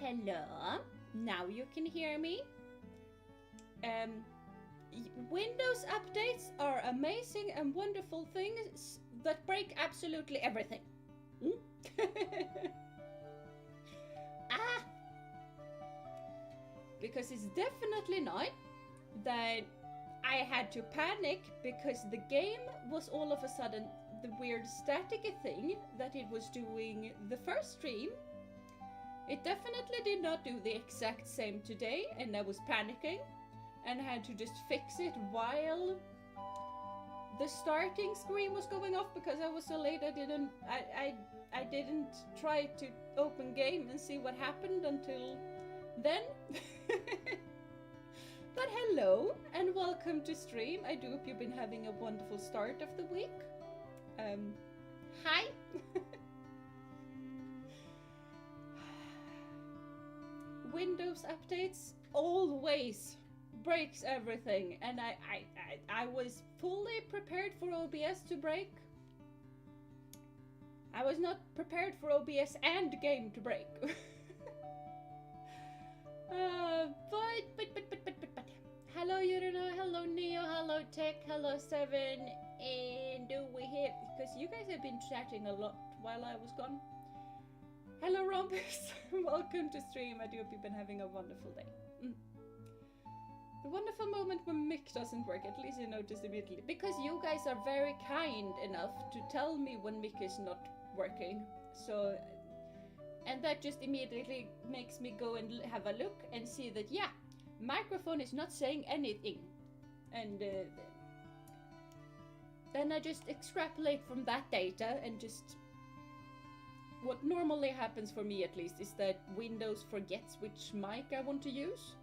Hello. Now you can hear me. Windows updates are amazing and wonderful things that break absolutely everything. Because it's definitely not that I had to panic because the game was all of a sudden the weird staticky thing that it was doing the first stream. It definitely did not do the exact same today, and I was panicking and had to just fix it while the starting screen was going off because I was so late. I didn't try to open game and see what happened until then. But hello and welcome to stream. I do hope you've been having a wonderful start of the week. Hi. Windows updates always breaks everything, and I was fully prepared for OBS to break. I was not prepared for OBS and game to break. But hello Jeena, hello Neo, hello Tech, hello Seven, and do we hear, because you guys have been chatting a lot while I was gone. Hello Rompers, welcome to stream. I do hope you've been having a wonderful day. The wonderful moment when mic doesn't work, at least you notice immediately, because you guys are very kind enough to tell me when mic is not working. So, and that just immediately makes me go and have a look and see that, yeah, microphone is not saying anything. And then I just extrapolate from that data and just... What normally happens for me at least is that Windows forgets which mic I want to use.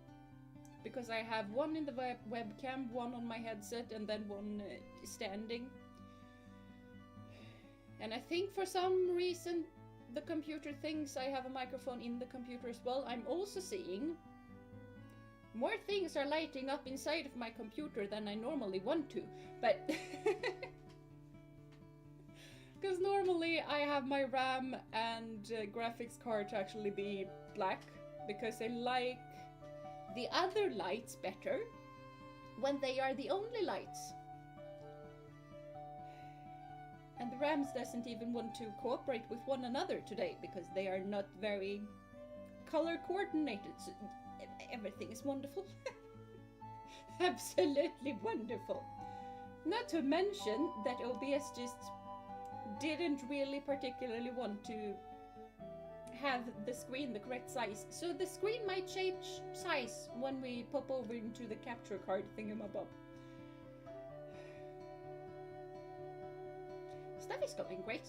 Because I have one in the webcam, one on my headset, and then one standing. And I think for some reason the computer thinks I have a microphone in the computer as well. I'm also seeing more things are lighting up inside of my computer than I normally want to, but because normally I have my RAM and graphics card to actually be black, because I like the other lights better when they are the only lights. And the RAMs doesn't even want to cooperate with one another today because they are not very color coordinated. So everything is wonderful. Absolutely wonderful. Not to mention that OBS just didn't really particularly want to have the screen the correct size. So the screen might change size when we pop over into the capture card thingamabob. Stuff is going great.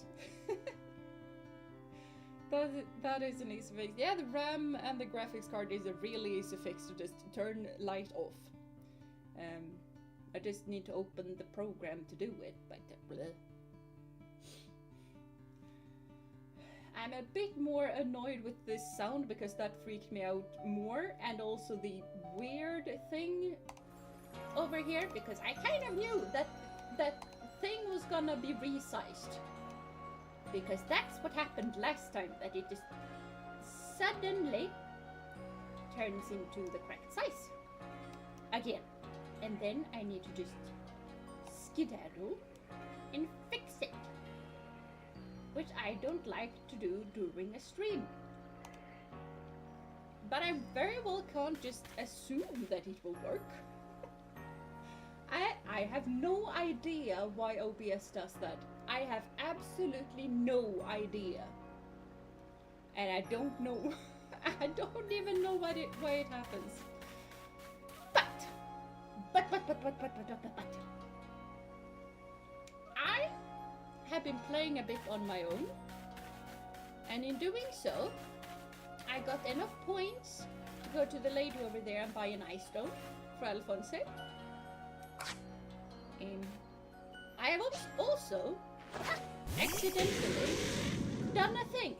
That is an easy fix. Yeah, the RAM and the graphics card is a really easy fix to just turn light off. I just need to open the program to do it, but bleh. I'm a bit more annoyed with this sound because that freaked me out more, and also the weird thing over here, because I kind of knew that that thing was gonna be resized, because that's what happened last time, that it just suddenly turns into the correct size again, and then I need to just skedaddle and fix it, which I don't like to do during a stream. But I very well can't just assume that it will work. I have no idea why OBS does that. I have absolutely no idea. And I don't know, I don't even know why it happens. But, I have been playing a bit on my own, and in doing so, I got enough points to go to the lady over there and buy an ice stone for Alphonse. I have also accidentally done a thing.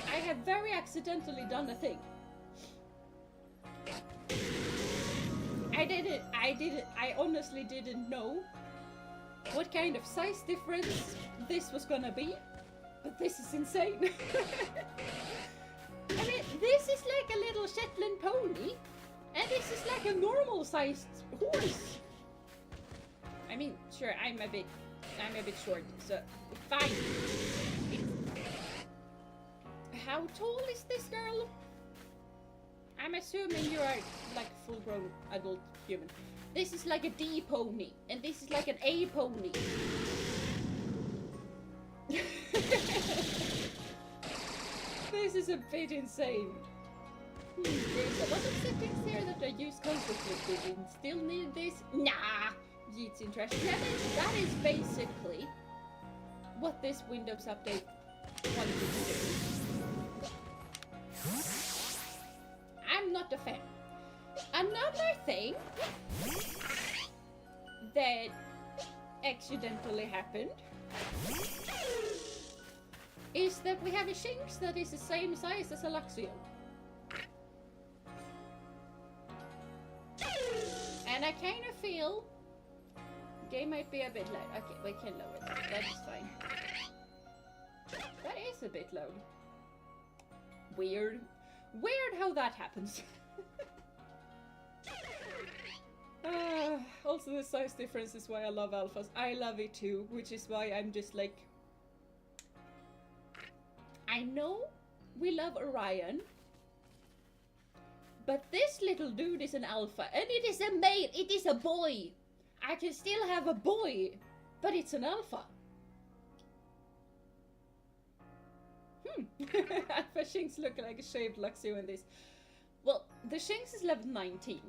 I have very accidentally done a thing. I honestly didn't know what kind of size difference this was gonna be, but this is insane. I mean, this is like a little Shetland pony, and this is like a normal sized horse. I mean, sure, I'm a bit short, so fine. How tall is this girl? I'm assuming you are like a full-grown adult human. This is like a D pony, and this is like an A pony. This is a bit insane. There's a lot of settings here that I use constantly. Do we still need this? Nah! Yeets in trash. Yeah, that is basically what this Windows update wanted to do. I'm not a fan. Another thing that accidentally happened is that we have a Shinx that is the same size as a Luxio. And I kind of feel game might be a bit loud. Okay, we can lower that. That is fine. That is a bit loud. Weird. Weird how that happens. Also the size difference is why I love alphas. I love it too, which is why I'm just like... I know we love Orion, but this little dude is an alpha, and it is a male, it is a boy. I can still have a boy, but it's an alpha. Alpha Shinx look like a shaved Luxio in this. Well, the Shinx is level 19.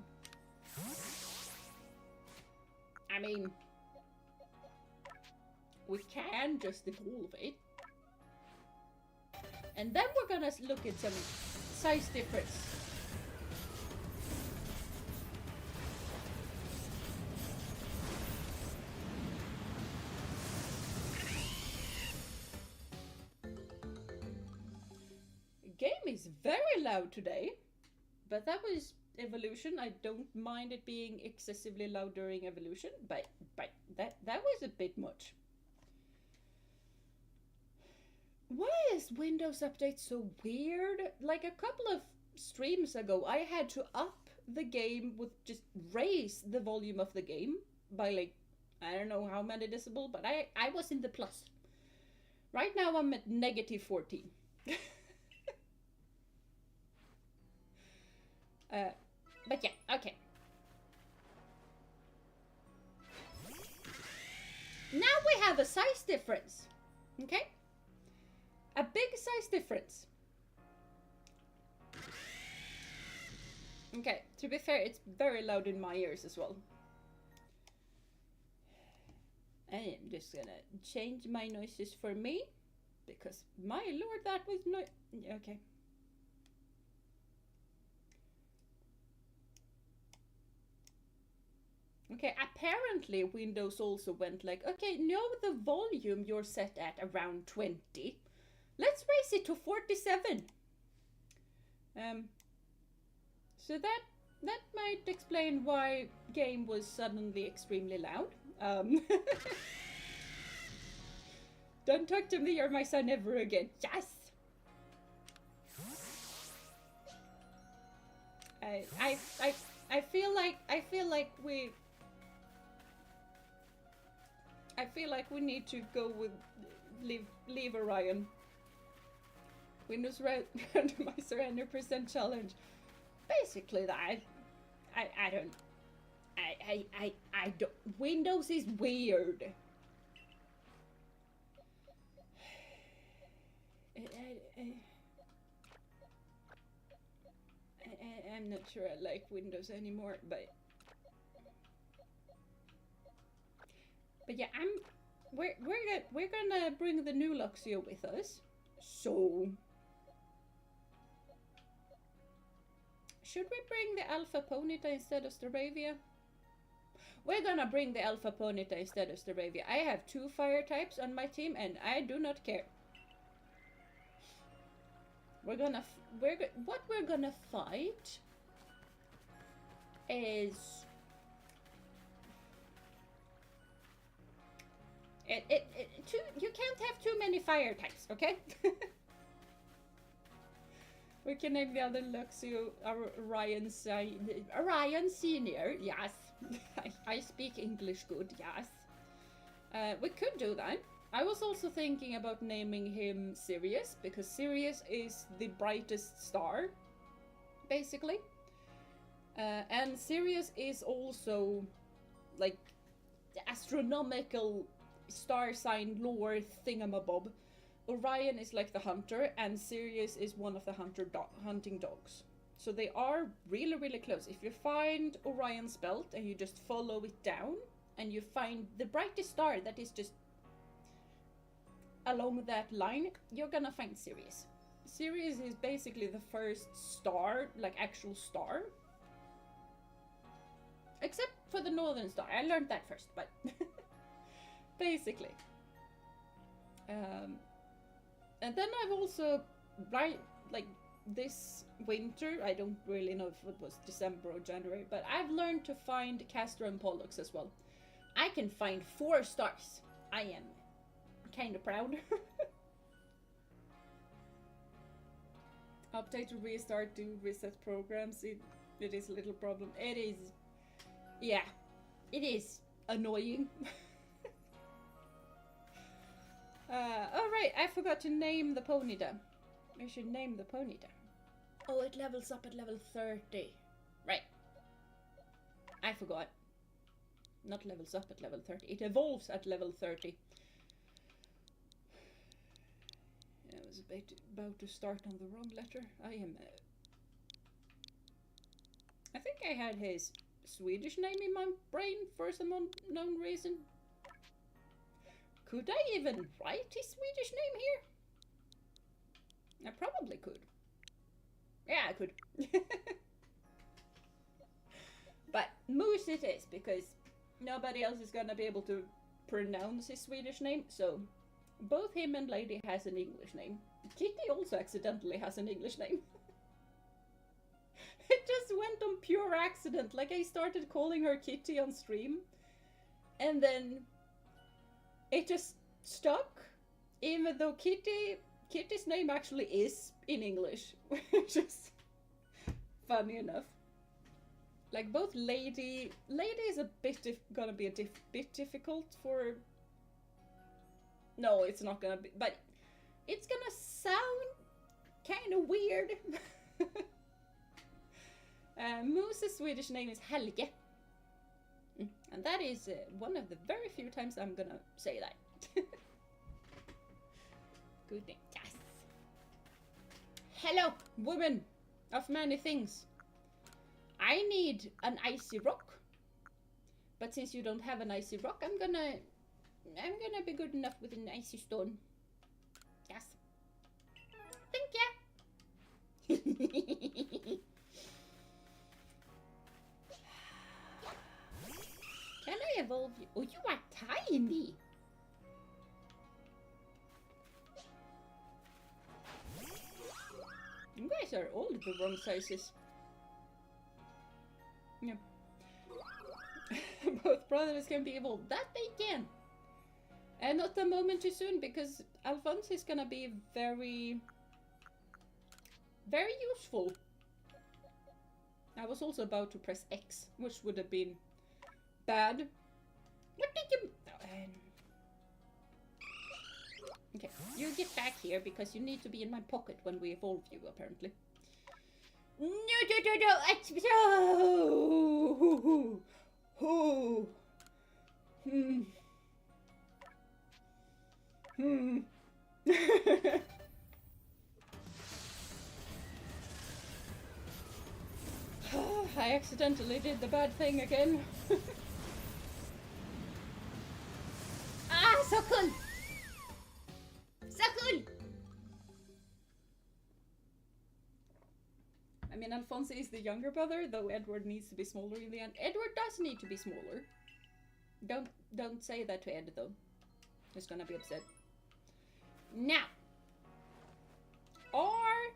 I mean, we can just evolve it. And then we're gonna look at some size difference. Game is very loud today, but that was evolution. I don't mind it being excessively loud during evolution, but that was a bit much. Why is Windows Update so weird? Like a couple of streams ago, I had to up the game with just raise the volume of the game by like, I don't know how many decibel, but I was in the plus. Right now I'm at negative 14. But yeah, okay. Now we have a size difference, okay? A big size difference. Okay, to be fair, it's very loud in my ears as well. I am just gonna change my noises for me, because my lord, that was no... Okay. Okay, apparently Windows also went like, okay, know the volume you're set at around 20. Let's raise it to 47. So that might explain why game was suddenly extremely loud. Don't talk to me or my son ever again. Yes. I feel like we need to go with leave Orion. Windows randomizer 100% challenge. Basically that. I don't. Windows is weird. I'm not sure I like Windows anymore, but yeah, we're gonna bring the new Luxio with us. So should we bring the Alpha Ponyta instead of Staravia? We're gonna bring the Alpha Ponyta instead of Staravia. I have 2 fire types on my team and I do not care. What we're gonna fight is You can't have too many fire types, okay? We can name the other Luxio Orion Senior, yes. I speak English good, yes. We could do that. I was also thinking about naming him Sirius, because Sirius is the brightest star, basically. And Sirius is also, like, the astronomical star sign lore thingamabob. Orion is like the hunter, and Sirius is one of the hunting dogs. So they are really, really close. If you find Orion's belt and you just follow it down, and you find the brightest star that is just along that line, you're gonna find Sirius. Sirius is basically the first star, like actual star. Except for the northern star. I learned that first, but basically. And then I've also, like this winter, I don't really know if it was December or January, but I've learned to find Castor and Pollux as well. I can find 4 stars. I am kind of proud. Update to restart to reset programs. It is a little problem. It is, yeah, it is annoying. Alright, I forgot to name the Ponyta. I should name the Ponyta. Oh, it levels up at level 30. Right. I forgot. Not levels up at level 30. It evolves at level 30. I was about to start on the wrong letter. I think I had his Swedish name in my brain for some unknown reason. Could I even write his Swedish name here? I probably could. Yeah, I could. But Moose it is, because nobody else is gonna be able to pronounce his Swedish name, so both him and Lady has an English name. Kitty also accidentally has an English name. It just went on pure accident. Like, I started calling her Kitty on stream, and then it just stuck, even though Kitty's name actually is in English, which is funny enough. Like, both Lady is a bit gonna be a bit difficult for. No, it's not gonna be, but it's gonna sound kind of weird. Moose's Swedish name is Helge. And that is one of the very few times I'm gonna say that. Good name. Yes. Hello, woman of many things. I need an icy rock. But since you don't have an icy rock, I'm gonna be good enough with an icy stone. Yes. Thank you. Can I evolve you? Oh, you are tiny! You guys are all the wrong sizes. Yeah. Both brothers can be evolved. That they can! And not a moment too soon, because Alphonse is gonna be very, very useful. I was also about to press X, which would have been bad. What did you... Okay, you get back here because you need to be in my pocket when we evolve you, apparently. No, it's so... I accidentally did the bad thing again. Ah, so cool! So cool! I mean, Alphonse is the younger brother, though Edward needs to be smaller in the end. Edward does need to be smaller. Don't say that to Ed, though. He's gonna be upset. Now, are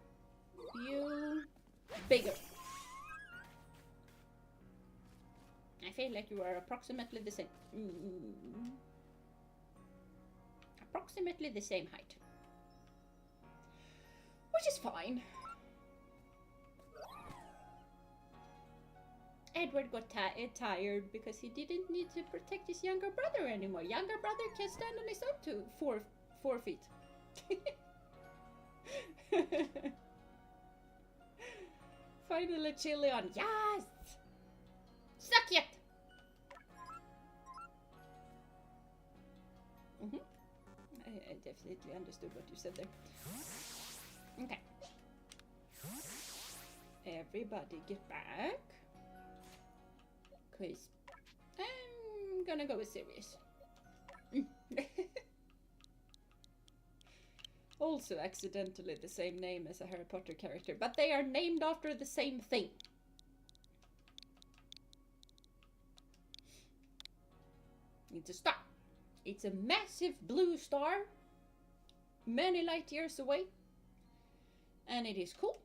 you bigger? I feel like you are approximately the same. approximately the same height. Which is fine. Edward got tired because he didn't need to protect his younger brother anymore. Younger brother can stand on his own to 4 feet. Finally, Chileon. Yes! Suck it! I definitely understood what you said there. Okay. Everybody get back. Cause I'm gonna go with Sirius. Also accidentally the same name as a Harry Potter character, but they are named after the same thing. It's a star. It's a massive blue star, many light years away, and it is cool.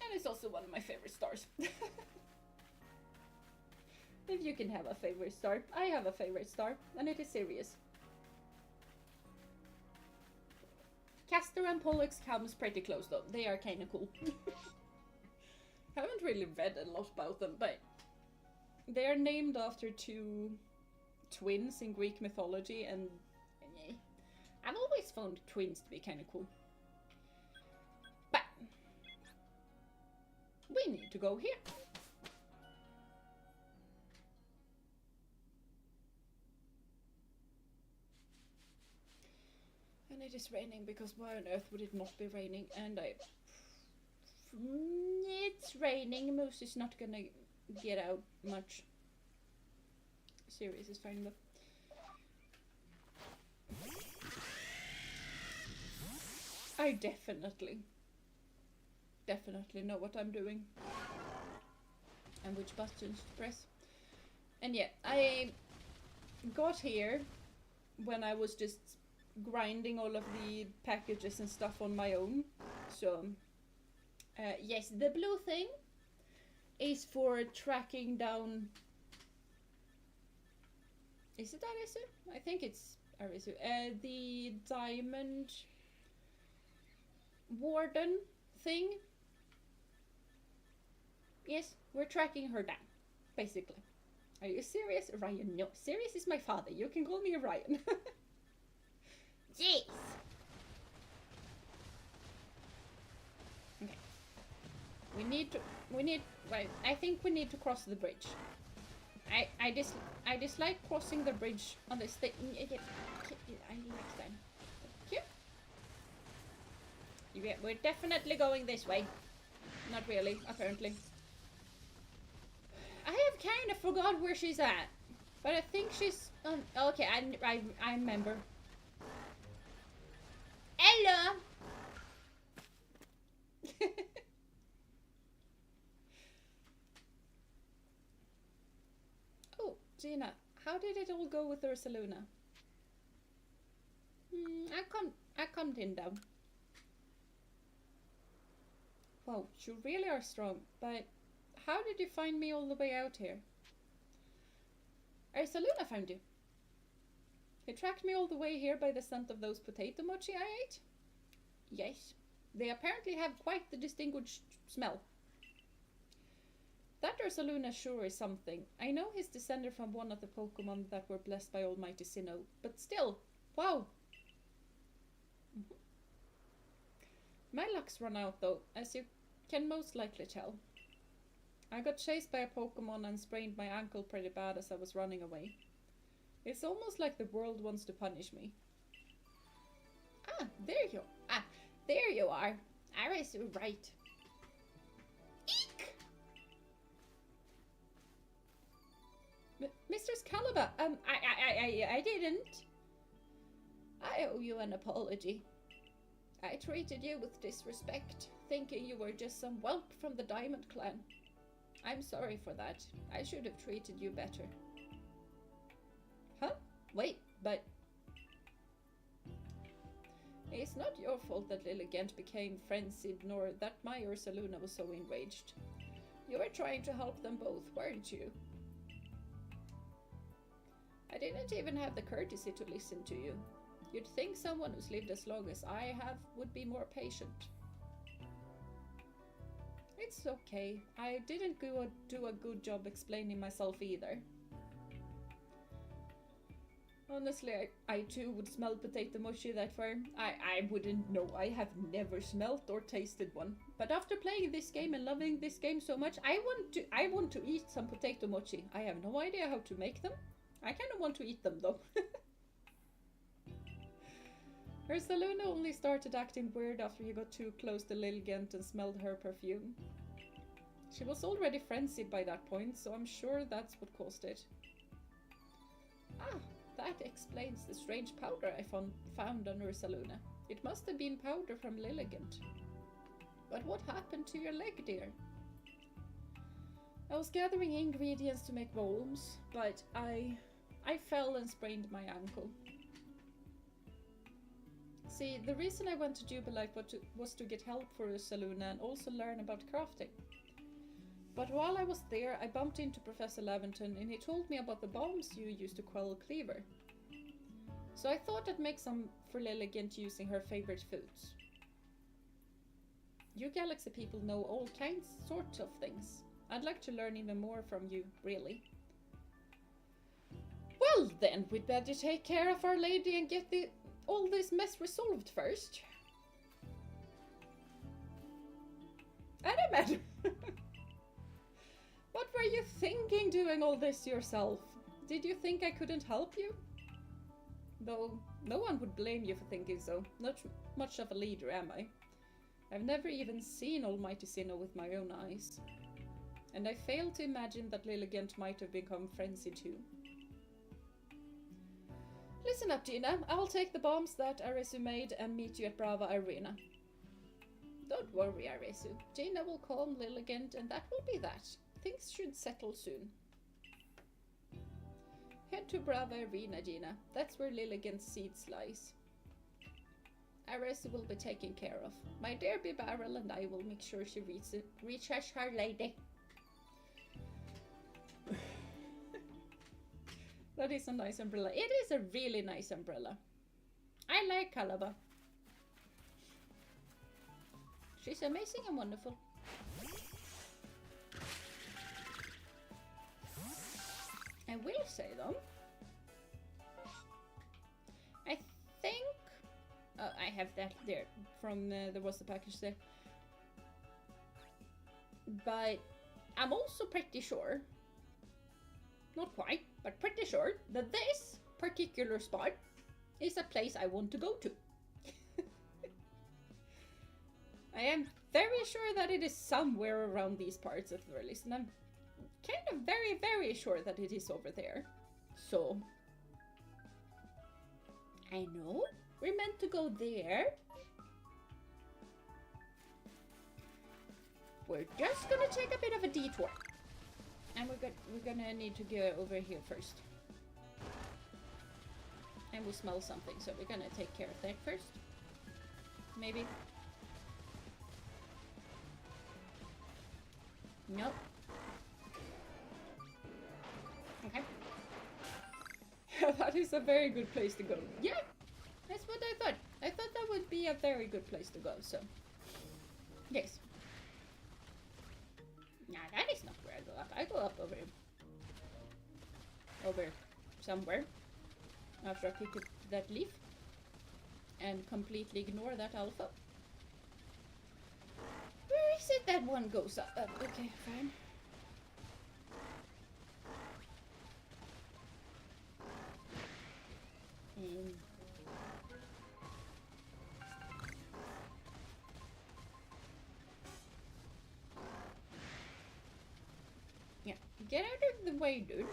And it's also one of my favorite stars. If you can have a favorite star, I have a favorite star, and it is Sirius. Castor and Pollux comes pretty close though. They are kind of cool. Haven't really read a lot about them, but they are named after 2 twins in Greek mythology, and I've always found twins to be kind of cool. But we need to go here. And it is raining, because why on earth would it not be raining? And it's raining. Moose is not gonna get out much. Sirius is fine though. I definitely know what I'm doing and which buttons to press. And yeah, I got here when I was just grinding all of the packages and stuff on my own. So yes, the blue thing is for tracking down. Is it Arisu? I think it's Arisu. The diamond warden thing. Yes, we're tracking her down, basically. Are you serious, Ryan? No, Sirius is my father. You can call me Ryan. Jeez. Okay. Right, I think we need to cross the bridge. I dislike crossing the bridge on this thing. I like that. Thank you. Yeah, we're definitely going this way. Not really, apparently. I have kind of forgot where she's at, but I think she's on. Okay, I remember. Hello. Oh, Jeena, how did it all go with Ursaluna? I calmed him down. Wow, you really are strong, but how did you find me all the way out here? Ursaluna found you. He tracked me all the way here by the scent of those potato mochi I ate? Yes. They apparently have quite the distinguished smell. That Ursaluna sure is something. I know he's descended from one of the Pokémon that were blessed by Almighty Sinnoh, but still, wow. My luck's run out though, as you can most likely tell. I got chased by a Pokémon and sprained my ankle pretty bad as I was running away. It's almost like the world wants to punish me. There you are. Aris, right. Eek! Mr. Excalibur, I didn't. I owe you an apology. I treated you with disrespect, thinking you were just some whelp from the Diamond Clan. I'm sorry for that. I should have treated you better. Huh? Wait, but... It's not your fault that Lilligant became frenzied, nor that my Ursaluna was so enraged. You were trying to help them both, weren't you? I didn't even have the courtesy to listen to you. You'd think someone who's lived as long as I have would be more patient. It's okay. I didn't do a good job explaining myself either. Honestly, I too would smell potato mochi that far. I wouldn't know. I have never smelt or tasted one. But after playing this game and loving this game so much, I want to eat some potato mochi. I have no idea how to make them. I kind of want to eat them though. Ursaluna only started acting weird after he got too close to Lilligant and smelled her perfume. She was already frenzied by that point, so I'm sure that's what caused it. Ah! That explains the strange powder I found on Ursaluna. It must have been powder from Lilligant. But what happened to your leg, dear? I was gathering ingredients to make balms, but I fell and sprained my ankle. See, the reason I went to Jubilife was to get help for Ursaluna and also learn about crafting. But while I was there, I bumped into Professor Laventon and he told me about the bombs you used to quell Cleaver. So I thought I'd make some for Lilligant using her favorite foods. You Galaxy people know all sorts of things. I'd like to learn even more from you, really. Well then, we'd better take care of Our Lady and get all this mess resolved first. Any matter. What were you thinking doing all this yourself? Did you think I couldn't help you? Though no one would blame you for thinking so. Not much of a leader, am I? I've never even seen Almighty Sinnoh with my own eyes. And I fail to imagine that Lilligant might have become frenzied too. Listen up, Jeena. I'll take the bombs that Arceus made and meet you at Brava Arena. Don't worry, Arceus. Jeena will calm Lilligant and that will be that. Things should settle soon. Head to Brava Arena, Jeena. That's where Lilligant's seeds lies. Arceus will be taken care of. My dear Bibarel and I will make sure she reaches Her Lady. That is a nice umbrella. It is a really nice umbrella. I like Calaba. She's amazing and wonderful. I will say though, I think I have that there from there was the package there, but I'm also pretty sure, not quite, but pretty sure that this particular spot is a place I want to go to. I am very sure that it is somewhere around these parts at the very least, and I'm kind of very sure that it is over there. So I know we're meant to go there. We're just gonna take a bit of a detour, and we're gonna need to go over here first. And we smell something, so we're gonna take care of that first. Maybe. Nope. Okay. That is a very good place to go. Yeah, that's what I thought. I thought that would be a very good place to go, so. Yes. Nah, that is not where I go up. I go up over somewhere. After I pick up that leaf. And completely ignore that alpha. Where is it that one goes up? Okay, fine. Yeah, get out of the way, dude.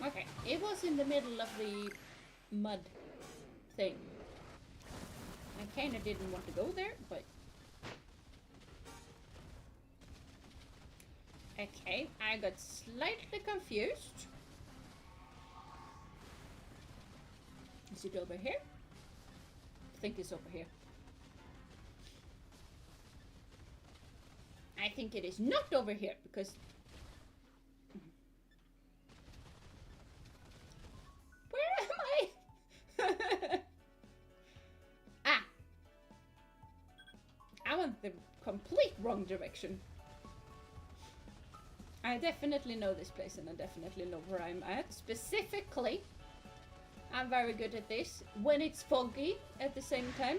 Okay, it was in the middle of the mud thing. I kinda didn't want to go there, but... Okay, I got slightly confused. Is it over here? I think it's over here. I think it is not over here, because complete wrong direction. I definitely know this place and I definitely know where I'm at. Specifically, I'm very good at this when it's foggy at the same time.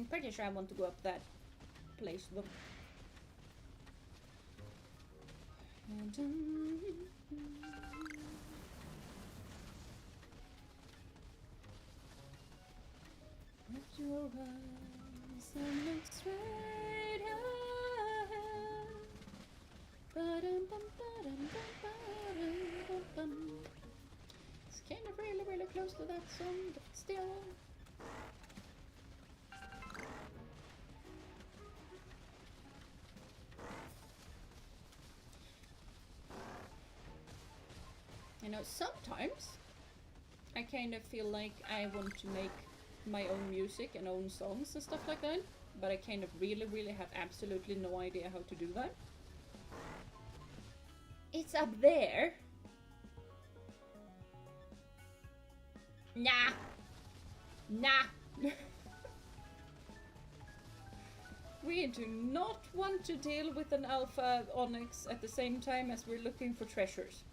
Pretty sure I want to go up that place though. Lift your eyes and look straight ahead. It's kind of really close to that song, but still. You know, sometimes I kind of feel like I want to make my own music and own songs and stuff like that, but I kind of really have absolutely no idea how to do that. It's up there. Nah. We do not want to deal with an alpha onyx at the same time as we're looking for treasures.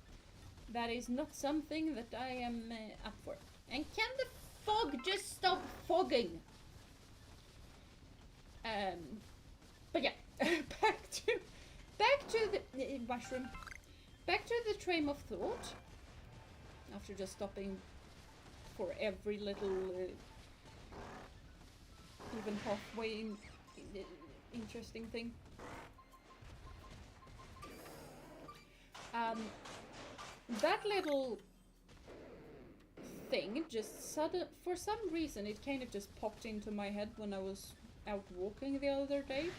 That is not something that I am up for. And can the fog just stop fogging? But yeah, back to the mushroom. Back to the train of thought. After just stopping for every little, even halfway interesting thing. That little thing just for some reason it kind of just popped into my head when I was out walking the other day.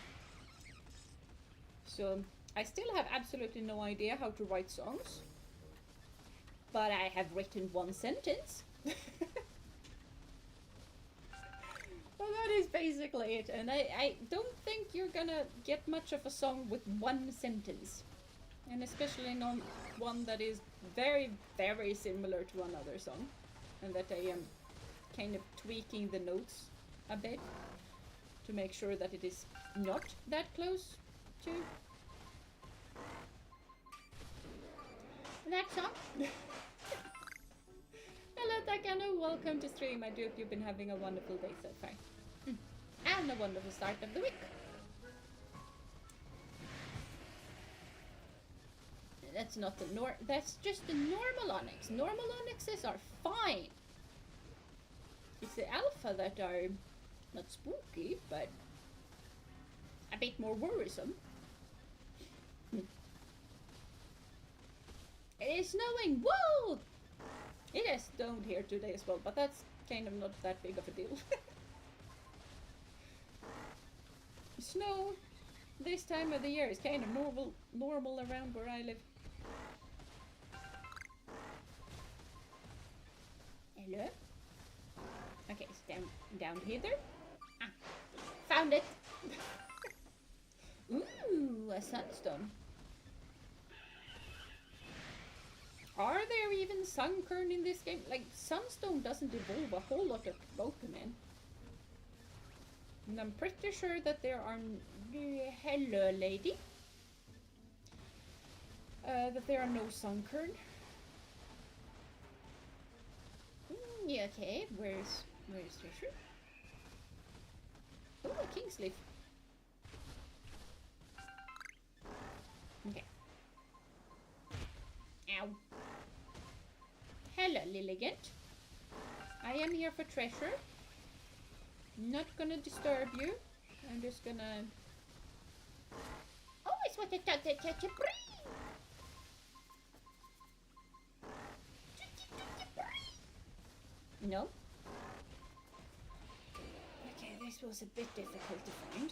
So I still have absolutely no idea how to write songs, but I have written one sentence. Well, that is basically it, and I don't think you're gonna get much of a song with one sentence. And especially not one that is very similar to another song. And that I am kind of tweaking the notes a bit to make sure that it is not that close to that song. Hello Takano, welcome to stream. I do hope you've been having a wonderful day so far. And a wonderful start of the week. That's not the that's just the normal onyx. Normal onyxes are fine. It's the alpha that are not spooky, but a bit more worrisome. It is snowing! Whoa! It has snowed here today as well, but that's kind of not that big of a deal. Snow this time of the year is kind of normal around where I live. Hello? Okay, it's down hither. Ah, found it! Ooh, a sunstone. Are there even sunkern in this game? Like, sunstone doesn't evolve a whole lot of Pokémon. And I'm pretty sure that there are... hello, lady. That there are no sunkern. Yeah, okay, where's treasure? Oh, a king's leaf. Okay. Ow. Hello, Lilligant. I am here for treasure. Not gonna disturb you. I'm just gonna... Oh, it's what I thought to catch a breeze. No? Okay, this was a bit difficult to find.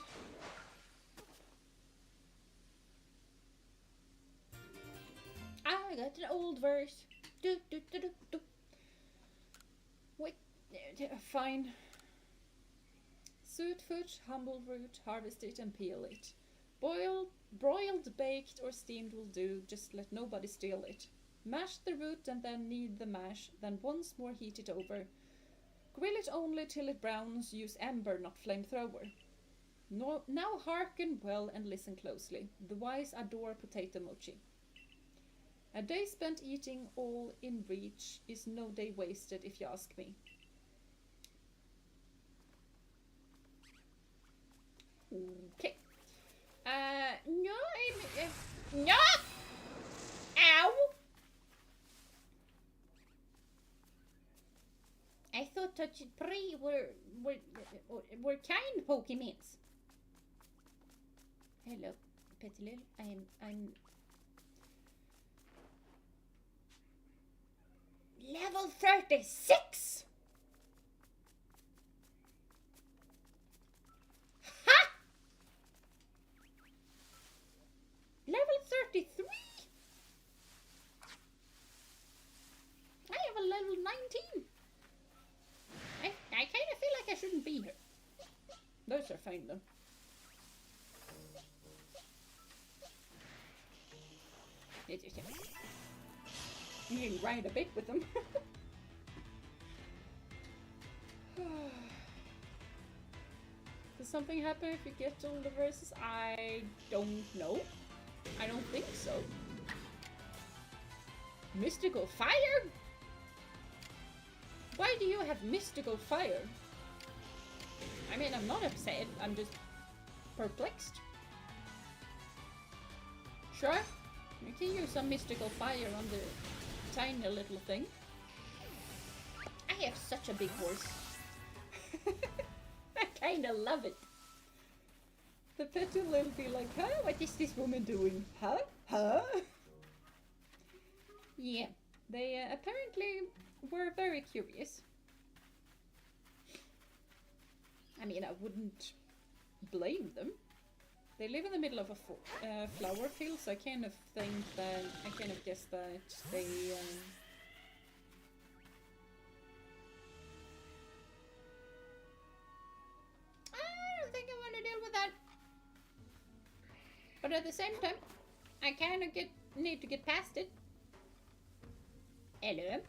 Ah, I got an old verse. Wait, fine. Suit food, humble root, harvest it and peel it. Broiled, baked or steamed will do, just let nobody steal it. Mash the root and then knead the mash, then once more heat it over. Grill it only till it browns. Use ember, not flamethrower. No, now hearken well and listen closely. The wise adore potato mochi. A day spent eating all in reach is no day wasted, if you ask me. Okay. No, no! Ow! I thought Touchy Prey were kind Pokemons. Hello, Petilil. I'm level 36. Ha! Level 33. I have a level 19. I kind of feel like I shouldn't be here. Those are fine though. You can ride a bit with them. Does something happen if you get all the verses? I don't know. I don't think so. Mystical fire? Why do you have mystical fire? I mean, I'm not upset. I'm just perplexed. Sure, you can use some mystical fire on the tiny little thing. I have such a big horse. I kinda love it. The petal will be like, huh? What is this woman doing? Huh? Huh? Yeah, they apparently were very curious. I mean, I wouldn't blame them. They live in the middle of a flower field, so I kind of think that, I kind of guess that they, I don't think I want to deal with that. But at the same time, I kind of need to get past it. Hello?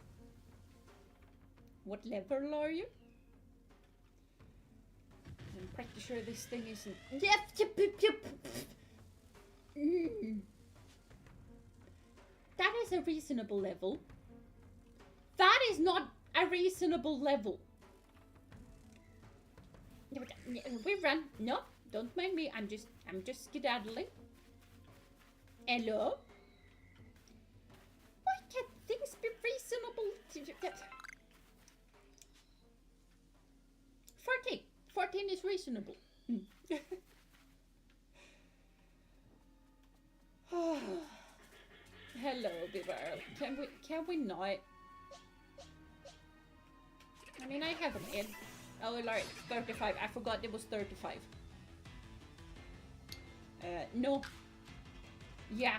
What level are you? I'm pretty sure this thing isn't... That is a reasonable level. That is not a reasonable level. We run. No, don't mind me. I'm just skedaddling. Hello? Why can't things be reasonable? 14 is reasonable. Hello, Beaver. Can we not? I mean, I have a head. Oh, like 35. I forgot it was 35. No. Yeah.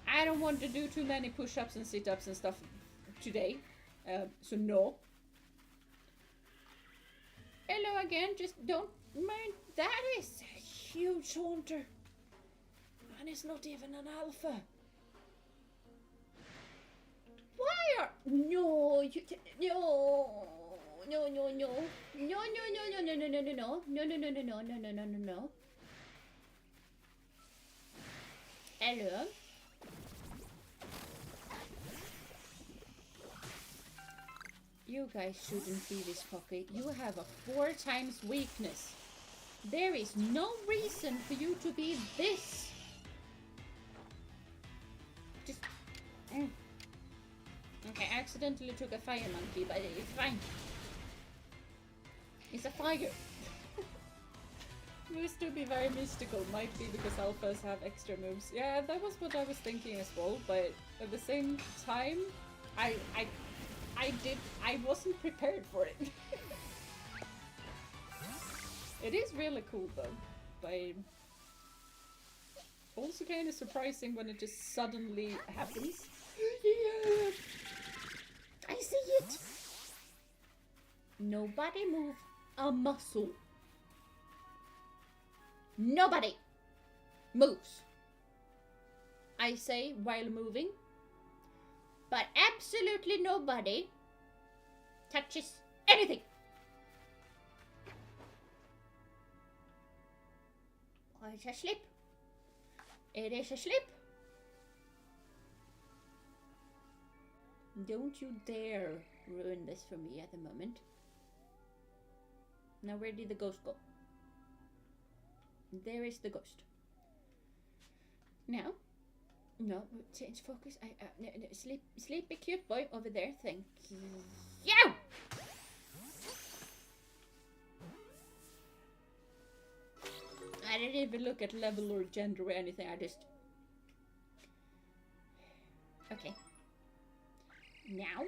I don't want to do too many push-ups and sit-ups and stuff today. So no. Hello again, just don't mind. That is a huge haunter. And it's not even an alpha. Why are... No, you... No. No, no, no. No, no, no, no, no, no, no, no, no. No, no, no, no, no, no, no, no, no, no. Hello. You guys shouldn't be this cocky. You have a 4 times weakness. There is no reason for you to be this. Just... Okay, I accidentally took a fire monkey, but it's fine. It's a fire. Used to be very mystical, might be because alphas have extra moves. Yeah, that was what I was thinking as well, but at the same time, I wasn't prepared for it. It is really cool though, but also kind of surprising when it just suddenly happens. Yeah. I see it! Nobody move a muscle. Nobody moves. I say while moving, but absolutely nobody touches It's asleep. It is asleep. Don't you dare ruin this for me at the moment. Now where did the ghost go? There is the ghost. Now, no, change focus. No, sleepy cute boy over there. Thank you. I didn't even look at level or gender or anything. I just. Okay. Now.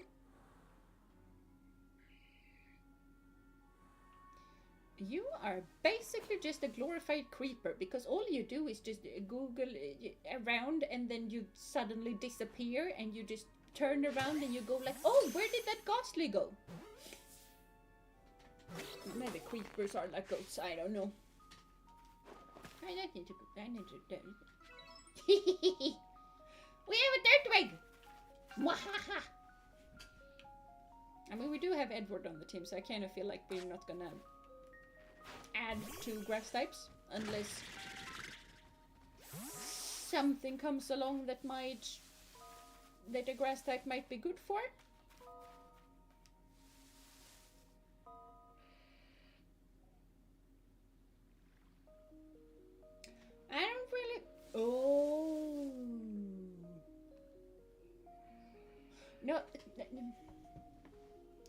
You are basically just a glorified creeper, because all you do is just Google around and then you suddenly disappear and you just turn around and you go like, oh, where did that ghostly go? Maybe creepers are like ghosts, I don't know. I need to we have a dirt twig! Mwahaha! I mean, we do have Edward on the team, so I kind of feel like we're not gonna add 2 grass types unless something comes along that a grass type might be good for. I don't really. Oh no,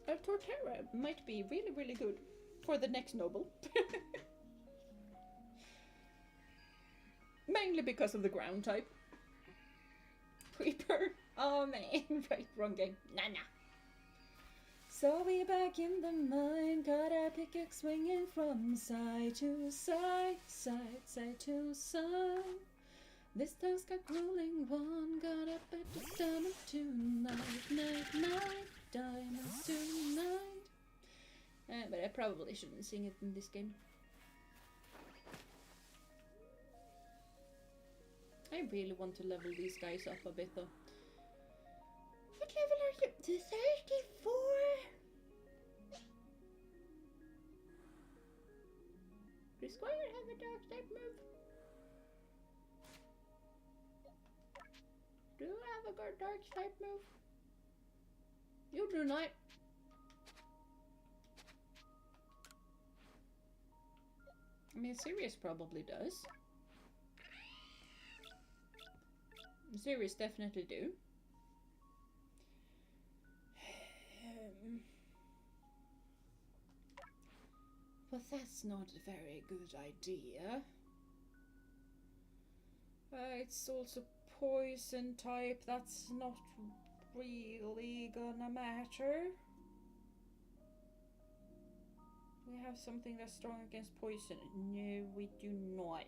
a Torterra might be really good for the next noble. Mainly because of the ground type. Creeper. Oh man, right, wrong game. Nah. So we back in the mine, got our pickaxe swinging from side to side, side to side. This task got rolling one, got up at the sun of tonight, night, diamonds tonight. But I probably shouldn't sing it in this game. I really want to level these guys up a bit though. What level are you? To 34? Does Squire have a dark type move? Do you have a dark type move? You do not. I mean, Sirius probably does. Sirius definitely do. But that's not a very good idea. It's also poison type. That's not really gonna matter. We have something that's strong against poison. No, we do not.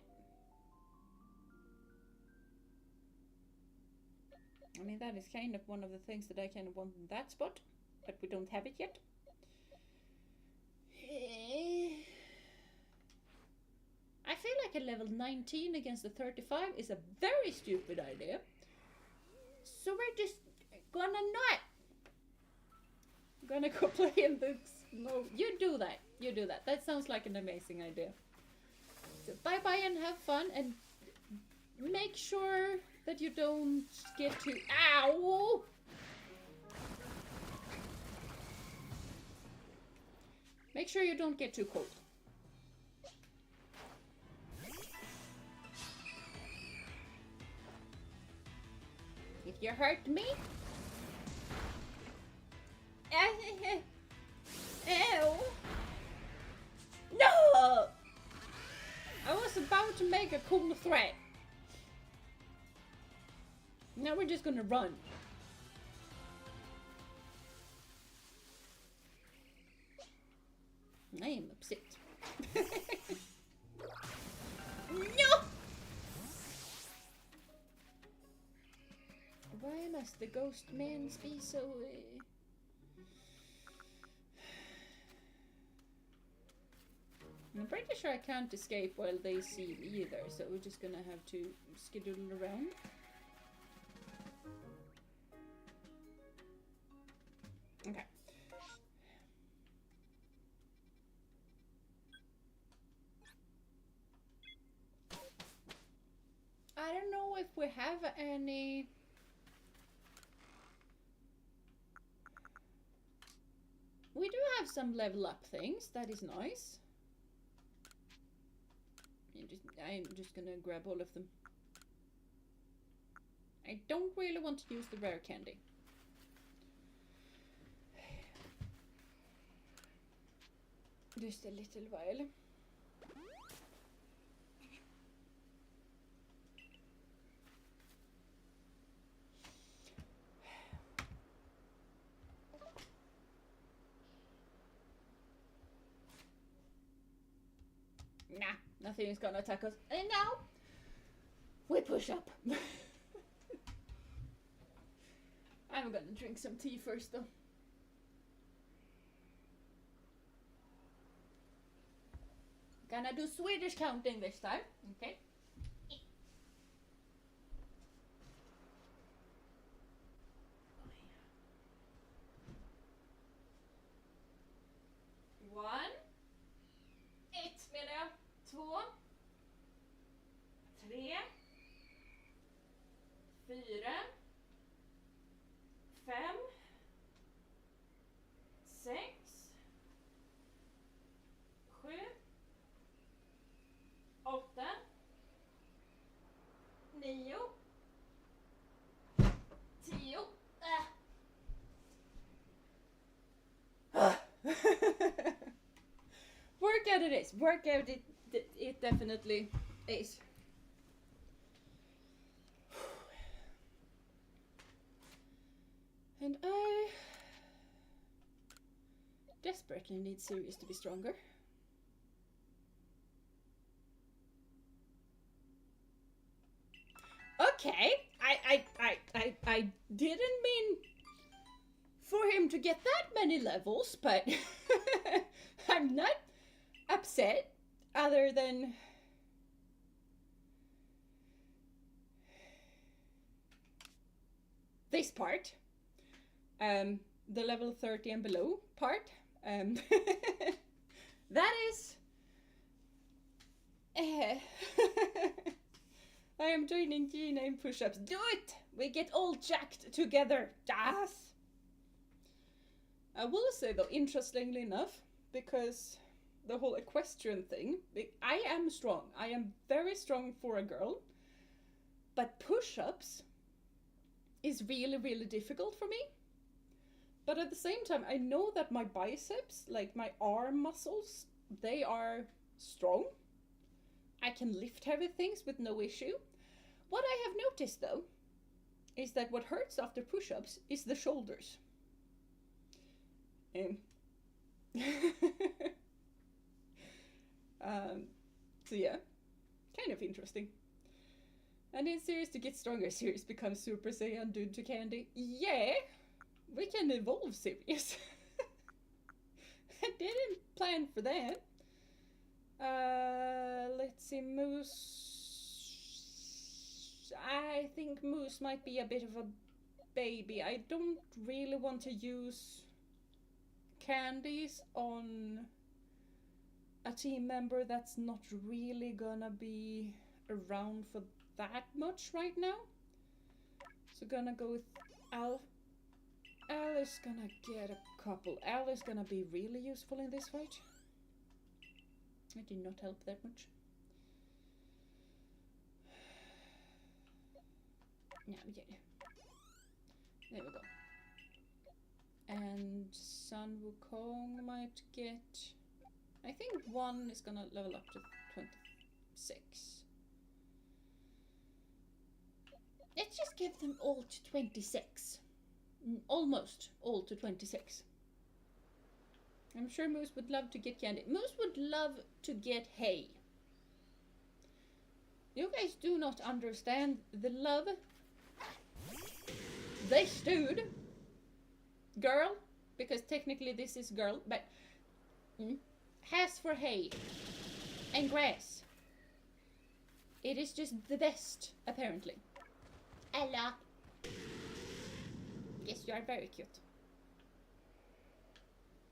I mean, that is kind of one of the things that I kind of want in that spot, but we don't have it yet. I feel like a level 19 against a 35 is a very stupid idea. So we're just gonna go play in the snow. You do that. You do that. That sounds like an amazing idea. So bye bye and have fun, and make sure that you don't get too. Ow! Make sure you don't get too cold. If you hurt me. Ew! No! I was about to make a cool threat. Now we're just gonna run. I am upset. No! Why must the ghost men be so... I'm pretty sure I can't escape while they see me either, so we're just gonna have to skedaddle around. Okay. know if we have any... We do have some level up things, that is nice. I'm just gonna grab all of them. I don't really want to use the rare candy. Just a little while. Nah, nothing is gonna attack us. And now we push up. I'm gonna drink some tea first though. Gonna do Swedish counting this time, okay? One. Ett menar jag. Två. Tre. Fyra. Fem. Sex. Sju. 8, 9, 10. Workout it is. Workout it definitely is. And I desperately need Sirius to be stronger. Okay, I didn't mean for him to get that many levels, but I'm not upset other than this part, the level 30 and below part, that is I am joining Jeena in push-ups. Do it! We get all jacked together. Yes! I will say though, interestingly enough, because the whole equestrian thing, I am strong. I am very strong for a girl. But push-ups is really, really difficult for me. But at the same time, I know that my biceps, like my arm muscles, they are strong. I can lift heavy things with no issue. What I have noticed though, is that what hurts after push-ups is the shoulders. So yeah, kind of interesting. And in Sirius to get stronger, Sirius becomes Super Saiyan dude to Candy. Yeah, we can evolve Sirius. I didn't plan for that. Let's see, Moose. I think Moose might be a bit of a baby. I don't really want to use candies on a team member that's not really gonna be around for that much right now. So gonna go with Al. Al is gonna get a couple. Al is gonna be really useful in this fight. I did not help that much. Yeah, we get it. There we go. And Sun Wukong might get... I think one is gonna level up to 26. Let's just give them all to 26. Almost all to 26. I'm sure Moose would love to get candy. Moose would love to get hay. You guys do not understand the love this dude, girl, because technically this is girl, but has for hay and grass. It is just the best, apparently. Ella. Yes, you are very cute.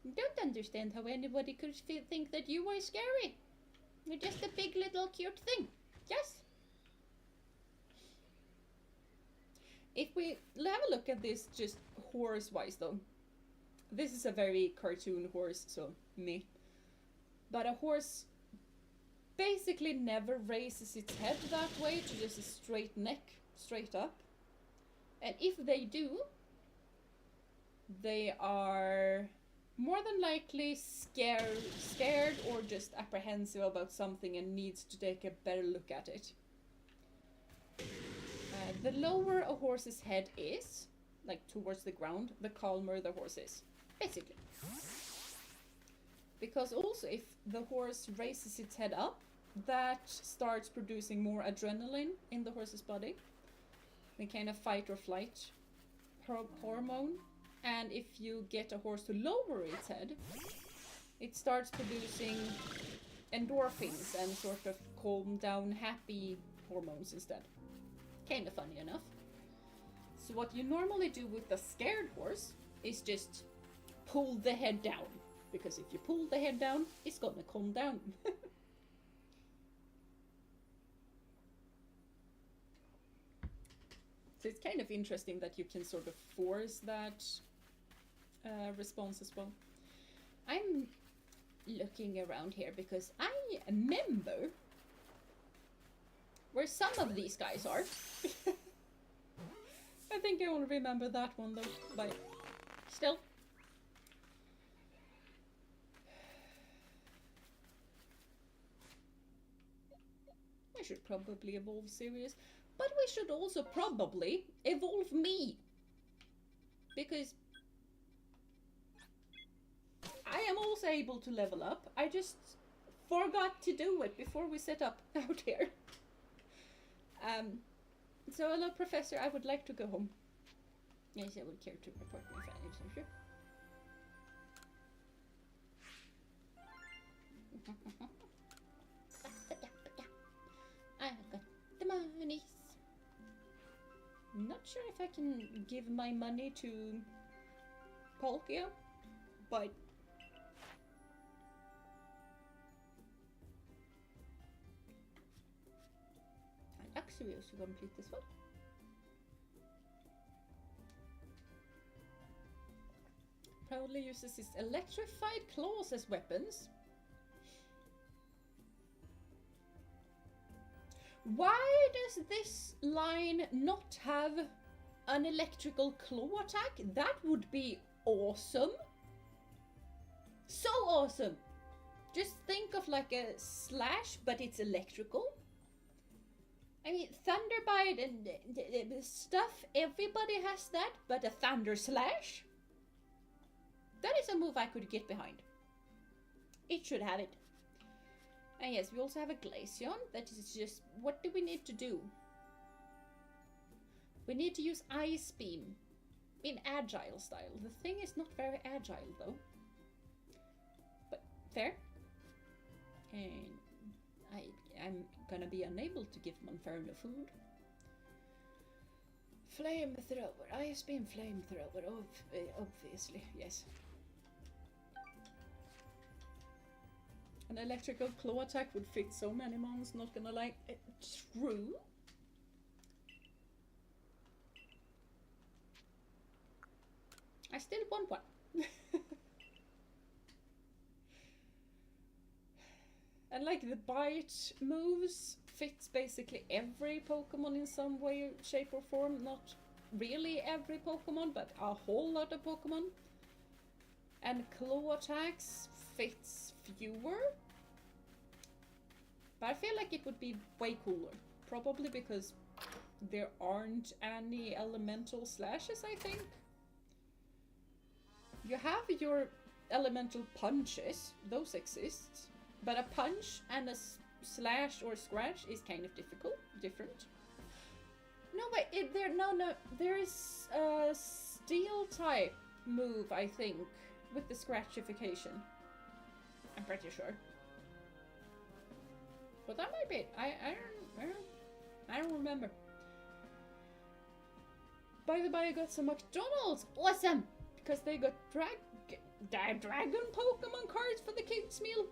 Don't understand how anybody could think that you were scary. You're just a big little cute thing. Yes. If we have a look at this just horse-wise though, this is a very cartoon horse, so me. But a horse basically never raises its head that way to just a straight neck, straight up. And if they do, they are more than likely scared or just apprehensive about something and needs to take a better look at it. The lower a horse's head is, like towards the ground, the calmer the horse is, basically. Because also if the horse raises its head up, that starts producing more adrenaline in the horse's body, the kind of fight or flight hormone. And if you get a horse to lower its head, it starts producing endorphins and sort of calm down happy hormones instead. Kind of funny enough. So what you normally do with a scared horse is just pull the head down. Because if you pull the head down, it's gonna calm down. So it's kind of interesting that you can sort of force that response as well. I'm looking around here because I remember where some of these guys are. I think I only remember that one though, but still. I should probably evolve Sirius, but we should also probably evolve me. Because I am also able to level up. I just forgot to do it before we set up out here. So hello Professor, I would like to go home. Yes, I would care to report my findings, I'm sure. I got the monies. Not sure if I can give my money to Paldea, but Arceus to complete this one. Proudly uses his electrified claws as weapons. Why does this line not have an electrical claw attack? That would be awesome. So awesome. Just think of like a slash, but it's electrical. I mean, Thunderbite and the stuff, everybody has that, but a Thunder Slash? That is a move I could get behind. It should have it. And yes, we also have a Glaceon. That is just, what do we need to do? We need to use Ice Beam in Agile style. The thing is not very agile though. But fair. And I'm gonna be unable to give Monferno food. Flamethrower, Ice Beam Flamethrower, obviously, yes. An electrical claw attack would fit so many mons, not gonna lie. True. I still want one. And like the bite moves fits basically every Pokemon in some way, shape or form. Not really every Pokemon, but a whole lot of Pokemon. And claw attacks fits fewer. But I feel like it would be way cooler. Probably because there aren't any elemental slashes, I think. You have your elemental punches, those exist. But a punch and a slash or scratch is kind of different. No, wait, there is a steel type move, I think, with the scratchification. I'm pretty sure. But that might be it. I don't remember. By the way, I got some McDonald's. Awesome! Because they got dragon Pokemon cards for the kids' meal.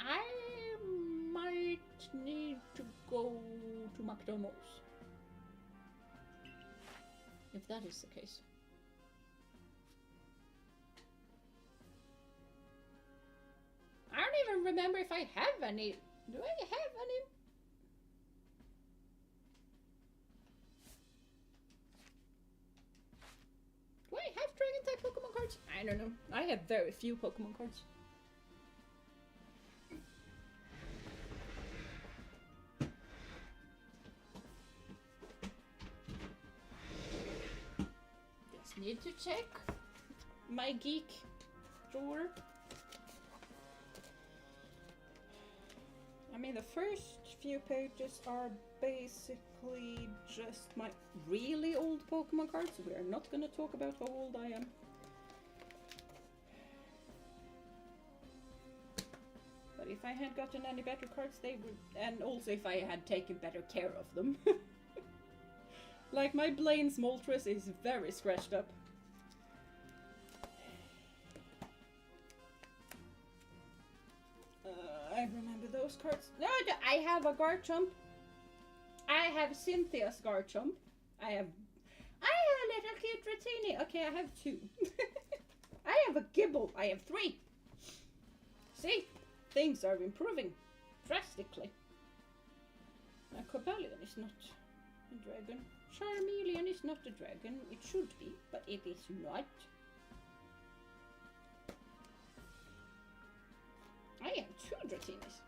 I might need to go left on those. If that is the case. I don't even remember if I have any. Do I have any? Do I have dragon-type Pokemon cards? I don't know. I have very few Pokemon cards. Just need to check my geek drawer. I mean, the first few pages are basically just my really old Pokemon cards. We are not going to talk about how old I am. But if I had gotten any better cards, they would... And also if I had taken better care of them. Like my Blaine's Moltres is very scratched up. I remember those cards. No, I have a Garchomp. I have Cynthia's Garchomp. I have a little cute Dratini. Okay, I have 2. I have a Gibble. I have 3. See, things are improving drastically. Now, Cobalion is not a dragon. Charmeleon is not a dragon. It should be, but it is not. I have 2 Dratinis.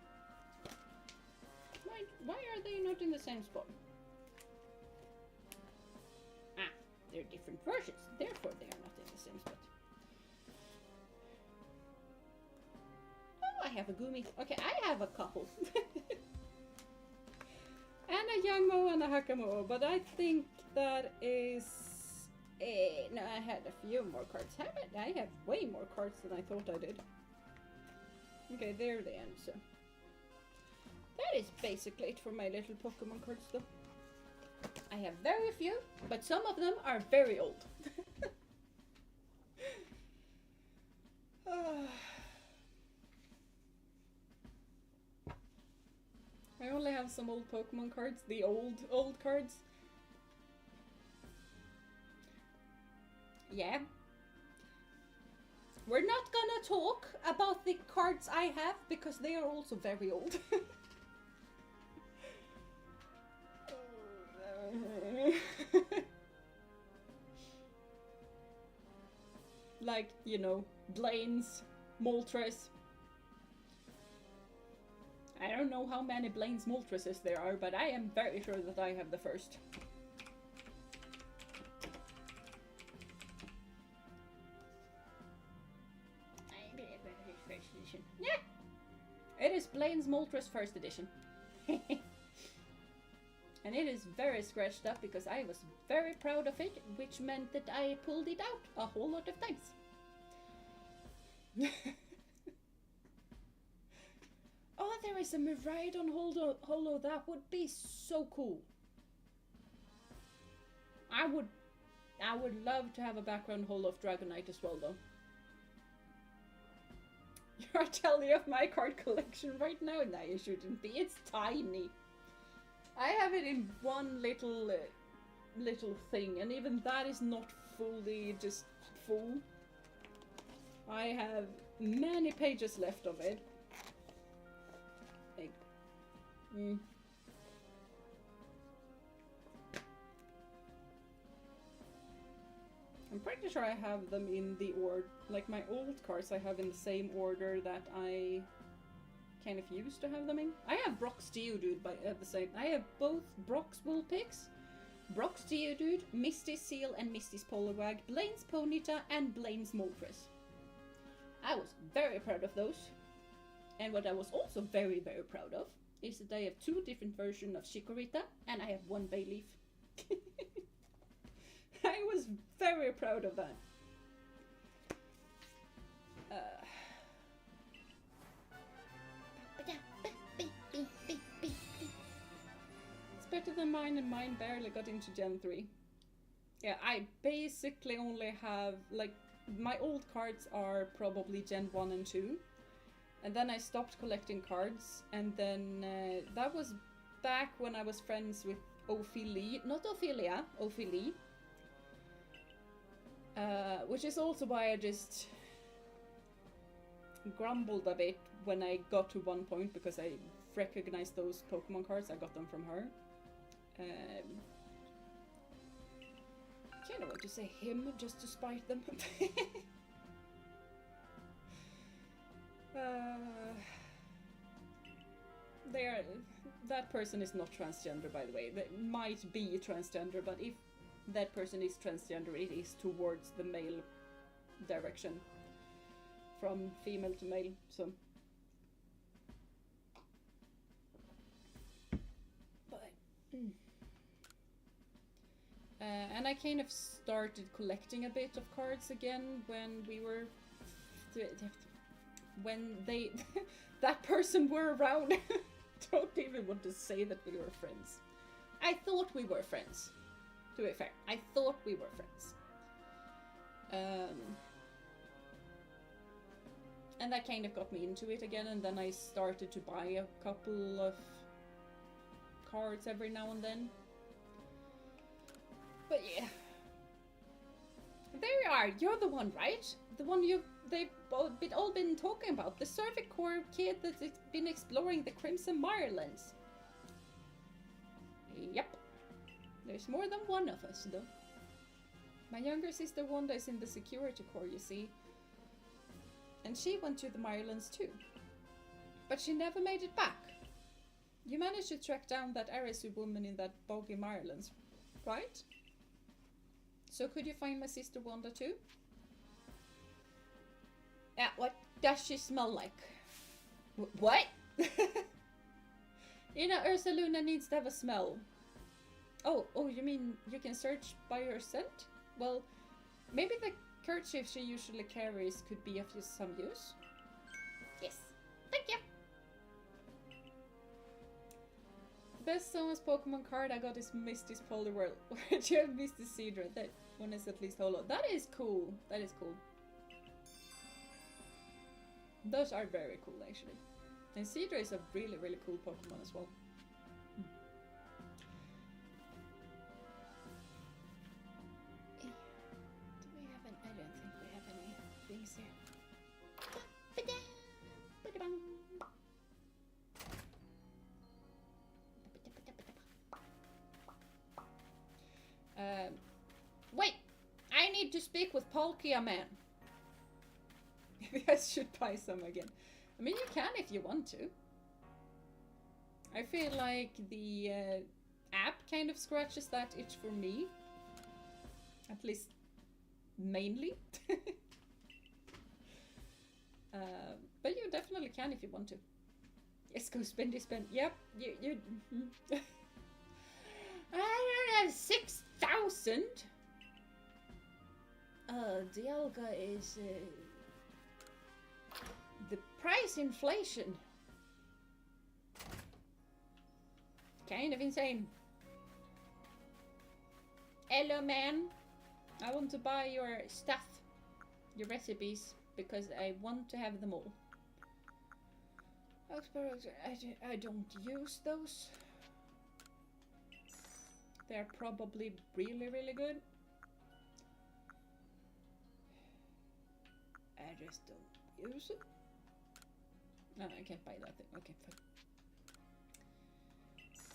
Why are they not in the same spot? Ah, they're different versions, therefore they are not in the same spot. Oh, I have a Gumi. Okay, I have a couple. And a Youngmo and a Hakamo, but I think that is... no, I had a few more cards. I have way more cards than I thought I did. Okay, there they end, so. That is basically it for my little Pokemon cards, though. I have very few, but some of them are very old. I only have some old Pokemon cards, the old cards. Yeah. We're not gonna talk about the cards I have because they are also very old. Like, you know, Blaine's, Moltres. I don't know how many Blaine's Moltreses there are, but I am very sure that I have the first. Yeah! It is Blaine's Moltres first edition. And it is very scratched up because I was very proud of it, which meant that I pulled it out a whole lot of times. Oh, there is a Miraidon Holo. That would be so cool. I would love to have a background holo of Dragonite as well, though. You're telling of my card collection right now? No, you shouldn't be. It's tiny. I have it in one little thing, and even that is not fully just full. I have many pages left of it. Like, I'm pretty sure I have them in the order, like my old cards I have in the same order that I kind of used to have them in. I have Brock's Geodude at the same. I have both Brock's Vulpix, Brock's Geodude, Misty's Seal and Misty's Poliwag, Blaine's Ponyta and Blaine's Moltres. I was very proud of those. And what I was also very, very proud of is that I have 2 different versions of Chikorita and I have 1 Bayleaf. I was very proud of that. It's better than mine, and mine barely got into Gen 3. Yeah, I basically only have, like, my old cards are probably Gen 1 and 2. And then I stopped collecting cards, and then that was back when I was friends with Ophilie, not Ophelia, Ophilie. Which is also why I just grumbled a bit when I got to one point, because I recognized those Pokemon cards. I got them from her. Kind of want to say him just to spite them. That person is not transgender, by the way. That might be transgender, but if that person is transgender, it is towards the male direction, from female to male. So, but and I kind of started collecting a bit of cards again when we were when they that person were around. Don't even want to say that we were friends. I thought we were friends. To be fair, I thought we were friends. And that kind of got me into it again, and then I started to buy a couple of cards every now and then. But yeah. There you are, you're the one, right? The one they've all been talking about. The Cervicore kid that's been exploring the Crimson Mirelands. Yep. There's more than one of us, though. My younger sister Wanda is in the security corps, you see. And she went to the Mirelands too. But she never made it back. You managed to track down that Arceus woman in that boggy Mirelands, right? So could you find my sister Wanda too? Yeah, what does she smell like? What? You know, Ursaluna needs to have a smell. Oh, you mean you can search by her scent? Well, maybe the kerchief she usually carries could be of some use. Yes, thank you. The best someone's Pokemon card I got is Misty's Poliwhirl. Where'd you have Misty Cedra? That one is at least holo. That is cool. That is cool. Those are very cool, actually. And Cedra is a really, really cool Pokemon as well. I don't think we have any things here. Wait! I need to speak with Paldea Man. Maybe I should buy some again. I mean, you can if you want to. I feel like the app kind of scratches that itch for me. At least, mainly. But you definitely can if you want to. Yes, go spend. Yep, you. I don't have 6,000. Dialga is the price inflation. Kind of insane. Hello, man. I want to buy your stuff, your recipes, because I want to have them all. I don't use those. They're probably really, really good. I just don't use it. No, I can't buy that thing. Okay,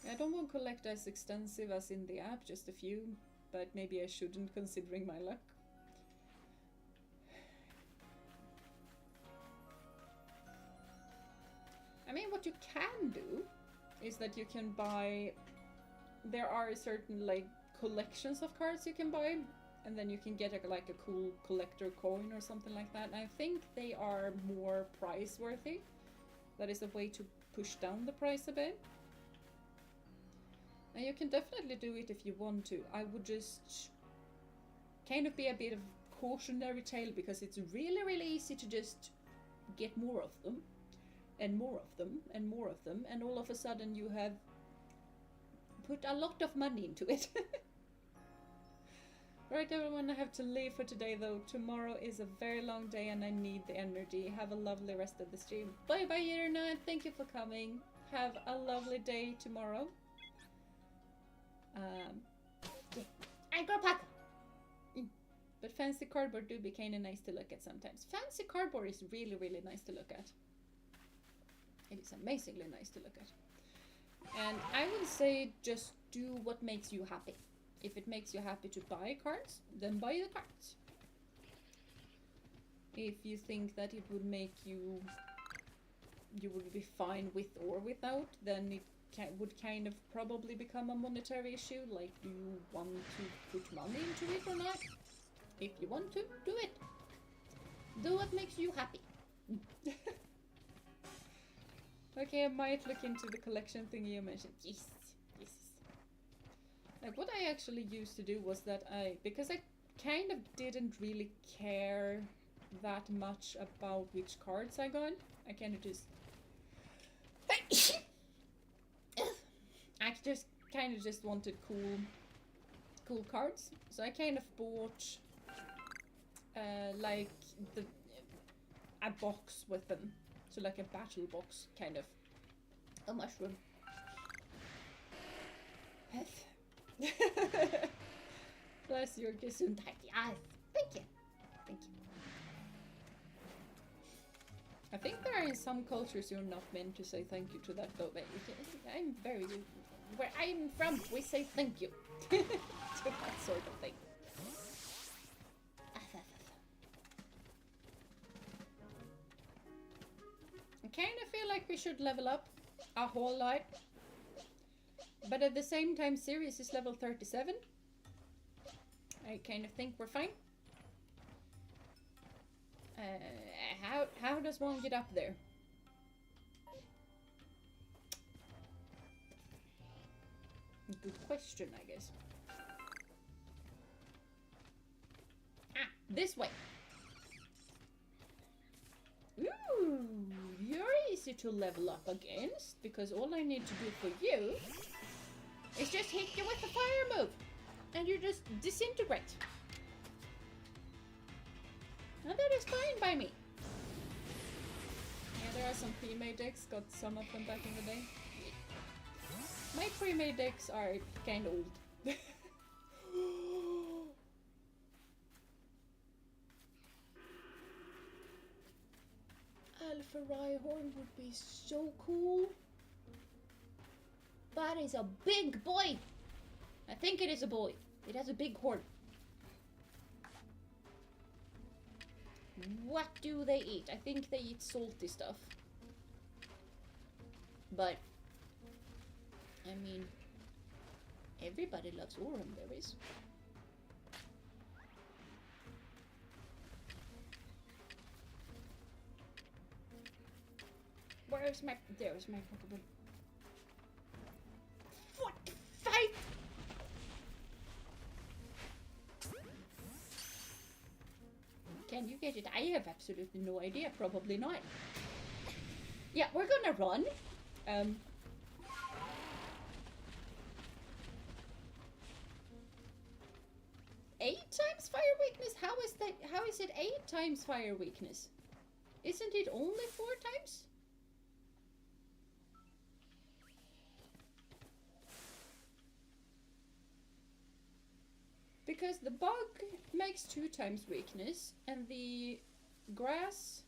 fine. I don't want to collect as extensive as in the app, just a few, but maybe I shouldn't considering my luck. I mean, what you can do is that you can buy, there are certain like collections of cards you can buy, and then you can get like a cool collector coin or something like that. And I think they are more price worthy. That is a way to push down the price a bit. And you can definitely do it if you want to. I would just kind of be a bit of cautionary tale, because it's really, really easy to just get more of them. And more of them, and more of them, and all of a sudden you have put a lot of money into it. Right, everyone, I have to leave for today though. Tomorrow is a very long day and I need the energy. Have a lovely rest of the stream. Bye bye, Jeena, and thank you for coming. Have a lovely day tomorrow. Yeah. Alpaca! But fancy cardboard do be kinda nice to look at sometimes. Fancy cardboard is really, really nice to look at. It is amazingly nice to look at. And I would say just do what makes you happy. If it makes you happy to buy cards, then buy the cards. If you think that it would make you would be fine with or without, then it would kind of probably become a monetary issue. Like, do you want to put money into it or not? If you want to, do it. Do what makes you happy. Okay, I might look into the collection thing you mentioned. Yes, yes. Like, what I actually used to do was that because I kind of didn't really care that much about which cards I got, I kind of just... I just wanted cool cards. So I kind of bought like a box with them. So like a battle box, kind of. A mushroom. Bless your Gesundheit. Yes. Thank you. Thank you. I think there are in some cultures you're not meant to say thank you to that though. But I'm very... Where I'm from, we say thank you. To that sort of thing. I kind of feel like we should level up a whole lot. But at the same time, Sirius is level 37. I kind of think we're fine. How does one get up there? Good question, I guess. Ah, this way. Ooh, you're easy to level up against, because all I need to do for you is just hit you with a fire move, and you just disintegrate. Now that is fine by me. Yeah, there are some pre-made decks, got some of them back in the day. My pre-made decks are kind of old. Alpha Rhyhorn would be so cool. That is a big boy. I think it is a boy. It has a big horn. What do they eat? I think they eat salty stuff. But I mean, everybody loves aurum berries. Where's my... There's my Pokemon. What? Fight! Can you get it? I have absolutely no idea. Probably not. Yeah, we're gonna run. 8 times fire weakness? How is that? How is it 8 times fire weakness? Isn't it only 4 times? Because the bug makes 2 times weakness, and the grass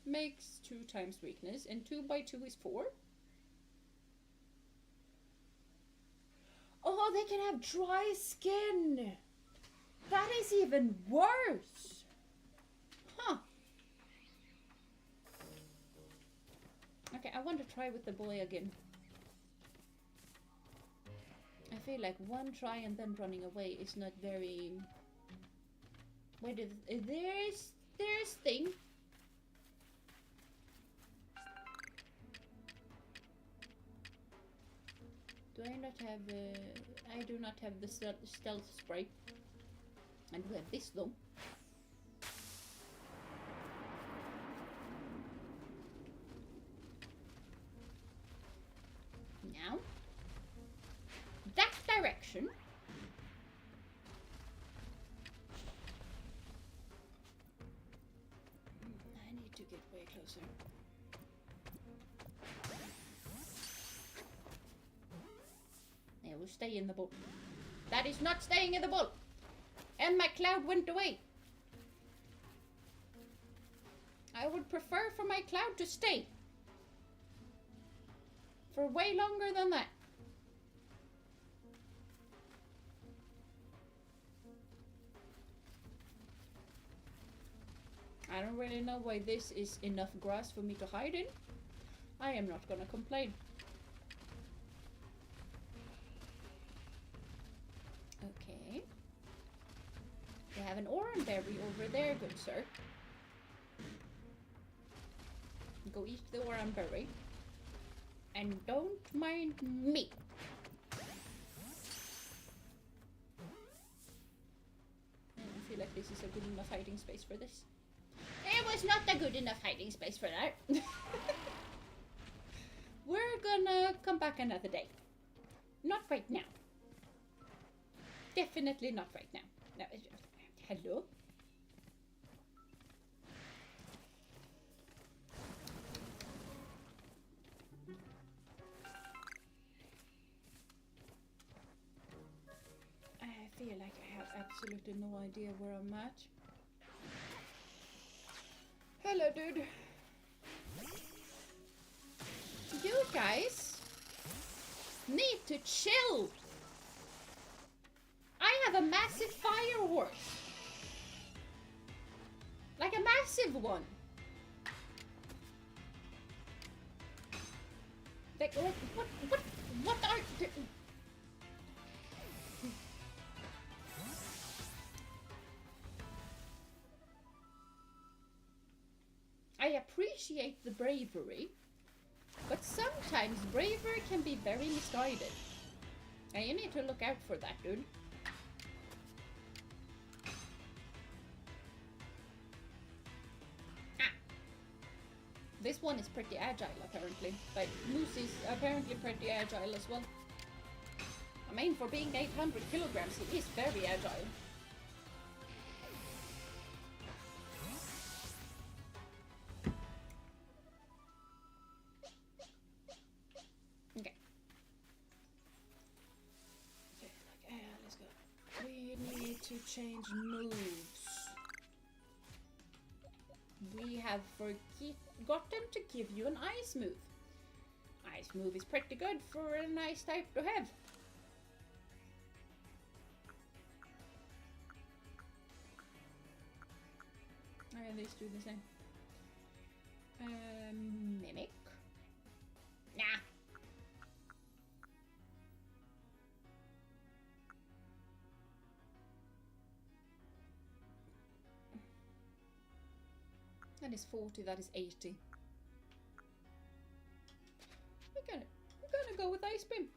makes 2 times weakness, and 2 by 2 is 4. Oh, they can have dry skin! That is even worse! Huh. Okay, I want to try with the boy again. I feel like one try and then running away is not very... Wait, there's thing. Do I not have... I do not have the stealth spray. I do have this though. Now, that direction. I need to get way closer. Yeah, we'll stay in the boat. That is not staying in the bowl. And my cloud went away. I would prefer for my cloud to stay. For way longer than that. I don't really know why this is enough grass for me to hide in. I am not gonna complain. Okay. You have an oranberry over there, good sir. Go eat the oranberry. And don't mind me. I feel like this is a good enough hiding space for this. It was not a good enough hiding space for that. We're gonna come back another day. Not right now. Definitely not right now. No, hello? I feel like I have absolutely no idea where I'm at. Hello, dude. You guys need to chill. I have a massive fire horse. Like a massive one. Like, what are... I appreciate the bravery, but sometimes bravery can be very misguided. And you need to look out for that, dude. Ah! This one is pretty agile, apparently. Like, Moose is apparently pretty agile as well. I mean, for being 800 kilograms, he is very agile. To change moves. We have forgotten to give you an ice move. Ice move is pretty good for a nice type to have. And these do the same. Mimic. Nah. That is 40, that is 80. We're gonna go with Ice Beam.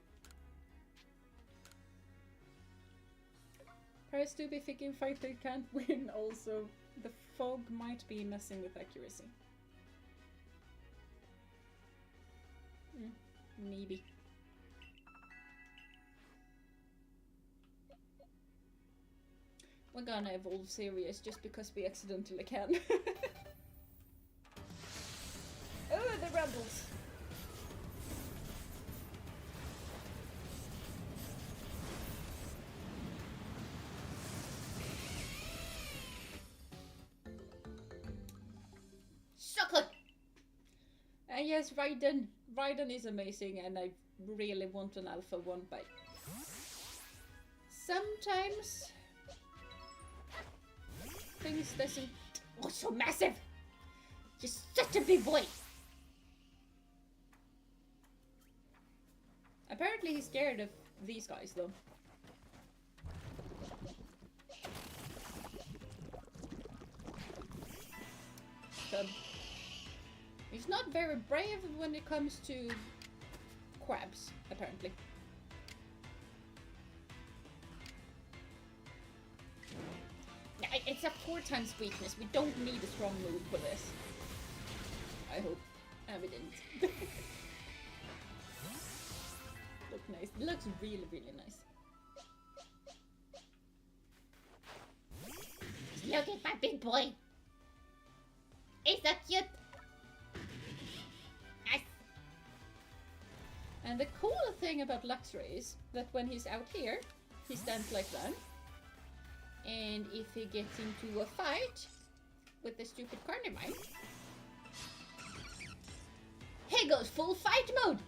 Paris to be thinking fighter can't win also. The fog might be messing with accuracy. Maybe. We're gonna evolve serious just because we accidentally can. Oh, the rebels! Sucker! Yes, Raiden. Raiden is amazing, and I really want an alpha one, but sometimes things doesn't. Oh, so massive! You're such a big boy! Apparently he's scared of these guys, though. So, he's not very brave when it comes to crabs, apparently. It's a 4 times weakness. We don't need a strong move for this. I hope. We didn't. Looks nice. It looks really, really nice. Look at my big boy. Is that cute? Nice. And the cool thing about Luxray is that when he's out here, he stands like that. And if he gets into a fight with the stupid Carnivine, he goes full fight mode!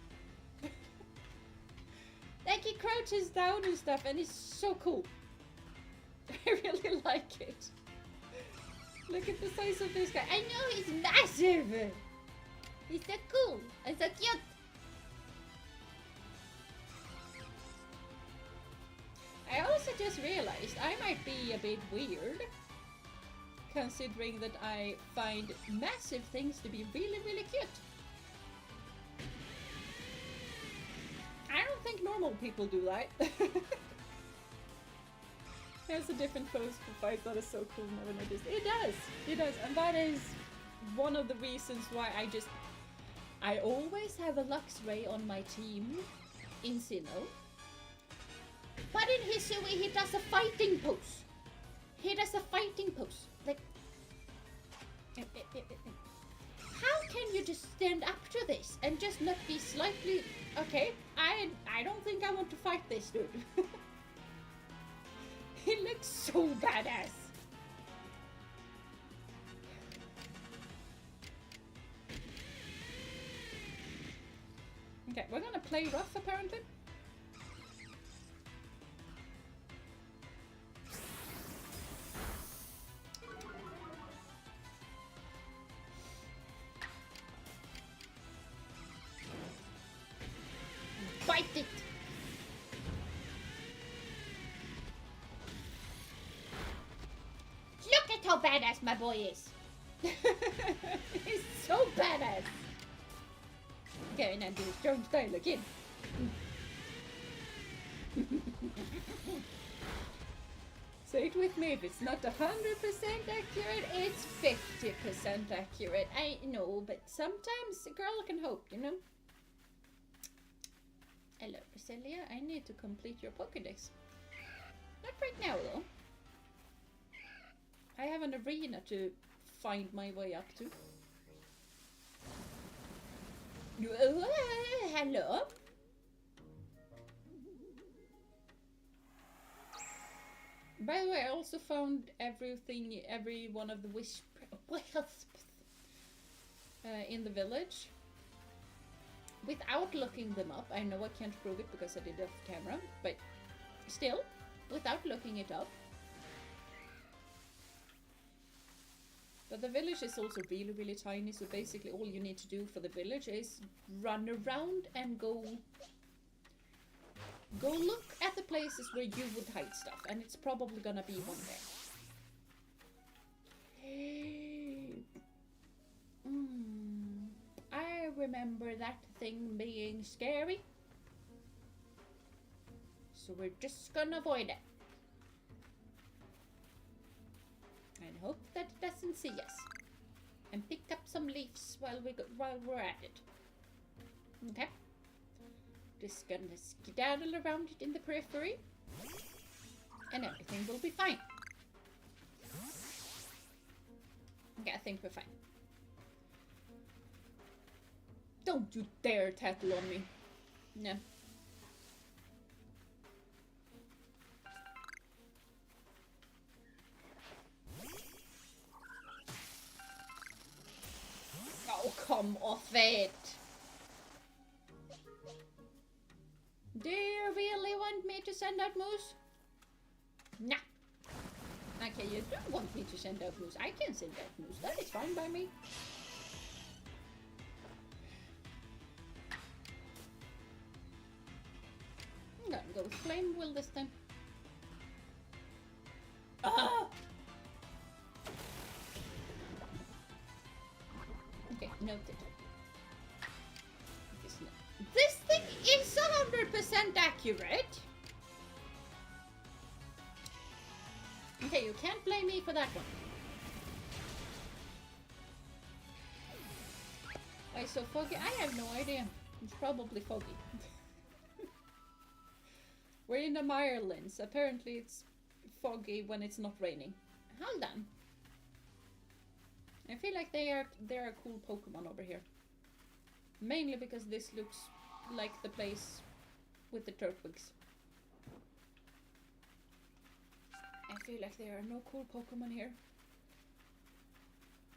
Like he crouches down and stuff, and it's so cool. I really like it. Look at the size of this guy. I know he's massive! He's so cool and so cute! I also just realized I might be a bit weird, considering that I find massive things to be really, really cute. I don't think normal people do that. There's a different pose for fights that is so cool, never noticed. It does! It does, and that is one of the reasons why I always have a Luxray on my team in Sinnoh. But in Hisui he does a fighting pose. He does a fighting pose. Like... How can you just stand up to this and just not be slightly... Okay, I don't think I want to fight this dude. He looks so badass. Okay, we're gonna play rough apparently. Bite it! Look at how badass my boy is! He's so badass! Okay, now do a strong style again. Say it with me, if it's not 100% accurate, it's 50% accurate. I know, but sometimes a girl can hope, you know? Hello, Priscilla. I need to complete your Pokédex. Not right now, though. I have an arena to find my way up to. Hello? By the way, I also found every one of the wasps in the village. Without looking them up. I know I can't prove it because I did it off camera, but still, without looking it up. But the village is also really, really tiny, so basically all you need to do for the village is run around and go look at the places where you would hide stuff, and it's probably gonna be one there. I remember that thing being scary, so we're just gonna avoid it. And hope that it doesn't see us. And pick up some leaves while we're at it. Okay. Just gonna skedaddle around it in the periphery. And everything will be fine. Okay, I think we're fine. Don't you dare tattle on me. No. Oh, come off it! Do you really want me to send out moose? Nah. Okay, you don't want me to send out moose. I can send out moose. That is fine by me. I'm gonna go with Flame Will this time. Ah! Okay, noted. This thing is 100% accurate! Okay, you can't blame me for that one. Why so foggy? I have no idea. It's probably foggy. We're in the Mirelands. Apparently it's foggy when it's not raining. Hold on. I feel like they're a cool Pokemon over here. Mainly because this looks like the place with the Turtwigs. I feel like there are no cool Pokemon here.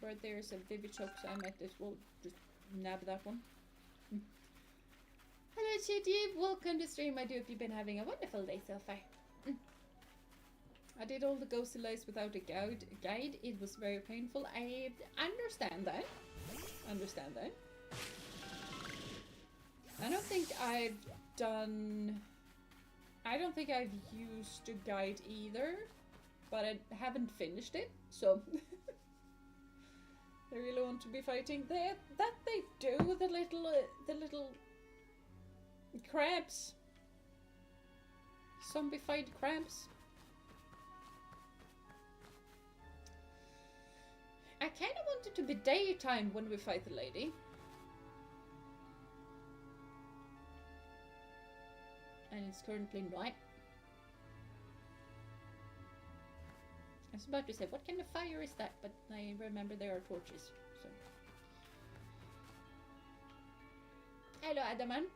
But there's a Vivichoke, so I might as well just nab that one. Hello Chidi, welcome to stream. I do hope you've been having a wonderful day so far. I did all the ghostly lights without a guide. It was very painful. I understand that. I don't think I've used a guide either, but I haven't finished it, so I really want to be fighting that they do, the little crabs. Zombified crabs. I kind of want it to be daytime when we fight the lady. And it's currently night. I was about to say, what kind of fire is that? But I remember there are torches. So. Hello, Adaman.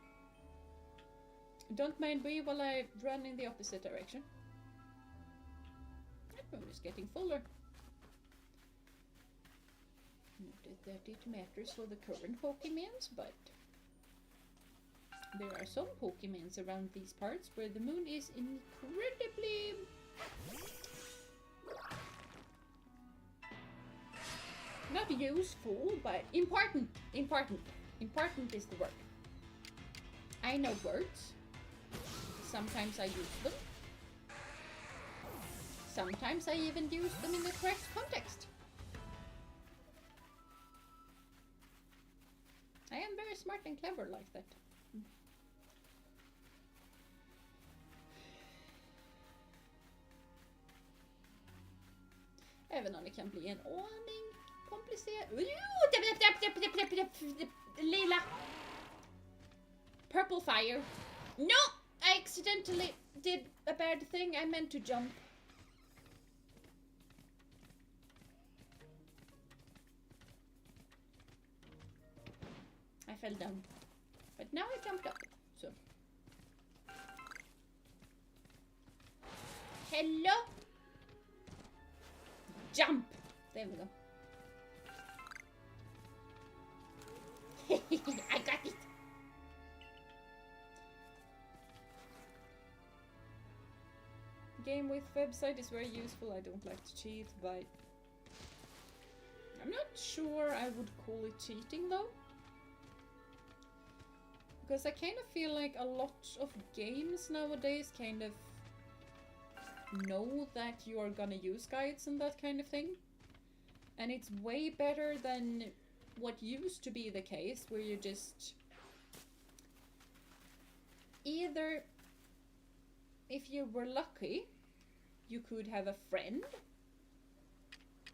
Don't mind me while I run in the opposite direction. That room is getting fuller. Not that it matters for the current Pokemons, but there are some Pokemons around these parts where the moon is incredibly not useful, but important. Important is the word. I know words. Sometimes I use them. Sometimes I even use them in the correct context. I am very smart and clever like that. Även om det kan bli en aning komplicerat. Lila! Purple fire. No! I accidentally did a bad thing. I meant to jump. I fell down. But now I jumped up. So. Hello? Jump! There we go. I got it! Game with website is very useful. I don't like to cheat, but I'm not sure I would call it cheating though. Because I kind of feel like a lot of games nowadays kind of know that you are gonna use guides and that kind of thing. And it's way better than what used to be the case, where you just either, if you were lucky, you could have a friend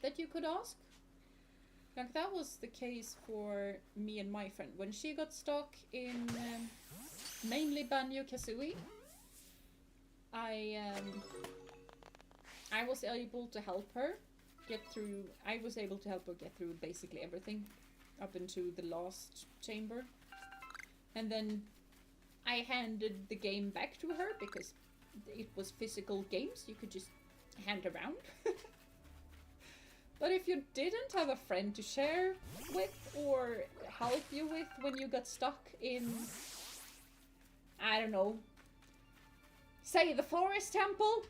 that you could ask. Like that was the case for me and my friend. When she got stuck in mainly Banjo-Kazooie, I was able to help her get through. I was able to help her get through basically everything up into the last chamber. And then I handed the game back to her because it was physical games. You could just hand around. But if you didn't have a friend to share with or help you with when you got stuck in, I don't know, say the forest temple,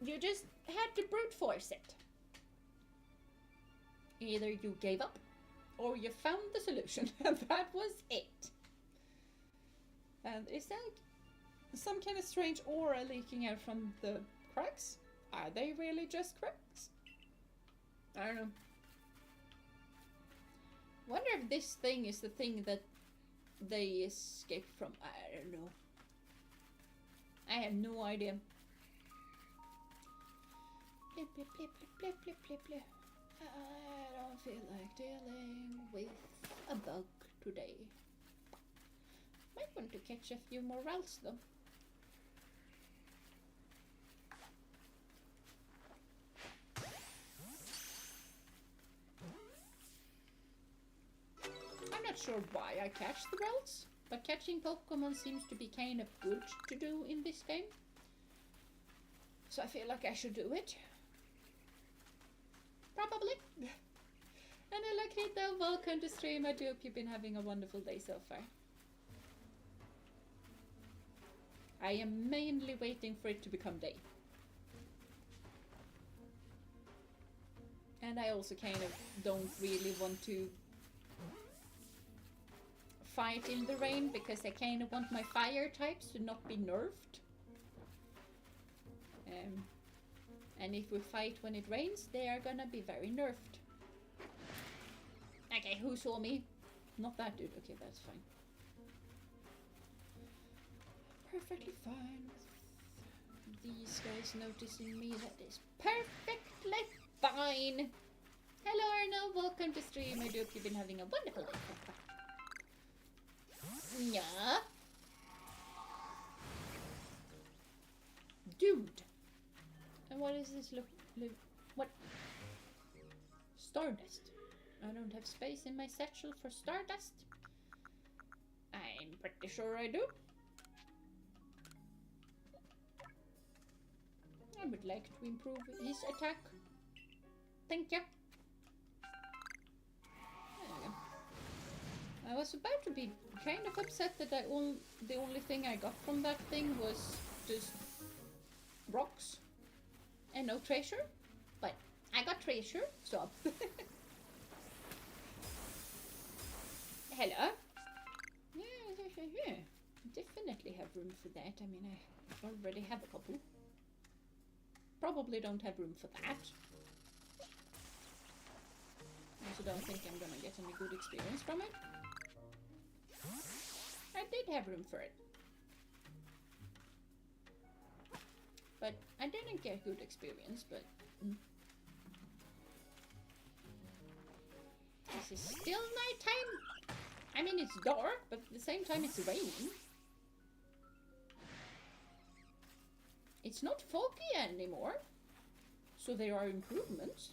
you just had to brute force it. Either you gave up or you found the solution, and that was it. And is that some kind of strange aura leaking out from the cracks? Are they really just cracks? I don't know. Wonder if this thing is the thing that they escaped from. I don't know. I have no idea. Blip, blip, blip, blip, blip, blip, blip. I don't feel like dealing with a bug today. Might want to catch a few more routes though. I'm not sure why I catch the routes, but catching Pokemon seems to be kind of good to do in this game. So I feel like I should do it. Probably. And hello Krita, welcome to stream. I do hope you've been having a wonderful day so far. I am mainly waiting for it to become day. And I also kind of don't really want to fight in the rain because I kind of want my fire types to not be nerfed. And if we fight when it rains, they are gonna be very nerfed. Okay, who saw me? Not that dude. Okay, that's fine. Perfectly fine with these guys noticing me. That is perfectly fine. Hello Arno, welcome to stream. I do hope you've been having a wonderful day. Yeah. Dude. And what is this what? Stardust. I don't have space in my satchel for stardust. I'm pretty sure I do. I would like to improve his attack. Thank you. There you go. I was about to be kind of upset that the only thing I got from that thing was just rocks and no treasure, but I got treasure, so. Hello. Yeah, definitely have room for that. I mean, I already have a couple. Probably don't have room for that. I also don't think I'm gonna get any good experience from it. I did have room for it. But I didn't get good experience, but... This is still nighttime. I mean, it's dark, but at the same time it's raining. It's not foggy anymore, so there are improvements.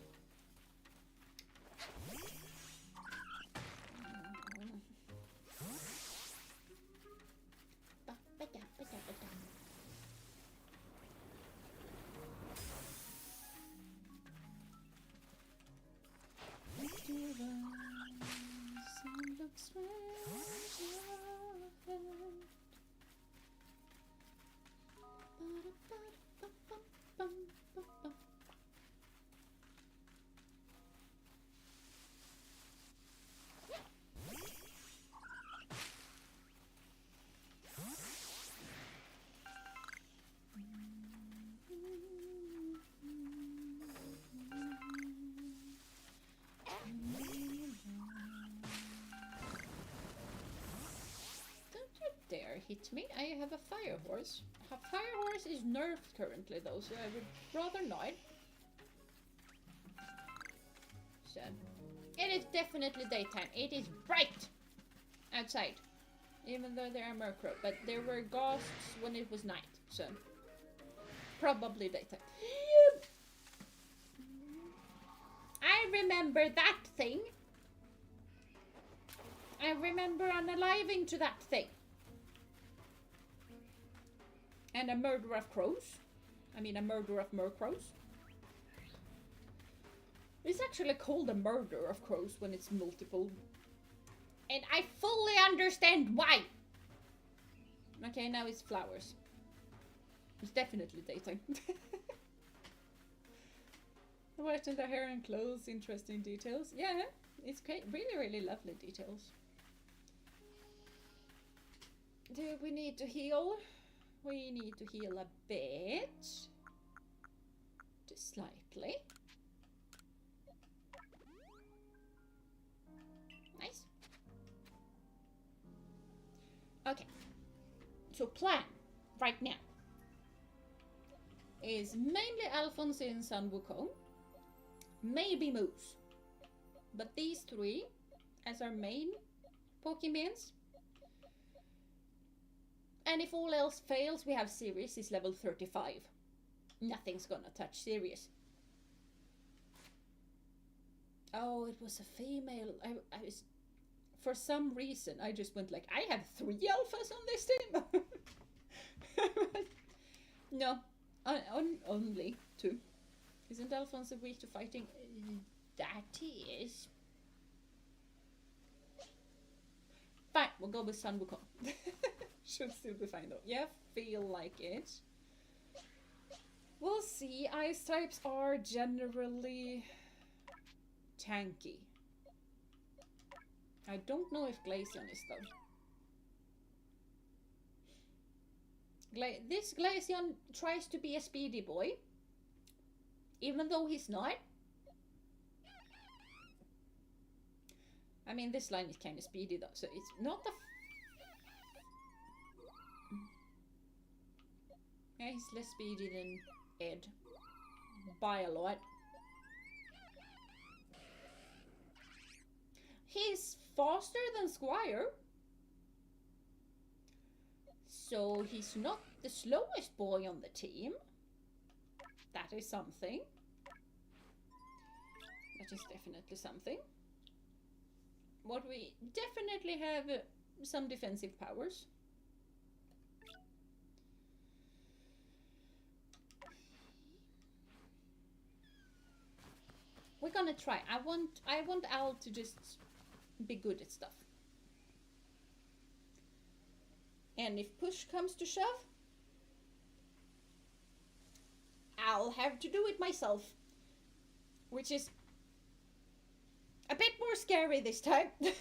Hit me. I have a fire horse. A fire horse is nerfed currently though, so I would rather not. So it is definitely daytime. It is bright outside, even though there are murkrow, but there were ghosts when it was night, so probably daytime. I remember that thing. I remember unaliving to that thing. And a murder of crows. I mean, a murder of murkrows. It's actually called a murder of crows when it's multiple. And I fully understand why. Okay, now it's flowers. It's definitely daytime. Watching the hair and clothes, interesting details. Yeah, it's great. Really, really lovely details. Do we need to heal? We need to heal a bit. Just slightly. Nice. Okay. So plan right now is mainly Alphonse and San Wukong. Maybe Moose. But these three as our main Pokemons. And if all else fails, we have Sirius is level 35. Nothing's gonna touch Sirius. Oh, it was a female. I was... For some reason, I just went like, I have 3 alphas on this team. No, Only 2. Isn't Alfonso weak to fighting? That he is. Fine, we'll go with Sun Wukong. Should still be fine though. Yeah, feel like it. We'll see. Ice types are generally tanky. I don't know if Glaceon is though. This Glaceon tries to be a speedy boy, even though he's not. I mean, this line is kind of speedy though, so it's not the... Yeah, he's less speedy than Ed. By a lot. He's faster than Squire. So he's not the slowest boy on the team. That is something. That is definitely something. What we definitely have some defensive powers. We're gonna try. I want Al to just be good at stuff. And if push comes to shove, I'll have to do it myself. Which is a bit more scary this time. Good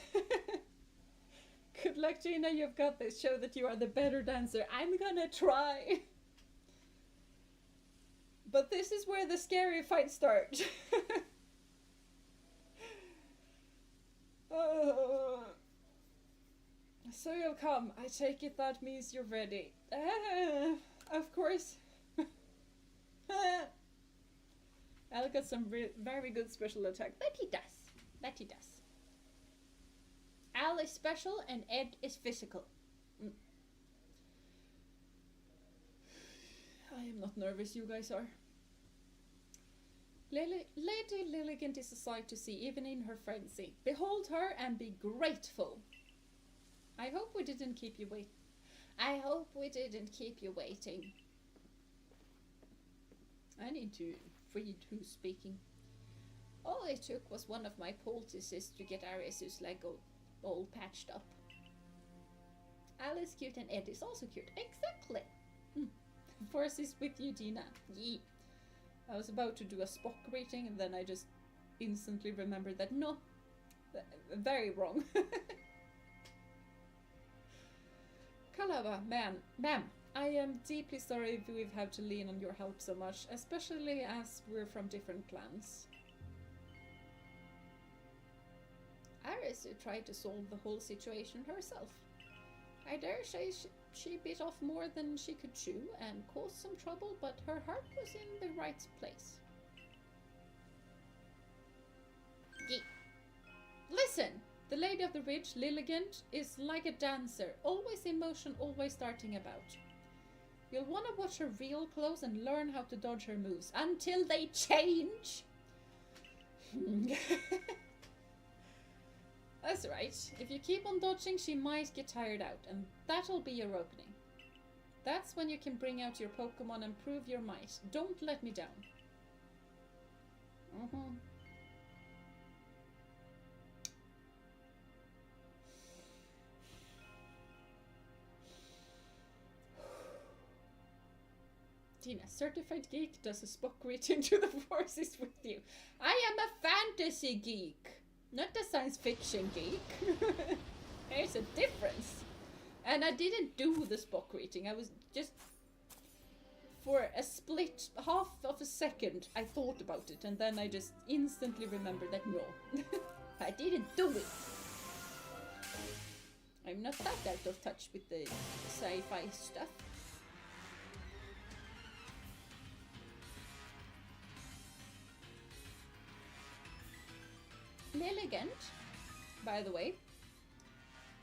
luck, Jeena, you've got this. Show that you are the better dancer. I'm gonna try. But this is where the scary fights start. So you'll come. I take it that means you're ready. Of course. Al got some very good special attack. That he does. That he does. Al is special and Ed is physical. I am not nervous, you guys are. Lady Lilligant is a sight to see, even in her frenzy. Behold her and be grateful. I hope we didn't keep you waiting. I hope we didn't keep you waiting. I need to read who's speaking. All it took was one of my poultices to get Arceus' leg all patched up. Al is cute and Ed is also cute. Exactly. Force is with you, Jeena. Yee. I was about to do a Spock rating and then I just instantly remembered that no, very wrong. Kalava, ma'am, I am deeply sorry if we've had to lean on your help so much, especially as we're from different clans. Arceus tried to solve the whole situation herself. I dare say she bit off more than she could chew and caused some trouble, but her heart was in the right place. Listen! The Lady of the Ridge, Lilligant, is like a dancer, always in motion, always starting about. You'll want to watch her real close and learn how to dodge her moves until they change. That's right. If you keep on dodging, she might get tired out, and that'll be your opening. That's when you can bring out your Pokémon and prove your might. Don't let me down. Jeena, certified geek, does a Spock reach into the forces with you? I am a fantasy geek, not a science fiction geek. There's a difference. And I didn't do the Spock reading. I was just, for a split, half of a second, I thought about it. And then I just instantly remembered that no, I didn't do it. I'm not that out of touch with the sci-fi stuff. Lilligant, by the way,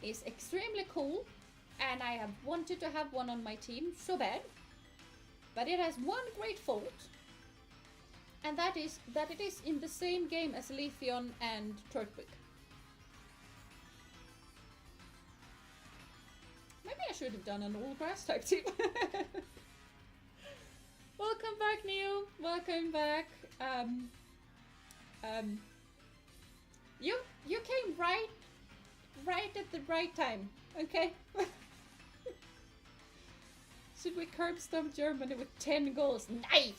is extremely cool, and I have wanted to have one on my team so bad, but it has one great fault, and that is that it is in the same game as Leafeon and Turtwig. Maybe I should have done an all grass type team. Welcome back, Neo. Welcome back. You came right at the right time. Okay. Should we curb stomp Germany with 10 goals? Nice,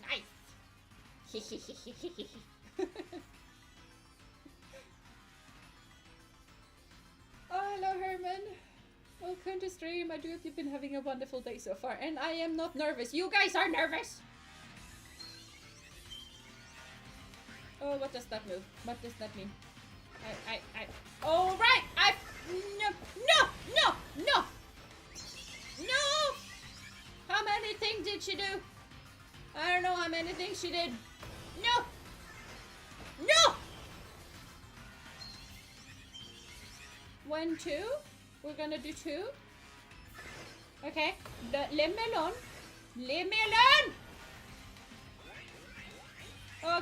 nice. Oh, hello, Herman. Welcome to stream. I do hope you've been having a wonderful day so far, and I am not nervous. You guys are nervous. Oh, what does that move? What does that mean? Oh, right! No! How many things did she do? I don't know how many things she did. No! 1, 2. We're gonna do 2. Okay. Leave me alone.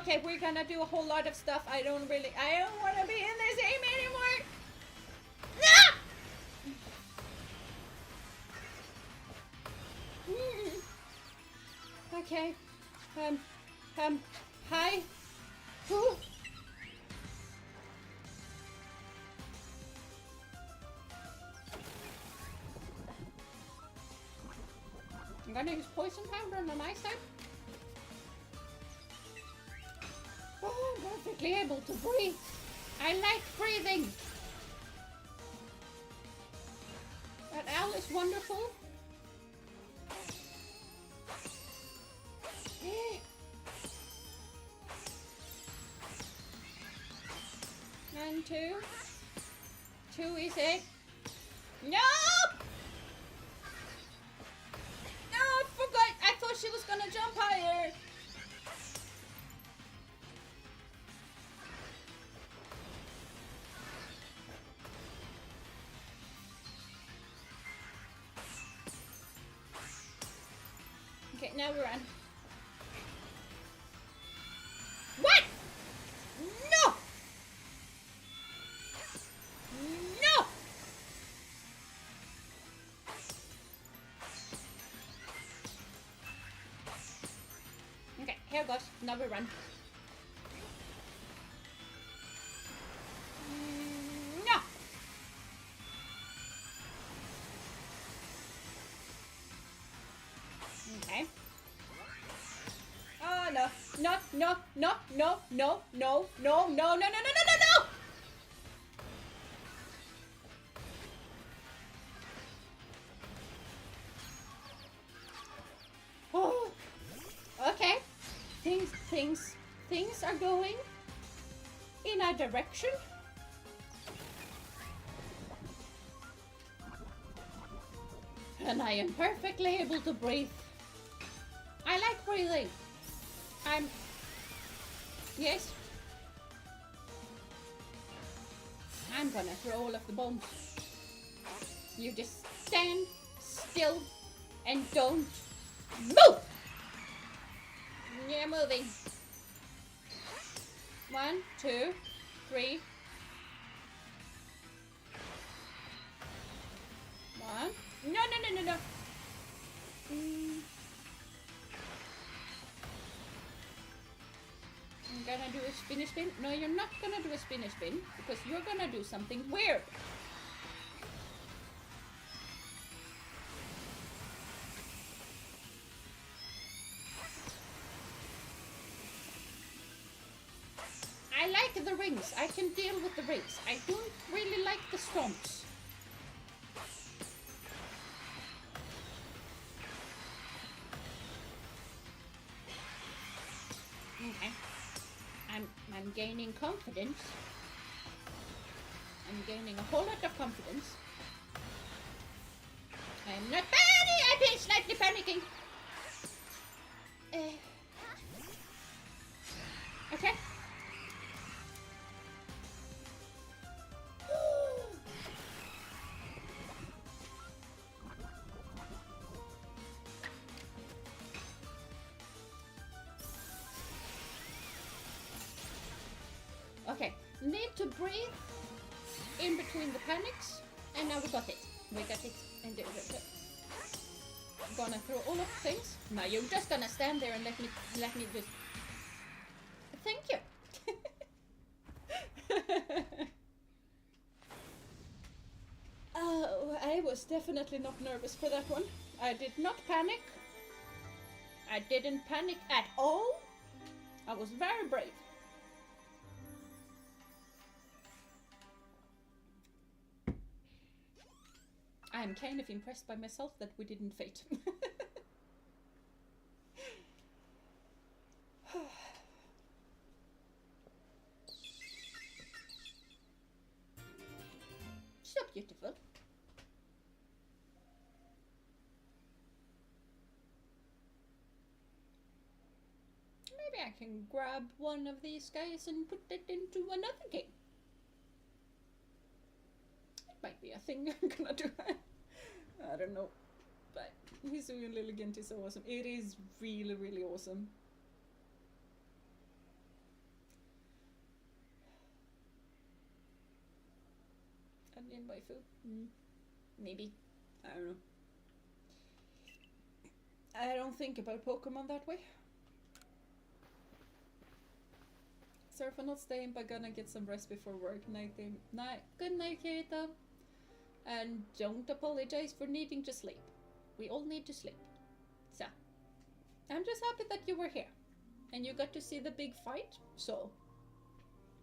Okay, we're gonna do a whole lot of stuff. I don't want to be in this game anymore. No! Okay. Hi. Who? I'm gonna use poison powder on my side. Oh, I'm perfectly able to breathe. I like breathing. That owl is wonderful. 1, 2. 2 is it. No! No, I forgot. I thought she was gonna jump higher. Okay, now we run. What? No! No! Okay, here goes. Now we run. No! Okay. Oh no. No. Oh. Okay. Things are going in a direction. And I am perfectly able to breathe. I like breathing. Yes. I'm gonna throw all of the bombs. You just stand still and don't move! Yeah, moving. 1, 2, 3. 1. No. I'm gonna do a spinny spin. No, you're not gonna do a spinny spin because you're gonna do something weird. I like the rings. I can deal with the rings. I don't really like the stomps. Okay. I'm gaining confidence. I'm gaining a whole lot of confidence. I'm not panicking. I'm slightly panicking. Okay. Okay, need to breathe in between the panics, and now we got it. We got it. And gonna throw all of the things. Now you're just gonna stand there and let me just. Thank you. Oh, I was definitely not nervous for that one. I did not panic. I didn't panic at all. I was very brave. I'm kind of impressed by myself that we didn't fate. So beautiful. Maybe I can grab one of these guys and put it into another game. It might be a thing I'm gonna do. I don't know. But Hisuian Lilligant is so awesome. It is really, really awesome. And in my food? Maybe. I don't know. I don't think about Pokemon that way. Sorry for not staying, but gonna get some rest before work. Night. Good night, Kirita. And don't apologize for needing to sleep. We all need to sleep. So, I'm just happy that you were here. And you got to see the big fight. So,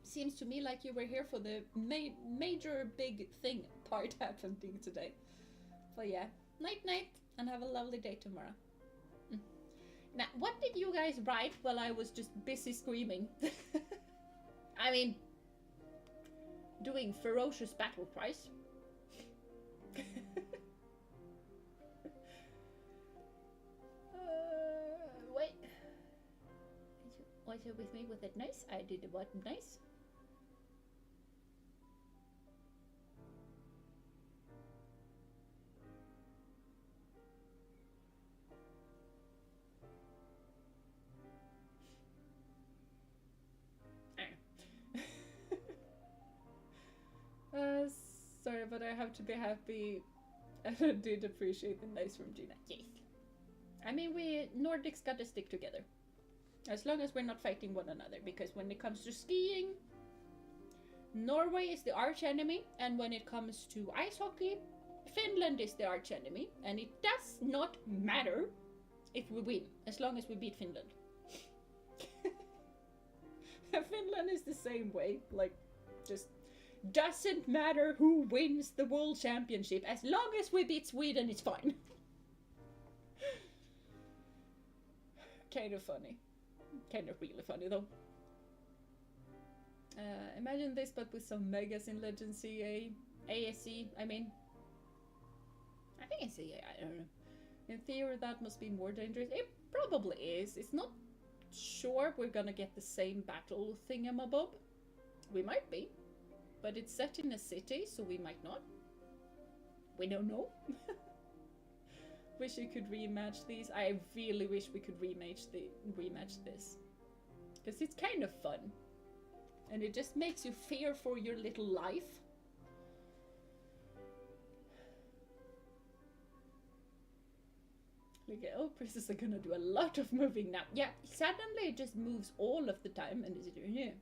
seems to me like you were here for the major big thing part happening today. But yeah, night, and have a lovely day tomorrow. Now, what did you guys write while I was just busy screaming? I mean, doing ferocious battle cries. Wait. Was you with me with it nice? I did what nice? Sorry, but I have to be happy. I did appreciate the nice from Jeena. Yes. I mean, we Nordics gotta stick together. As long as we're not fighting one another. Because when it comes to skiing, Norway is the arch enemy. And when it comes to ice hockey, Finland is the arch enemy. And it does not matter if we win. As long as we beat Finland. Finland is the same way. Like, just... doesn't matter who wins the world championship. As long as we beat Sweden, it's fine. Kind of funny. Kind of really funny, though. Imagine this, but with some megas in Legend CA. ASC, I mean. I think it's CA, I don't know. In theory, that must be more dangerous. It probably is. It's not sure we're gonna get the same battle thingamabob. We might be. But it's set in a city, so we might not. We don't know. Wish you could rematch these. I really wish we could rematch this. Because it's kind of fun. And it just makes you fear for your little life. Look at, oh, Princess are gonna do a lot of moving now. Yeah, suddenly it just moves all of the time and is doing here.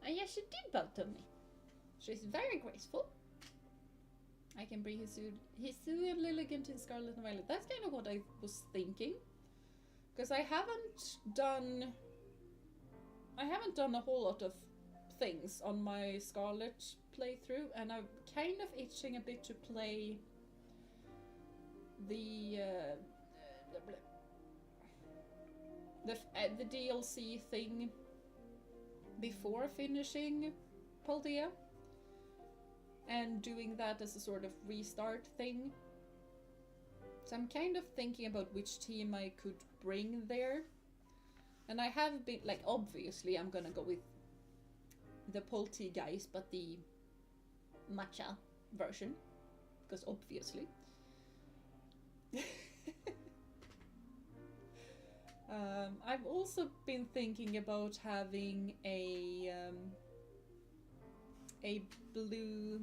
And yes, she did bow to me. She's very graceful. I can bring Hisuian Lilligant in Scarlet and Violet. That's kind of what I was thinking. Because I haven't done a whole lot of things on my Scarlet playthrough, and I'm kind of itching a bit to play the DLC thing before finishing Paldea. And doing that as a sort of restart thing. So I'm kind of thinking about which team I could bring there. And I have been, like, obviously I'm gonna go with the Polti guys, but the matcha version. Because obviously. I've also been thinking about having a blue...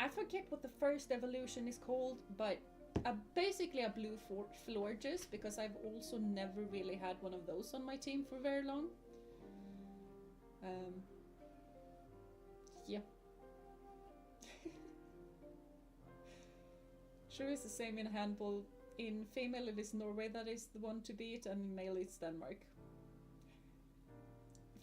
I forget what the first evolution is called, but basically a blue Florges, because I've also never really had one of those on my team for very long. Yeah. Sure is the same in handball. In female it is Norway that is the one to beat, and in male it's Denmark.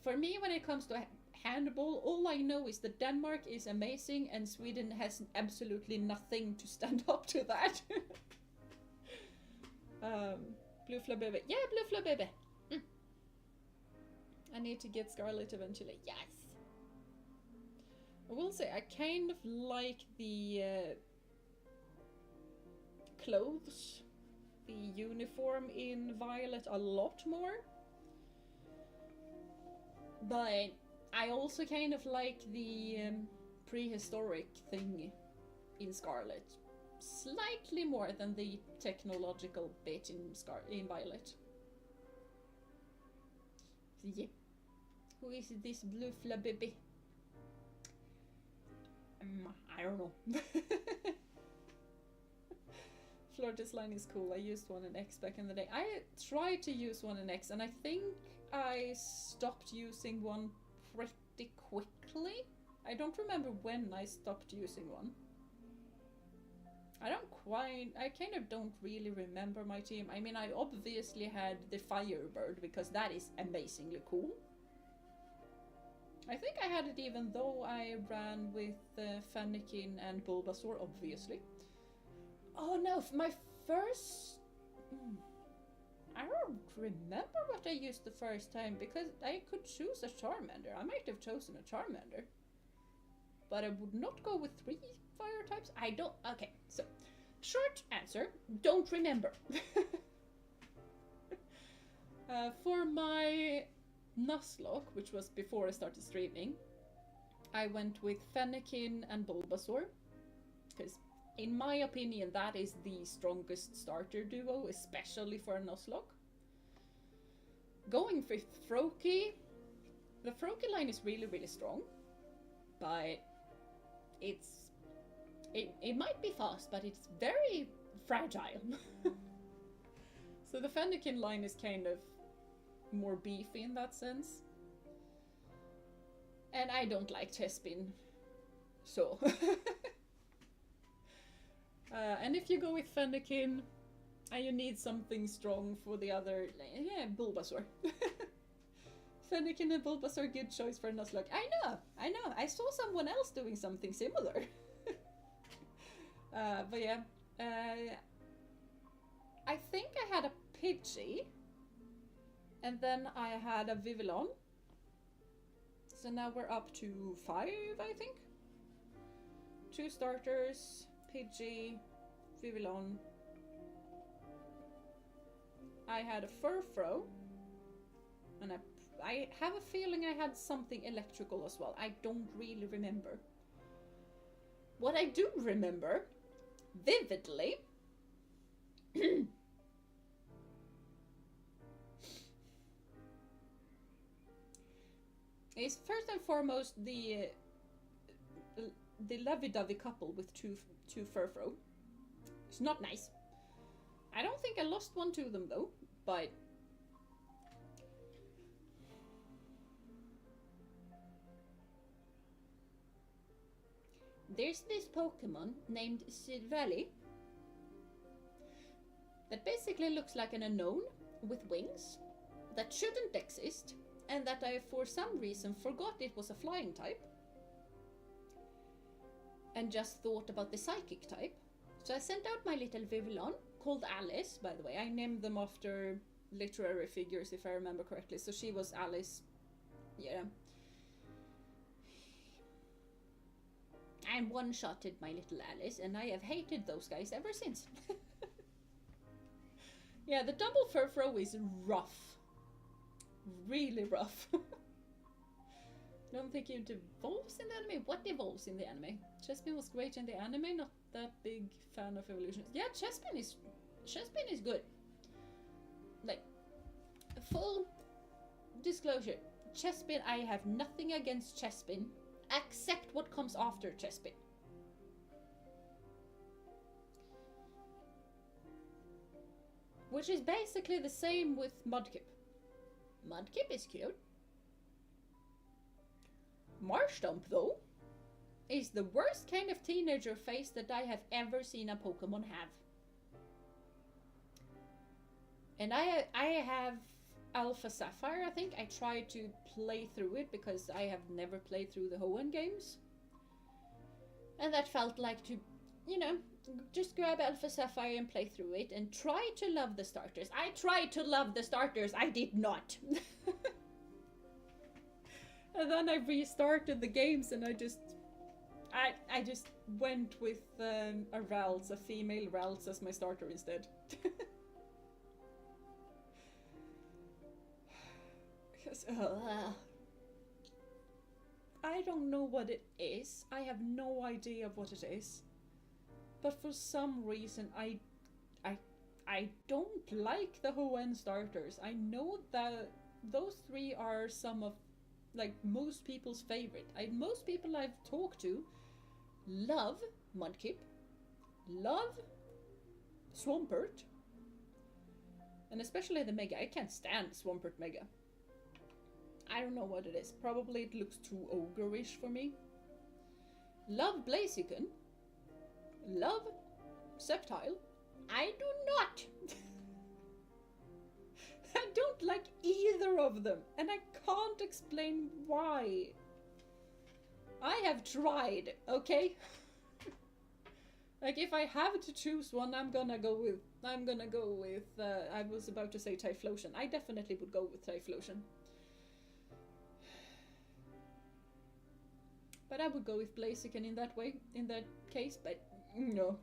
For me, when it comes to handball, all I know is that Denmark is amazing and Sweden has absolutely nothing to stand up to that. Blue Flabebe. Yeah, Blue Flabebe. I need to get Scarlet eventually. Yes! I will say, I kind of like the clothes, the uniform in Violet a lot more. But I also kind of like the prehistoric thing in Scarlet. Slightly more than the technological bit in Violet. So yeah. Who is this Blue Flabebe? I don't know. Florges line is cool. I used one in X back in the day. I tried to use one in X and I think I stopped using one pretty quickly. I don't remember when I stopped using one. I kind of don't really remember my team. I mean, I obviously had the Firebird because that is amazingly cool. I think I had it even though I ran with Fennekin and Bulbasaur, obviously. Oh no, my first... I don't remember what I used the first time because I could choose a Charmander. I might have chosen a Charmander. But I would not go with 3 fire types. I don't... Okay, so... Short answer, don't remember. For my Nuzlocke, which was before I started streaming, I went with Fennekin and Bulbasaur. Because in my opinion, that is the strongest starter duo, especially for a Nuzlocke. Going with Froakie, the Froakie line is really, really strong, but it might be fast, but it's very fragile. So the Fennekin line is kind of more beefy in that sense. And I don't like Chespin, so... and if you go with Fennekin, you need something strong for the other... Yeah, Bulbasaur. Fennekin and Bulbasaur, good choice for Nuzlocke. I know! I saw someone else doing something similar. But yeah, I think I had a Pidgey, and then I had a Vivillon. So now we're up to 5, I think. 2 starters, Pidgey, Vivillon. I had a Furfrou, and I have a feeling I had something electrical as well. I don't really remember. What I do remember vividly is first and foremost the lovey-dovey couple with two Furfrou. It's not nice. I don't think I lost one to them though, but there's this Pokemon named Sidvali that basically looks like an unknown with wings that shouldn't exist, and that I for some reason forgot it was a flying type and just thought about the psychic type. So I sent out my little Vivillon, called Alice, by the way. I named them after literary figures if I remember correctly, so she was Alice. Yeah. I one-shotted my little Alice, and I have hated those guys ever since. Yeah, the double Furfrou is rough. Really rough. Don't think it evolves in the anime? What evolves in the anime? Chespin was great in the anime, not that big fan of evolution. Yeah, Chespin is good. Like, full disclosure, Chespin, I have nothing against Chespin, except what comes after Chespin. Which is basically the same with Mudkip. Mudkip is cute. Marshtomp, though, is the worst kind of teenager face that I have ever seen a Pokemon have. And I have Alpha Sapphire, I think. I tried to play through it because I have never played through the Hoenn games. And that felt like to, you know, just grab Alpha Sapphire and play through it and try to love the starters. I tried to love the starters, I did not. And then I restarted the games and I just went with a Ralts, a female Ralts as my starter instead. I don't know what it is. I have no idea what it is. But for some reason I don't like the Hoenn starters. I know that those three are some of like most people's favorite. Most people I've talked to love Mudkip, love Swampert, and especially the Mega. I can't stand Swampert Mega. I don't know what it is. Probably it looks too ogre-ish for me. Love Blaziken. Love Sceptile. I do not. I don't like either of them. And I can't explain why. I have tried, okay? Like if I have to choose one, I'm gonna go with, I was about to say Typhlosion. I definitely would go with Typhlosion. But I would go with Blaziken in that way, in that case, but no.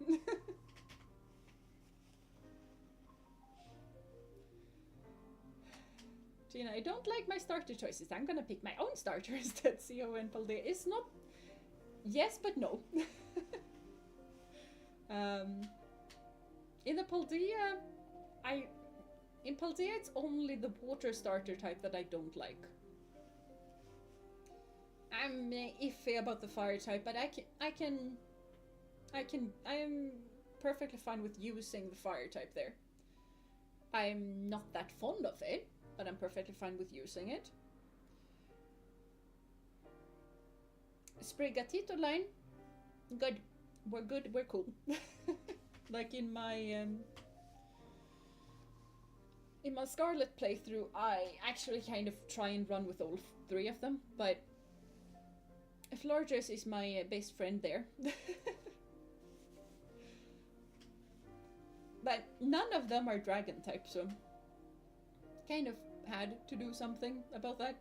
Jeena, I don't like my starter choices. I'm gonna pick my own starter instead. CO and Paldea. It's not... Yes, but no. In the Paldea... In Paldea it's only the water starter type that I don't like. I'm iffy about the fire type, but I am perfectly fine with using the fire type there. I'm not that fond of it, but I'm perfectly fine with using it. Sprigatito line, good. We're good, we're cool. Like in my Scarlet playthrough, I actually kind of try and run with all three of them, but Florges is my best friend there. But none of them are dragon type, so kind of had to do something about that.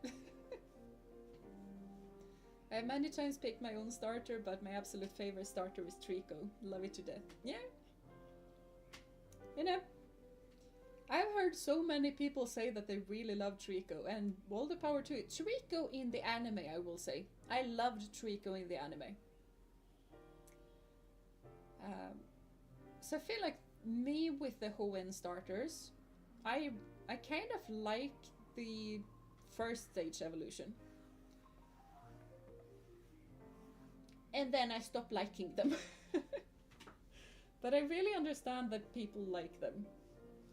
I have many times picked my own starter, but my absolute favorite starter is Trico. Love it to death. Yeah. You know, I've heard so many people say that they really love Trico, and all the power to it. Trico in the anime, I will say. I loved Trico in the anime. So I feel like me with the Hoenn starters, I kind of like the first stage evolution. And then I stopped liking them. But I really understand that people like them.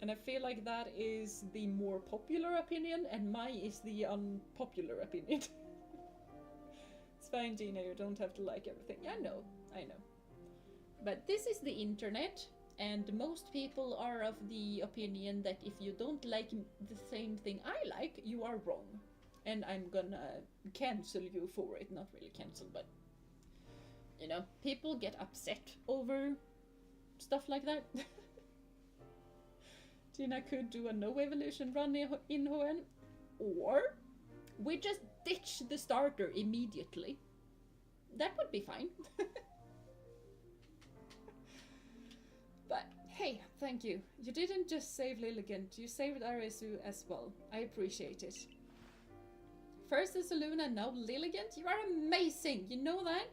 And I feel like that is the more popular opinion, and mine is the unpopular opinion. It's fine, Jeena, you don't have to like everything. Yeah, I know. But this is the internet, and most people are of the opinion that if you don't like the same thing I like, you are wrong. And I'm gonna cancel you for it. Not really cancel, but... You know, people get upset over stuff like that. Jeena could do a no evolution run in Hoenn, or we just ditch the starter immediately. That would be fine. But hey, thank you. You didn't just save Lilligant, you saved Arceus as well. I appreciate it. First is Luna, now Lilligant. You are amazing, you know that?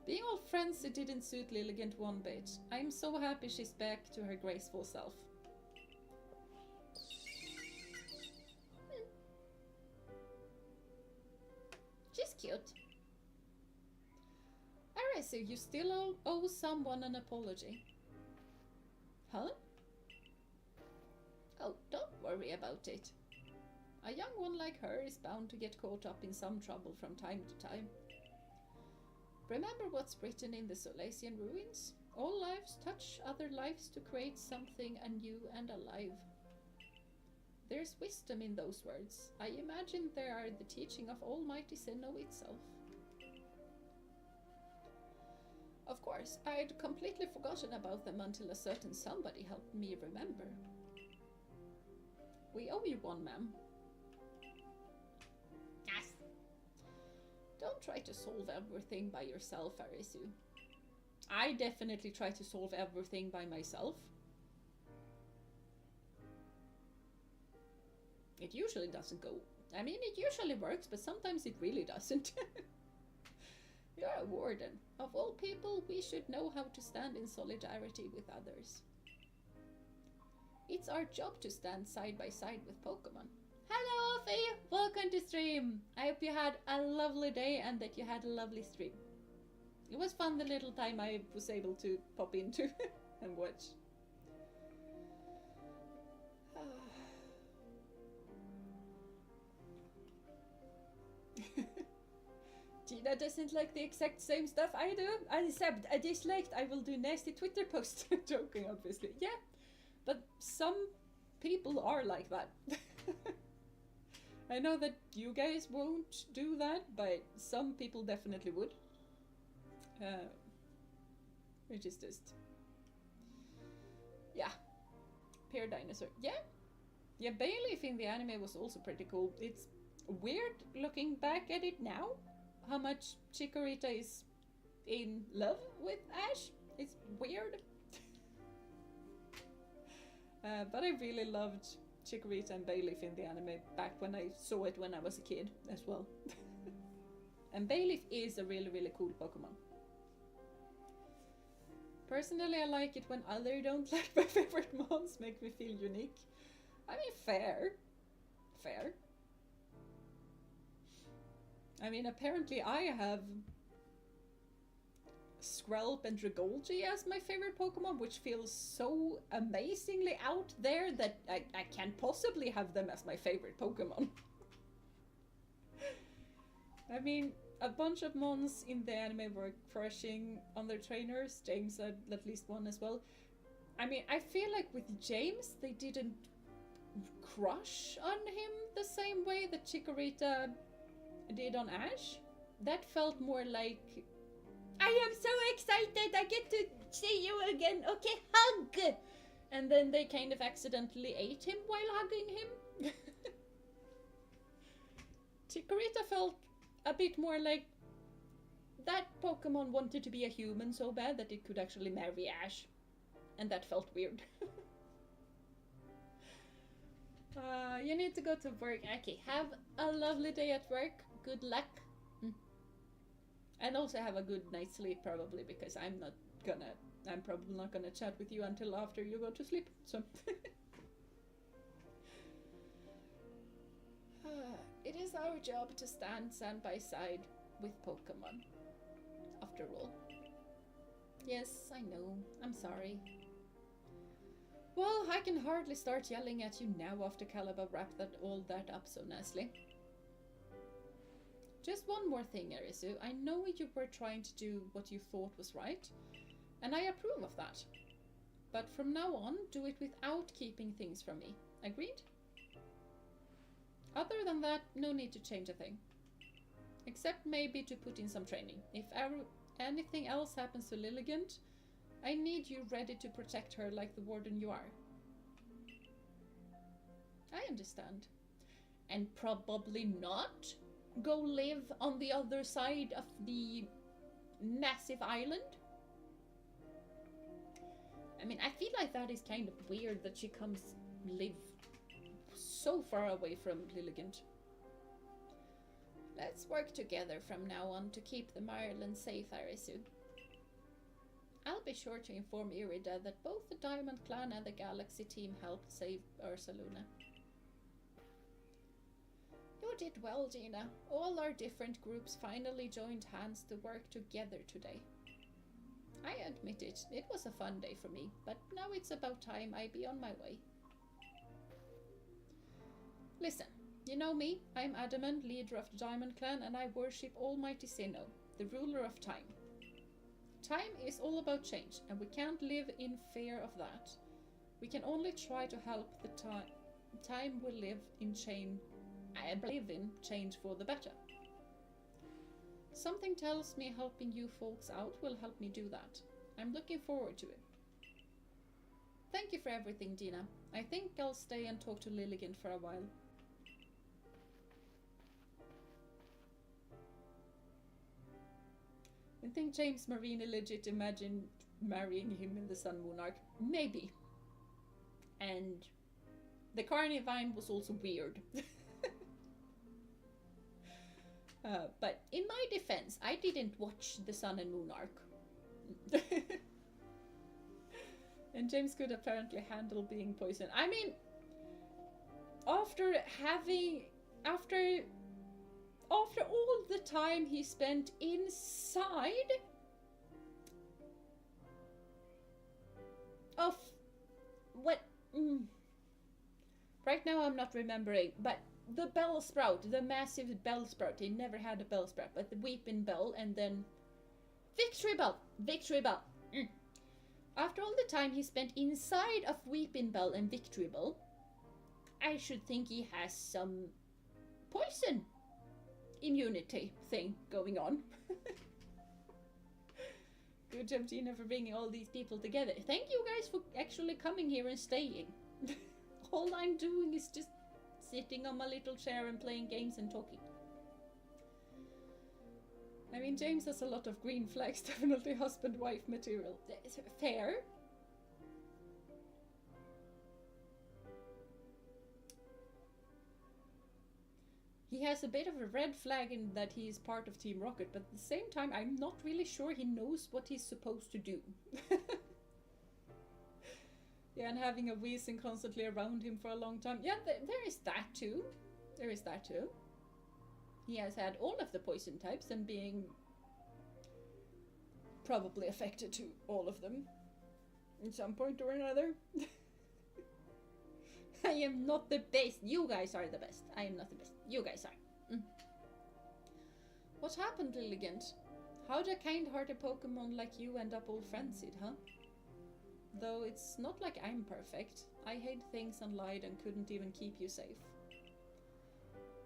Being all friends, it didn't suit Lilligant one bit. I'm so happy she's back to her graceful self. She's cute. Alright, so you still owe someone an apology. Huh? worry about it. A young one like her is bound to get caught up in some trouble from time to time. Remember what's written in the Solasian ruins? All lives touch other lives to create something anew and alive. There's wisdom in those words. I imagine they are the teaching of Almighty Sinnoh itself. Of course, I'd completely forgotten about them until a certain somebody helped me remember. We owe you one, ma'am. Yes. Don't try to solve everything by yourself, Arisu. I definitely try to solve everything by myself. It usually doesn't go. I mean, it usually works, but sometimes it really doesn't. You're a warden. Of all people, we should know how to stand in solidarity with others. It's our job to stand side by side with Pokémon. Hello, Offie! Welcome to stream! I hope you had a lovely day and that you had a lovely stream. It was fun the little time I was able to pop into and watch. Jeena doesn't like the exact same stuff I do. Except I disliked I will do nasty Twitter posts. Joking, obviously. Yeah, but some people are like that. I know that you guys won't do that, but some people definitely would. Which is just... yeah. Pear dinosaur. Yeah. Yeah, Bayleaf in the anime was also pretty cool. It's weird looking back at it now. How much Chikorita is in love with Ash. It's weird. But I really loved Chikorita and Bayleaf in the anime back when I saw it when I was a kid as well. And Bayleaf is a really, really cool Pokemon. Personally, I like it when other don't like my favorite mons, make me feel unique. I mean, fair. Fair. I mean, apparently I have Skrelp and Dragolgi as my favorite Pokemon, which feels so amazingly out there that I can't possibly have them as my favorite Pokemon. I mean, a bunch of mons in the anime were crushing on their trainers. James had at least one as well. I mean, I feel like with James, they didn't crush on him the same way that Chikorita did on Ash. That felt more like, I am so excited, I get to see you again, okay, hug! And then they kind of accidentally ate him while hugging him. Chikorita felt a bit more like that Pokemon wanted to be a human so bad that it could actually marry Ash. And that felt weird. You need to go to work. Okay, have a lovely day at work. Good luck. And also have a good night's sleep, probably, because I'm probably not gonna chat with you until after you go to sleep, so. It is our job to stand side by side with Pokemon, after all. Yes, I know. I'm sorry. Well, I can hardly start yelling at you now after Caliban wrapped all that up so nicely. Just one more thing, Arisu. I know you were trying to do what you thought was right, and I approve of that. But from now on, do it without keeping things from me. Agreed? Other than that, no need to change a thing. Except maybe to put in some training. If anything else happens to Lilligant, I need you ready to protect her like the warden you are. I understand. And probably not go live on the other side of the massive island? I mean, I feel like that is kind of weird that she comes live so far away from Lilligant. Let's work together from now on to keep the Ireland safe, Arisu. I'll be sure to inform Irida that both the Diamond Clan and the Galaxy team helped save Ursaluna. You did well, Jeena. All our different groups finally joined hands to work together today. I admit it, it was a fun day for me, but now it's about time I be on my way. Listen, you know me. I'm Adamant, leader of the Diamond Clan, and I worship Almighty Sinnoh, the ruler of time. Time is all about change, and we can't live in fear of that. We can only try to help the time we live in change for the better. Something tells me helping you folks out will help me do that. I'm looking forward to it. Thank you for everything, Jeena. I think I'll stay and talk to Lilligant for a while. I think James Marini legit imagined marrying him in the Sun Moon arc. Maybe. And the Carnivine was also weird. But in my defense, I didn't watch the Sun and Moon arc. And James could apparently handle being poisoned. I mean, after all the time he spent inside of what? Right now I'm not remembering, but the Bellsprout, the massive Bellsprout. He never had a Bellsprout, but the Weeping Bell, and then Victory Bell. After all the time he spent inside of Weeping Bell and Victory Bell, I should think he has some poison immunity thing going on. Good job, Jeena, for bringing all these people together. Thank you guys for actually coming here and staying. All I'm doing is just sitting on my little chair and playing games and talking. I mean, James has a lot of green flags, definitely husband-wife material. Fair. He has a bit of a red flag in that he is part of Team Rocket, but at the same time, I'm not really sure he knows what he's supposed to do. Yeah, and having a Weezing constantly around him for a long time. Yeah, there is that too. There is that too. He has had all of the poison types and being probably affected to all of them at some point or another. I am not the best. You guys are the best. I am not the best. You guys are. What happened, Lilligant? How do kind-hearted Pokemon like you end up all frenzied, huh? Though it's not like I'm perfect. I hid things and lied and couldn't even keep you safe.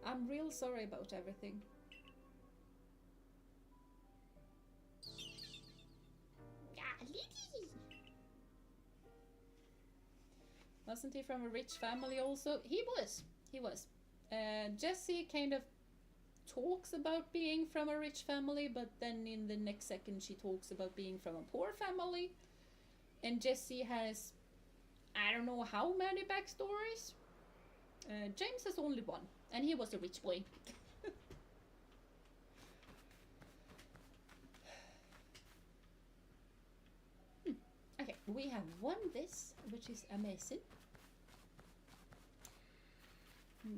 I'm real sorry about everything. Wasn't he from a rich family also? He was. He was. Jessie kind of talks about being from a rich family, but then in the next second she talks about being from a poor family. And Jessie has, I don't know how many backstories. James has only one, and he was a rich boy. Okay, we have won this, which is amazing.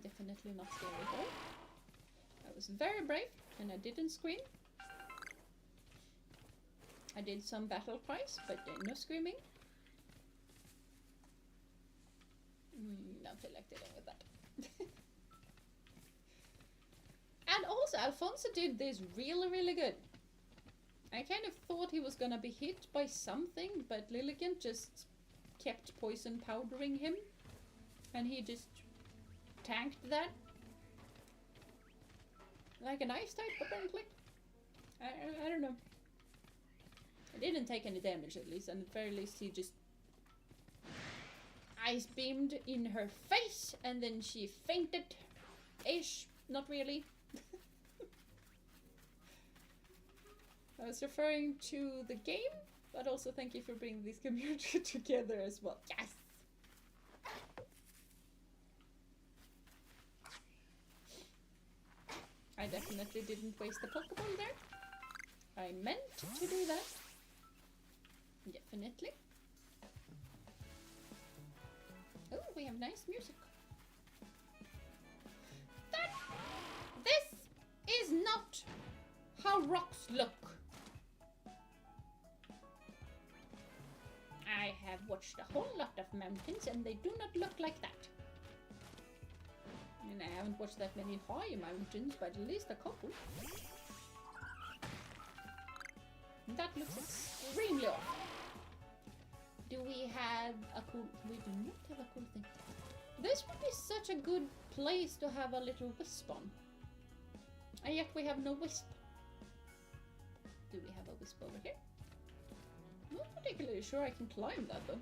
Definitely not scary though. I was very brave, and I didn't scream. I did some battle cries, but no screaming. Don't feel like dealing with that. And also, Alfonso did this really good. I kind of thought he was gonna be hit by something, but Lilligant just kept poison powdering him. And he just tanked that. Like an ice type, apparently. I don't know. I didn't take any damage at least, and at the very least he just ice beamed in her face, and then she fainted-ish. Not really. I was referring to the game, but also thank you for bringing this community together as well. Yes! I definitely didn't waste the Pokeball there. I meant to do that. Definitely. Oh, we have nice music. This is not how rocks look. I have watched a whole lot of mountains and they do not look like that. mean, I haven't watched that many high mountains, but at least a couple. And that looks extremely off. Do we have a cool... We do not have a cool thing. This would be such a good place to have a little wisp on. And yet we have no wisp. Do we have a wisp over here? Not particularly sure I can climb that though.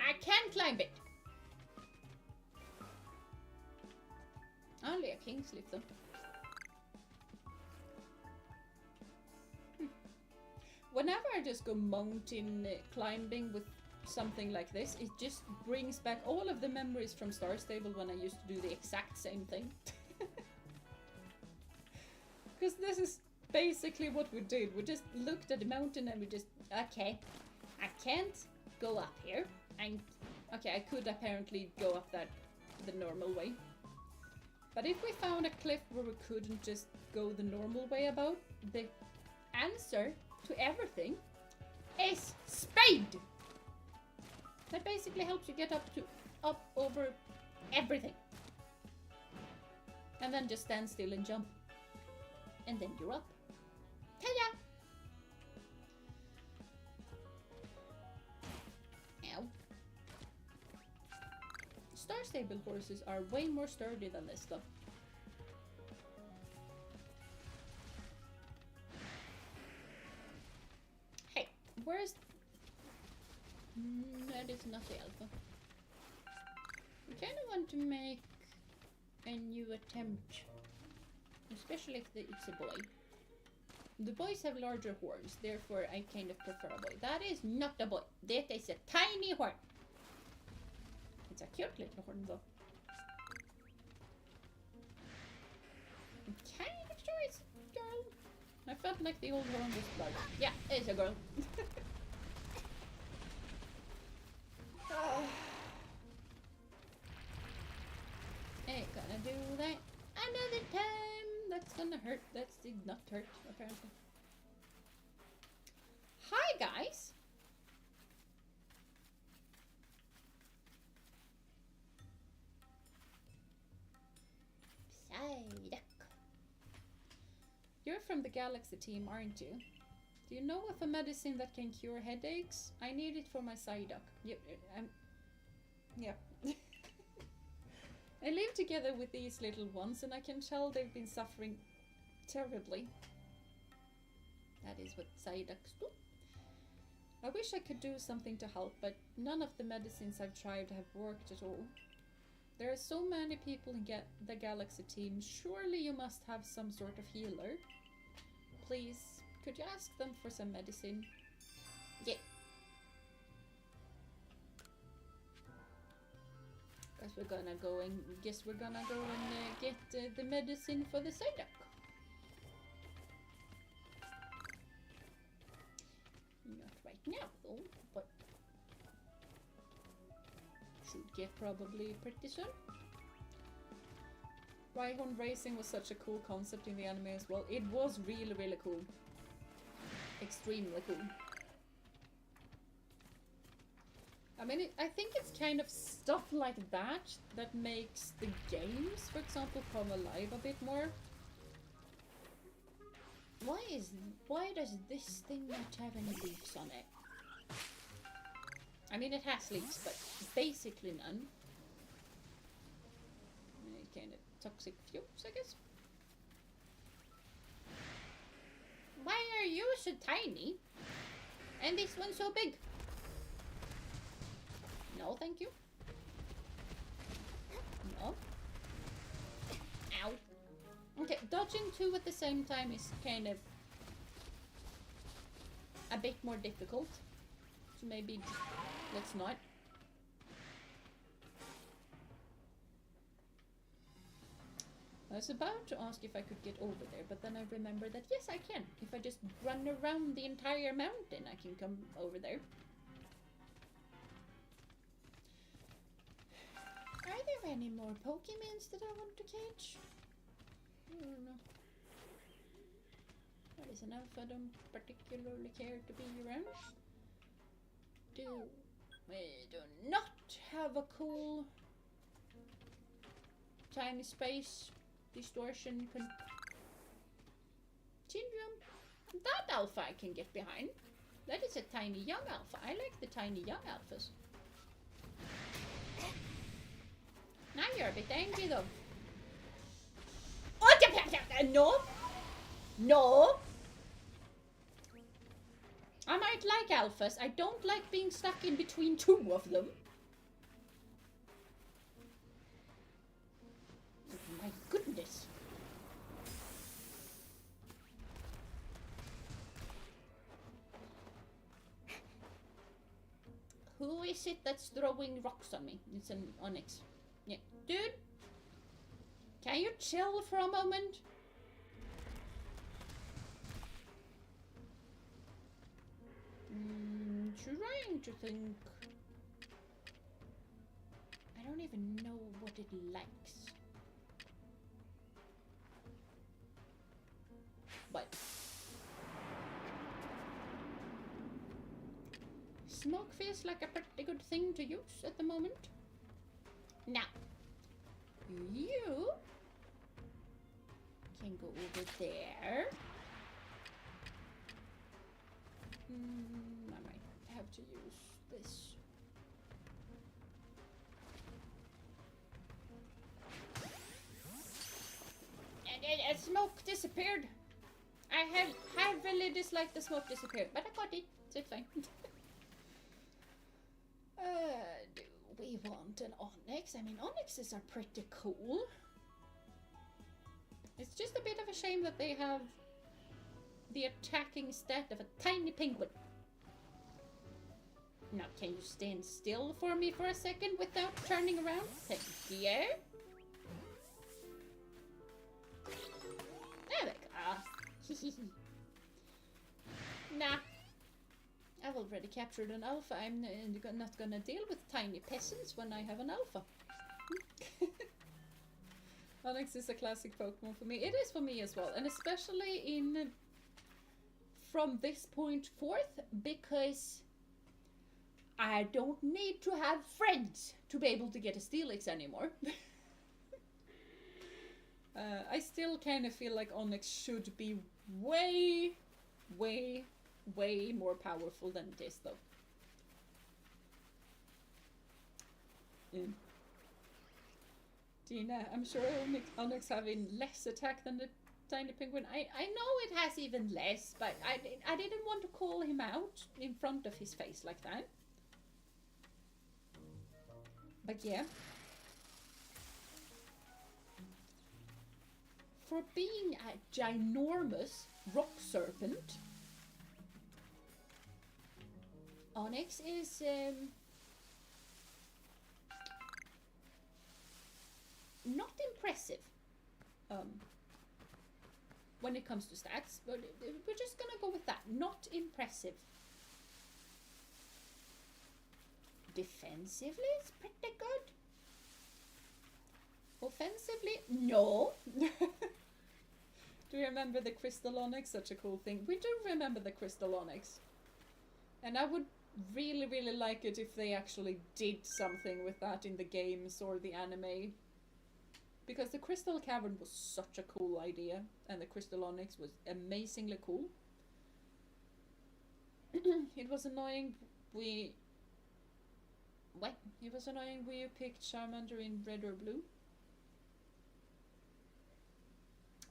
I can climb it! Only a king's leaf though. Whenever I just go mountain climbing with something like this, it just brings back all of the memories from Star Stable when I used to do the exact same thing. Because this is basically what we did. We just looked at the mountain and we just, okay, I can't go up here. And okay, I could apparently go up that the normal way. But if we found a cliff where we couldn't just go the normal way about, the answer to everything is speed! That basically helps you get up over everything. And then just stand still and jump. And then you're up. Ta-da! Ow. Star Stable horses are way more sturdy than this stuff. Hey, where's... that is not the alpha. I kind of want to make a new attempt. Especially if it's a boy. The boys have larger horns, therefore I kind of prefer a boy. That is not a boy. That is a tiny horn. It's a cute little horn though. I'm kind of sure it's a girl. I felt like the old horn was large. Yeah, it's a girl. Ain't gonna do that another time. That's gonna hurt. That did not hurt, apparently. Hi, guys. Psyduck. You're from the Galaxy team, aren't you? Do you know of a medicine that can cure headaches? I need it for my Psyduck. Yeah. I live together with these little ones and I can tell they've been suffering terribly. That is what Psyducks do. I wish I could do something to help, but none of the medicines I've tried have worked at all. There are so many people in the Galaxy team. Surely you must have some sort of healer. Please, could you ask them for some medicine? Yeah. Guess we're gonna go and get the medicine for the Psyduck. Not right now though, but should get probably pretty soon. Rhyhorn racing was such a cool concept in the anime as well. It was really, really cool. Extremely cool. I mean, I think it's kind of stuff like that that makes the games, for example, come alive a bit more. Why does this thing not have any leaves on it? I mean, it has leaves, but basically none. Kind of toxic fumes, I guess. Why are you so tiny? And this one's so big? No, thank you. No. Ow. Okay, dodging two at the same time is kind of a bit more difficult. So maybe just, let's not. I was about to ask if I could get over there, but then I remembered that yes, I can. If I just run around the entire mountain, I can come over there. Are there any more Pokemons that I want to catch? I don't know. That is an alpha I don't particularly care to be around. We do not have a cool tiny space distortion syndrome. That alpha I can get behind. That is a tiny young alpha. I like the tiny young alphas. Now you're a bit angry though. Oh, no! No! I might like alphas. I don't like being stuck in between two of them. Oh my goodness. Who is it that's throwing rocks on me? It's an onyx. Yeah. Dude, can you chill for a moment? Trying to think. I don't even know what it likes. But smoke feels like a pretty good thing to use at the moment. Now, you can go over there. I might have to use this. And smoke disappeared. I heavily disliked the smoke disappeared, but I got it, so it's fine. Do we want an onyx? I mean, onyxes are pretty cool. It's just a bit of a shame that they have the attacking stat of a tiny penguin. Now, can you stand still for me for a second without turning around? Thank you. There we go. Nah. I've already captured an alpha. I'm not gonna deal with tiny peasants when I have an alpha. Onyx is a classic Pokemon for me. It is for me as well. And especially in... from this point forth, because I don't need to have friends to be able to get a Steelix anymore. I still kind of feel like Onyx should be way more powerful than it is, though. Jeena, I'm sure Onyx having less attack than the tiny penguin. I know it has even less, but I didn't want to call him out in front of his face like that. But yeah. For being a ginormous rock serpent, Onyx is not impressive when it comes to stats, but we're just gonna go with that. Not impressive. Defensively, it's pretty good. Offensively, no. Do you remember the Crystal Onyx? Such a cool thing. We do remember the Crystal Onyx. And I would really like it if they actually did something with that in the games or the anime. Because the Crystal Cavern was such a cool idea, and the Crystal Onyx was amazingly cool. It was annoying It was annoying we picked Charmander in red or blue.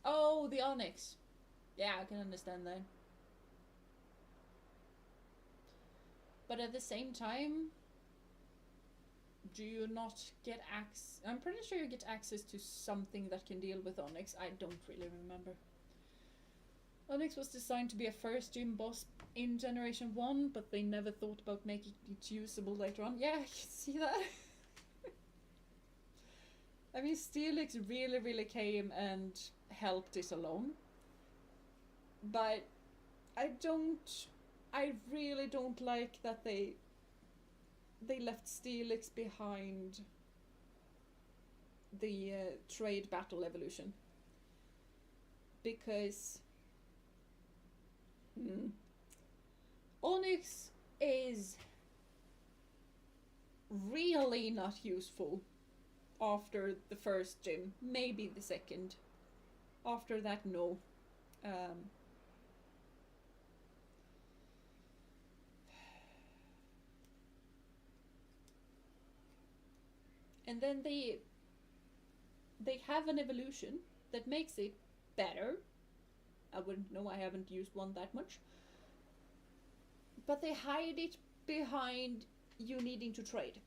Oh, the Onyx. Yeah, I can understand that. But at the same time, do you not get access? I'm pretty sure you get access to something that can deal with Onyx. I don't really remember. Onyx was designed to be a first gym boss in Generation 1, but they never thought about making it usable later on. Yeah, I can see that. I mean, Steelix really came and helped it alone. But I really don't like that they left Steelix behind the trade battle evolution. Because Hmm. Onyx is really not useful after the first gym, maybe the second. After that, no. Um, and then they have an evolution that makes it better. I wouldn't know, I haven't used one that much. But they hide it behind you needing to trade.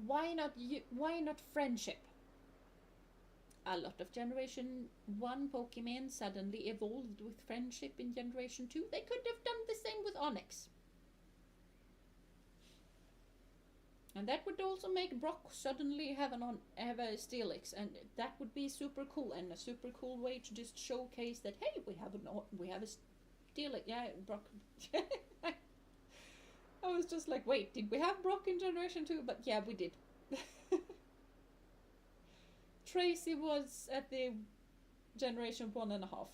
Why not friendship? A lot of Generation 1 Pokemon suddenly evolved with friendship in Generation 2. They could have done the same with Onyx. And that would also make Brock suddenly have a Steelix, and that would be super cool, and a super cool way to just showcase that, hey, we have a Steelix. Yeah, Brock. I was just like, wait, did we have Brock in Generation 2? But yeah, we did. Tracy was at the Generation 1.5.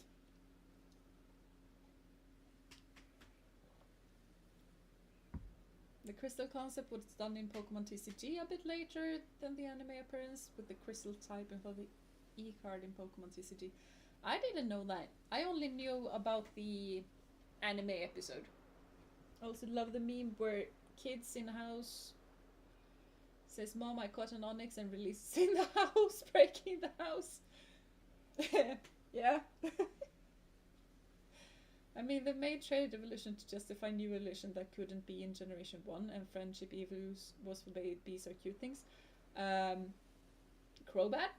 The crystal concept was done in Pokemon TCG a bit later than the anime appearance, with the crystal type and the E-card in Pokemon TCG. I didn't know that. I only knew about the anime episode. I also love the meme where kids in the house says, "Mom, I caught an Onyx," and releases in the house, breaking the house. Yeah. I mean, they made trade evolution to justify new evolution that couldn't be in Generation 1, and friendship evolus was for babies or cute things. Crobat?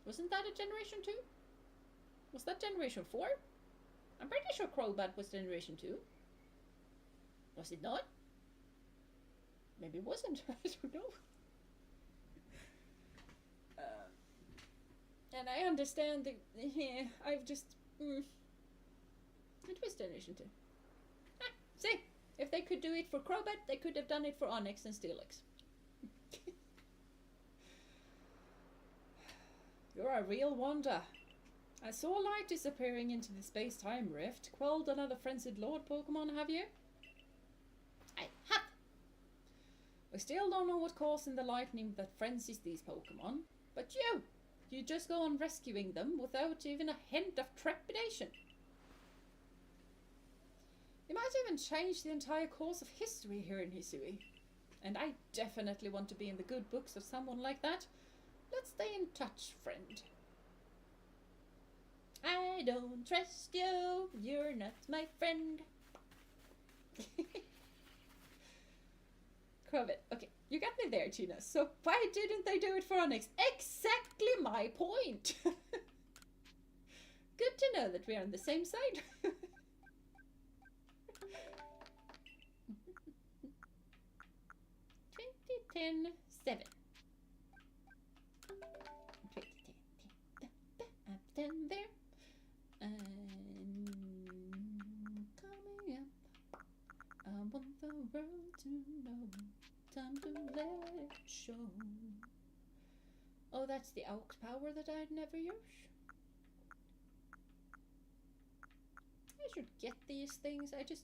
Wasn't that a Generation 2? Was that Generation 4? I'm pretty sure Crobat was Generation 2. Was it not? Maybe it wasn't. I don't know. And I understand that, yeah, I've just... It was Generation 2. See, if they could do it for Crobat, they could have done it for Onyx and Steelix. You're a real wonder. I saw light disappearing into the space-time rift. Quelled another frenzied Lord Pokemon, have you? I have! We still don't know what causing the lightning that frenzies these Pokemon, but you just go on rescuing them without even a hint of trepidation. You might even change the entire course of history here in Hisui. And I definitely want to be in the good books of someone like that. Let's stay in touch, friend. I don't trust you, you're not my friend. Crobat. Okay, you got me there, Jeena. So why didn't they do it for Onyx? Exactly my point. Good to know that we are on the same side. 2010-7. 2010. I'm down there. Coming up. I want the world to know. Time to let it show. Oh, that's the aux power that I'd never use. I should get these things. I just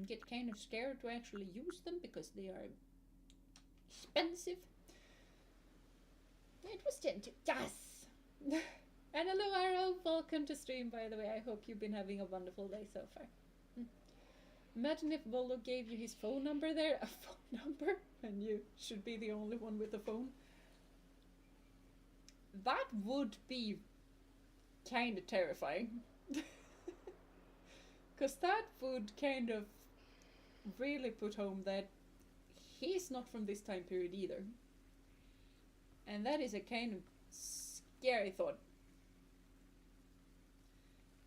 get kind of scared to actually use them because they are expensive. It was 10 to... Yes! And hello Arrow, welcome to stream by the way. I hope you've been having a wonderful day so far. Imagine if Volo gave you his phone number there, a phone number, and you should be the only one with a phone. That would be kind of terrifying. Because that would kind of really put home that he's not from this time period either. And that is a kind of scary thought.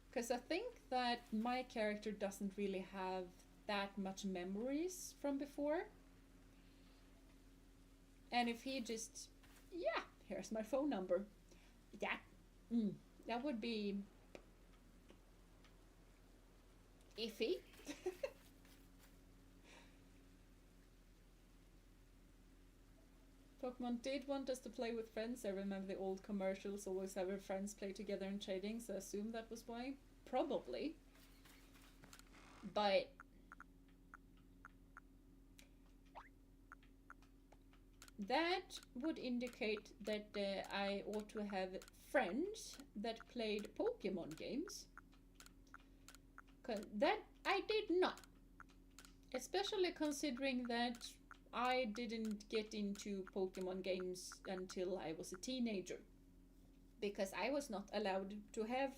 Because I think that my character doesn't really have that much memories from before. And if he just, yeah, here's my phone number. That would be iffy. Pokemon did want us to play with friends. I remember the old commercials always have our friends play together in trading, so I assume that was why. Probably. But that would indicate that I ought to have friends that played Pokemon games. 'Cause that I did not. Especially considering that I didn't get into Pokemon games until I was a teenager. Because I was not allowed to have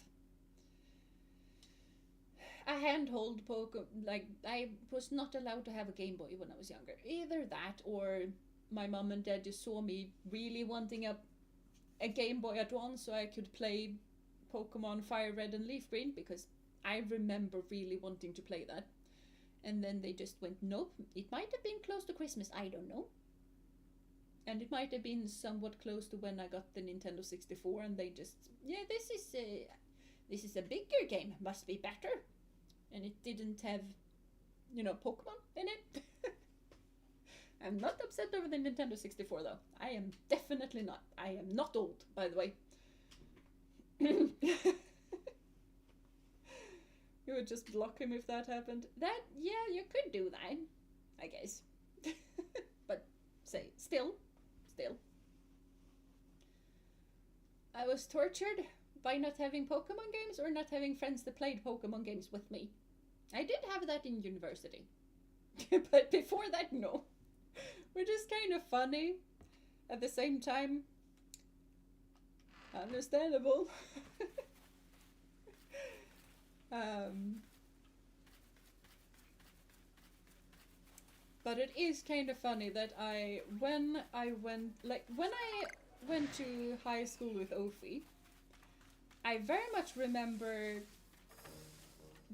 a handhold Pokemon. Like, I was not allowed to have a Game Boy when I was younger. Either that, or my mom and dad just saw me really wanting a Game Boy Advance so I could play Pokemon Fire Red and Leaf Green, because I remember really wanting to play that. And then they just went, nope. It might have been close to Christmas, I don't know. And it might have been somewhat close to when I got the Nintendo 64, and they just, yeah, this is a bigger game, must be better. And it didn't have, you know, Pokemon in it. I'm not upset over the Nintendo 64 though. I am definitely not. I am not old, by the way. You would just block him if that happened. That, yeah, you could do that, I guess. But, say, still. I was tortured by not having Pokemon games or not having friends that played Pokemon games with me. I did have that in university. But before that, no. Which is kind of funny. At the same time, understandable. But it is kind of funny that when I went to high school with Ophi, I very much remember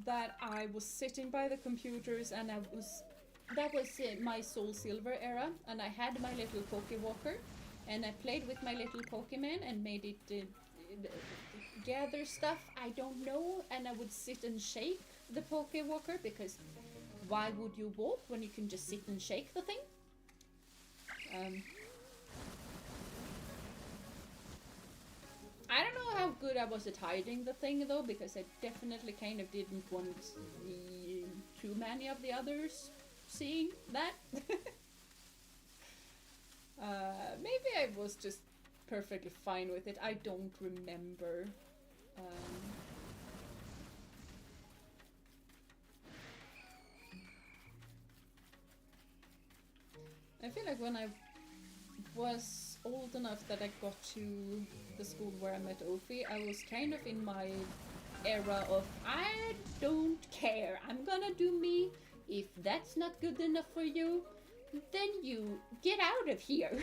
that I was sitting by the computers, and that was my Soul Silver era, and I had my little Pokewalker, and I played with my little Pokemon and made it gather stuff, I don't know, and I would sit and shake the Pokewalker, because why would you walk when you can just sit and shake the thing? I don't know how good I was at hiding the thing though, because I definitely kind of didn't want too many of the others seeing that. Maybe I was just perfectly fine with it. I don't remember. I feel like when I was old enough that I got to the school where I met Ophi, I was kind of in my era of, I don't care, I'm gonna do me. If that's not good enough for you, then you get out of here.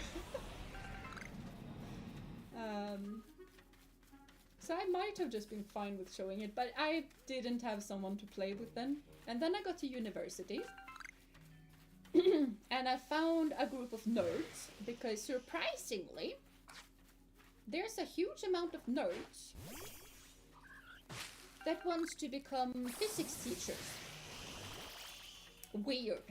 So I might have just been fine with showing it, but I didn't have someone to play with then. And then I got to university. And I found a group of nerds, because surprisingly, there's a huge amount of nerds that wants to become physics teachers. Weird.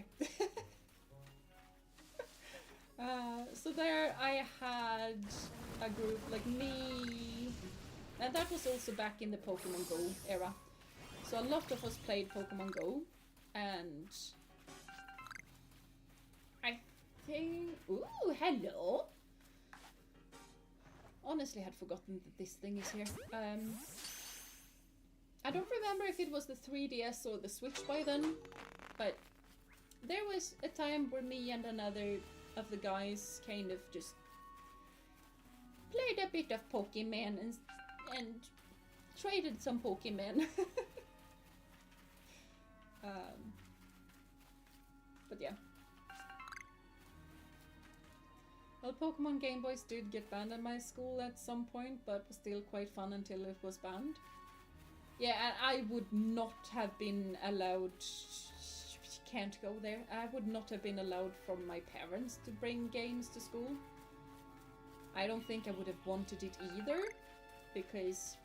So there I had a group like me, and that was also back in the Pokemon Go era. So a lot of us played Pokemon Go, and I think... Ooh, hello! Honestly, I had forgotten that this thing is here. I don't remember if it was the 3DS or the Switch by then, but there was a time where me and another of the guys kind of just played a bit of Pokemon and traded some Pokemon. But yeah. Well, Pokemon Game Boys did get banned at my school at some point, but was still quite fun until it was banned. Yeah, I would not have been allowed... Can't go there. I would not have been allowed from my parents to bring games to school. I don't think I would have wanted it either, because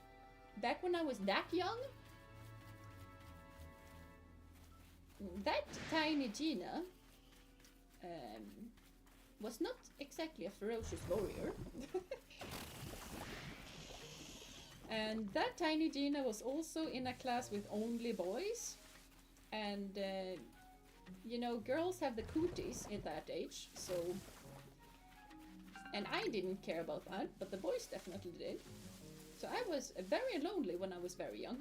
back when I was that young, that tiny Jeena was not exactly a ferocious warrior. And that tiny Jeena was also in a class with only boys. And, you know, girls have the cooties at that age, so... And I didn't care about that, but the boys definitely did. So I was very lonely when I was very young.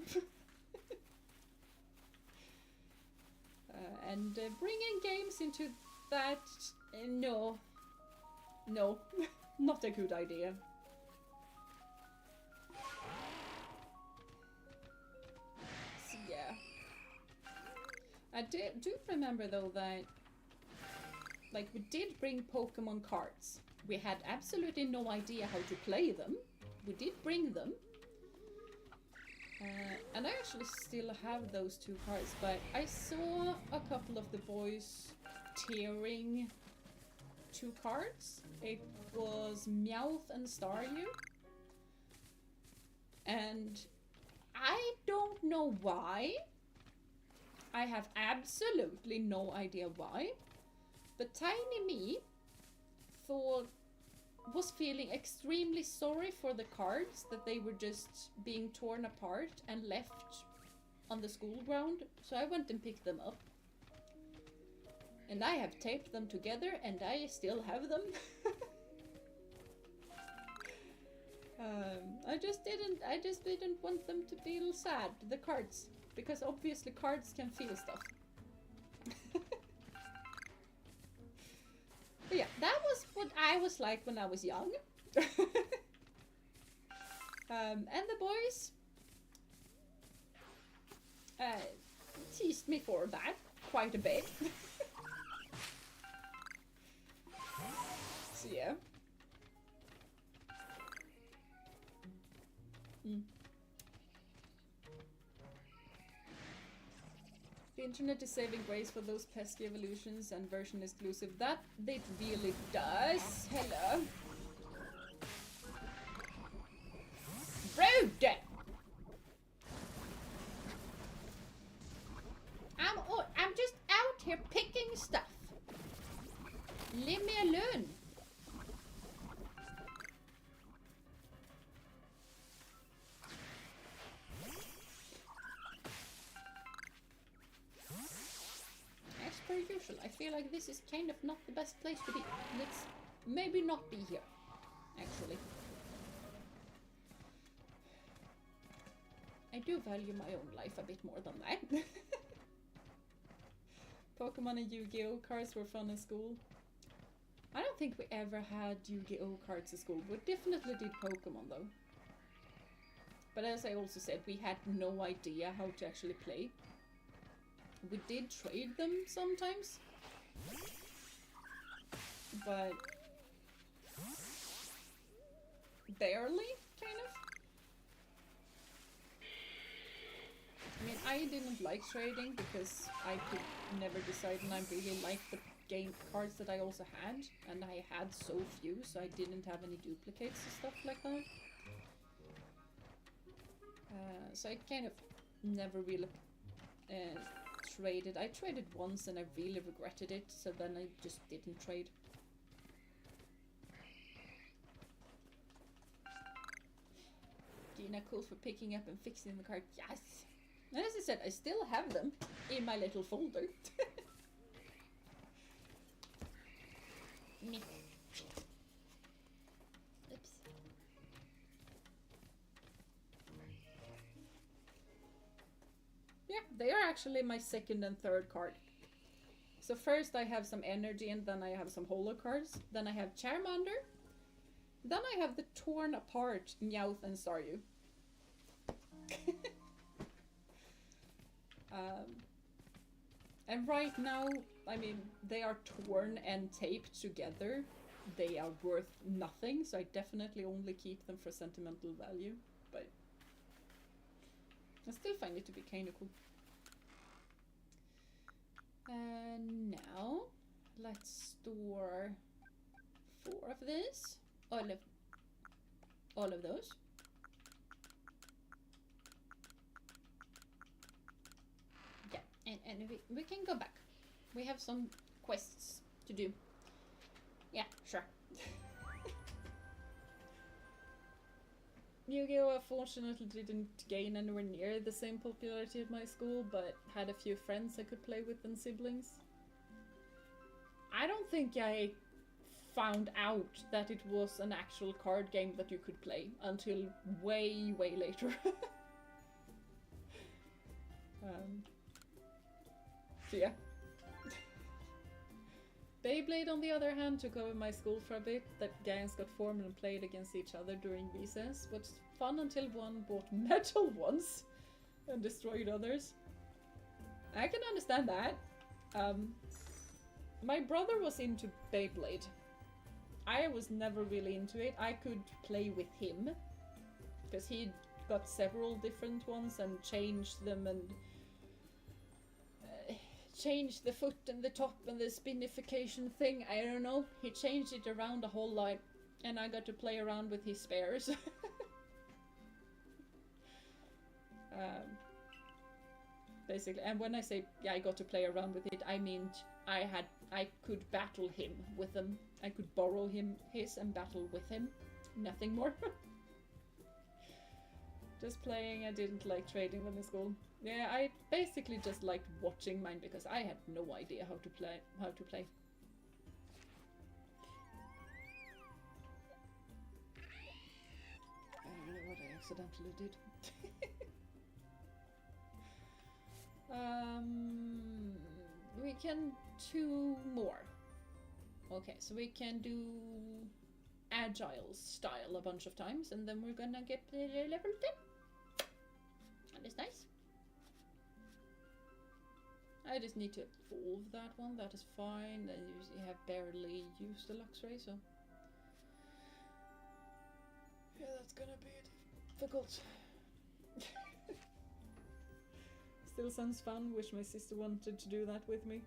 And bringing games into that... no. No. Not a good idea. So, yeah. I do remember though that... Like, we did bring Pokemon cards. We had absolutely no idea how to play them. We did bring them. And I actually still have those 2 cards, but I saw a couple of the boys tearing 2 cards. It was Meowth and Staryu. And I don't know why. I have absolutely no idea why. But tiny me was feeling extremely sorry for the cards, that they were just being torn apart and left on the school ground. So I went and picked them up. And I have taped them together and I still have them. I just didn't want them to feel sad, the cards. Because obviously cards can feel stuff. But yeah, that was what I was like when I was young. And the boys teased me for that quite a bit. So yeah. The internet is saving grace for those pesky evolutions and version exclusive. That it really does. Hello. Rude! I'm just out here picking stuff. Leave me alone. Per usual, I feel like this is kind of not the best place to be. Let's maybe not be here, actually. I do value my own life a bit more than that. Pokemon and Yu-Gi-Oh cards were fun at school. I don't think we ever had Yu-Gi-Oh cards at school. We definitely did Pokemon though. But as I also said, we had no idea how to actually play. We did trade them sometimes, but barely, kind of. I mean, I didn't like trading because I could never decide, and I really liked the game cards that I also had, and I had so few, so I didn't have any duplicates and stuff like that. So I kind of never really traded. I traded once and I really regretted it, so then I just didn't trade. Jeena, cool for picking up and fixing the card. Yes! And as I said, I still have them in my little folder. Me. Oops. Yeah, they are actually my second and third card. So first I have some energy and then I have some holo cards. Then I have Charmander. Then I have the torn apart Meowth and Staryu. And right now, I mean, they are torn and taped together. They are worth nothing, so I definitely only keep them for sentimental value. But I still find it to be kind of cool. And now, let's store 4 of these. All of those. Yeah, and we can go back. We have some quests to do. Yeah, sure. Yu-Gi-Oh! Unfortunately didn't gain anywhere near the same popularity at my school, but had a few friends I could play with and siblings. I don't think I found out that it was an actual card game that you could play until way, way later. So yeah. Beyblade, on the other hand, took over my school for a bit. That gangs got formed and played against each other during recess. Was fun until one bought metal ones and destroyed others. I can understand that. My brother was into Beyblade. I was never really into it. I could play with him because he got several different ones and changed them and changed the foot and the top and the spinification thing. I don't know. He changed it around a whole lot, and I got to play around with his spares. Basically, and when I say yeah, I got to play around with it, I mean I could battle him with them. I could borrow his and battle with him. Nothing more. Just playing. I didn't like trading them in school. Yeah, I basically just liked watching mine because I had no idea how to play. I don't know what I accidentally did. We can do more. Okay, so we can do agile style a bunch of times, and then we're gonna get level 10. And it's nice. I just need to evolve that one, that is fine. I usually have barely used the Luxray, so... yeah, that's gonna be difficult. Still sounds fun, wish my sister wanted to do that with me.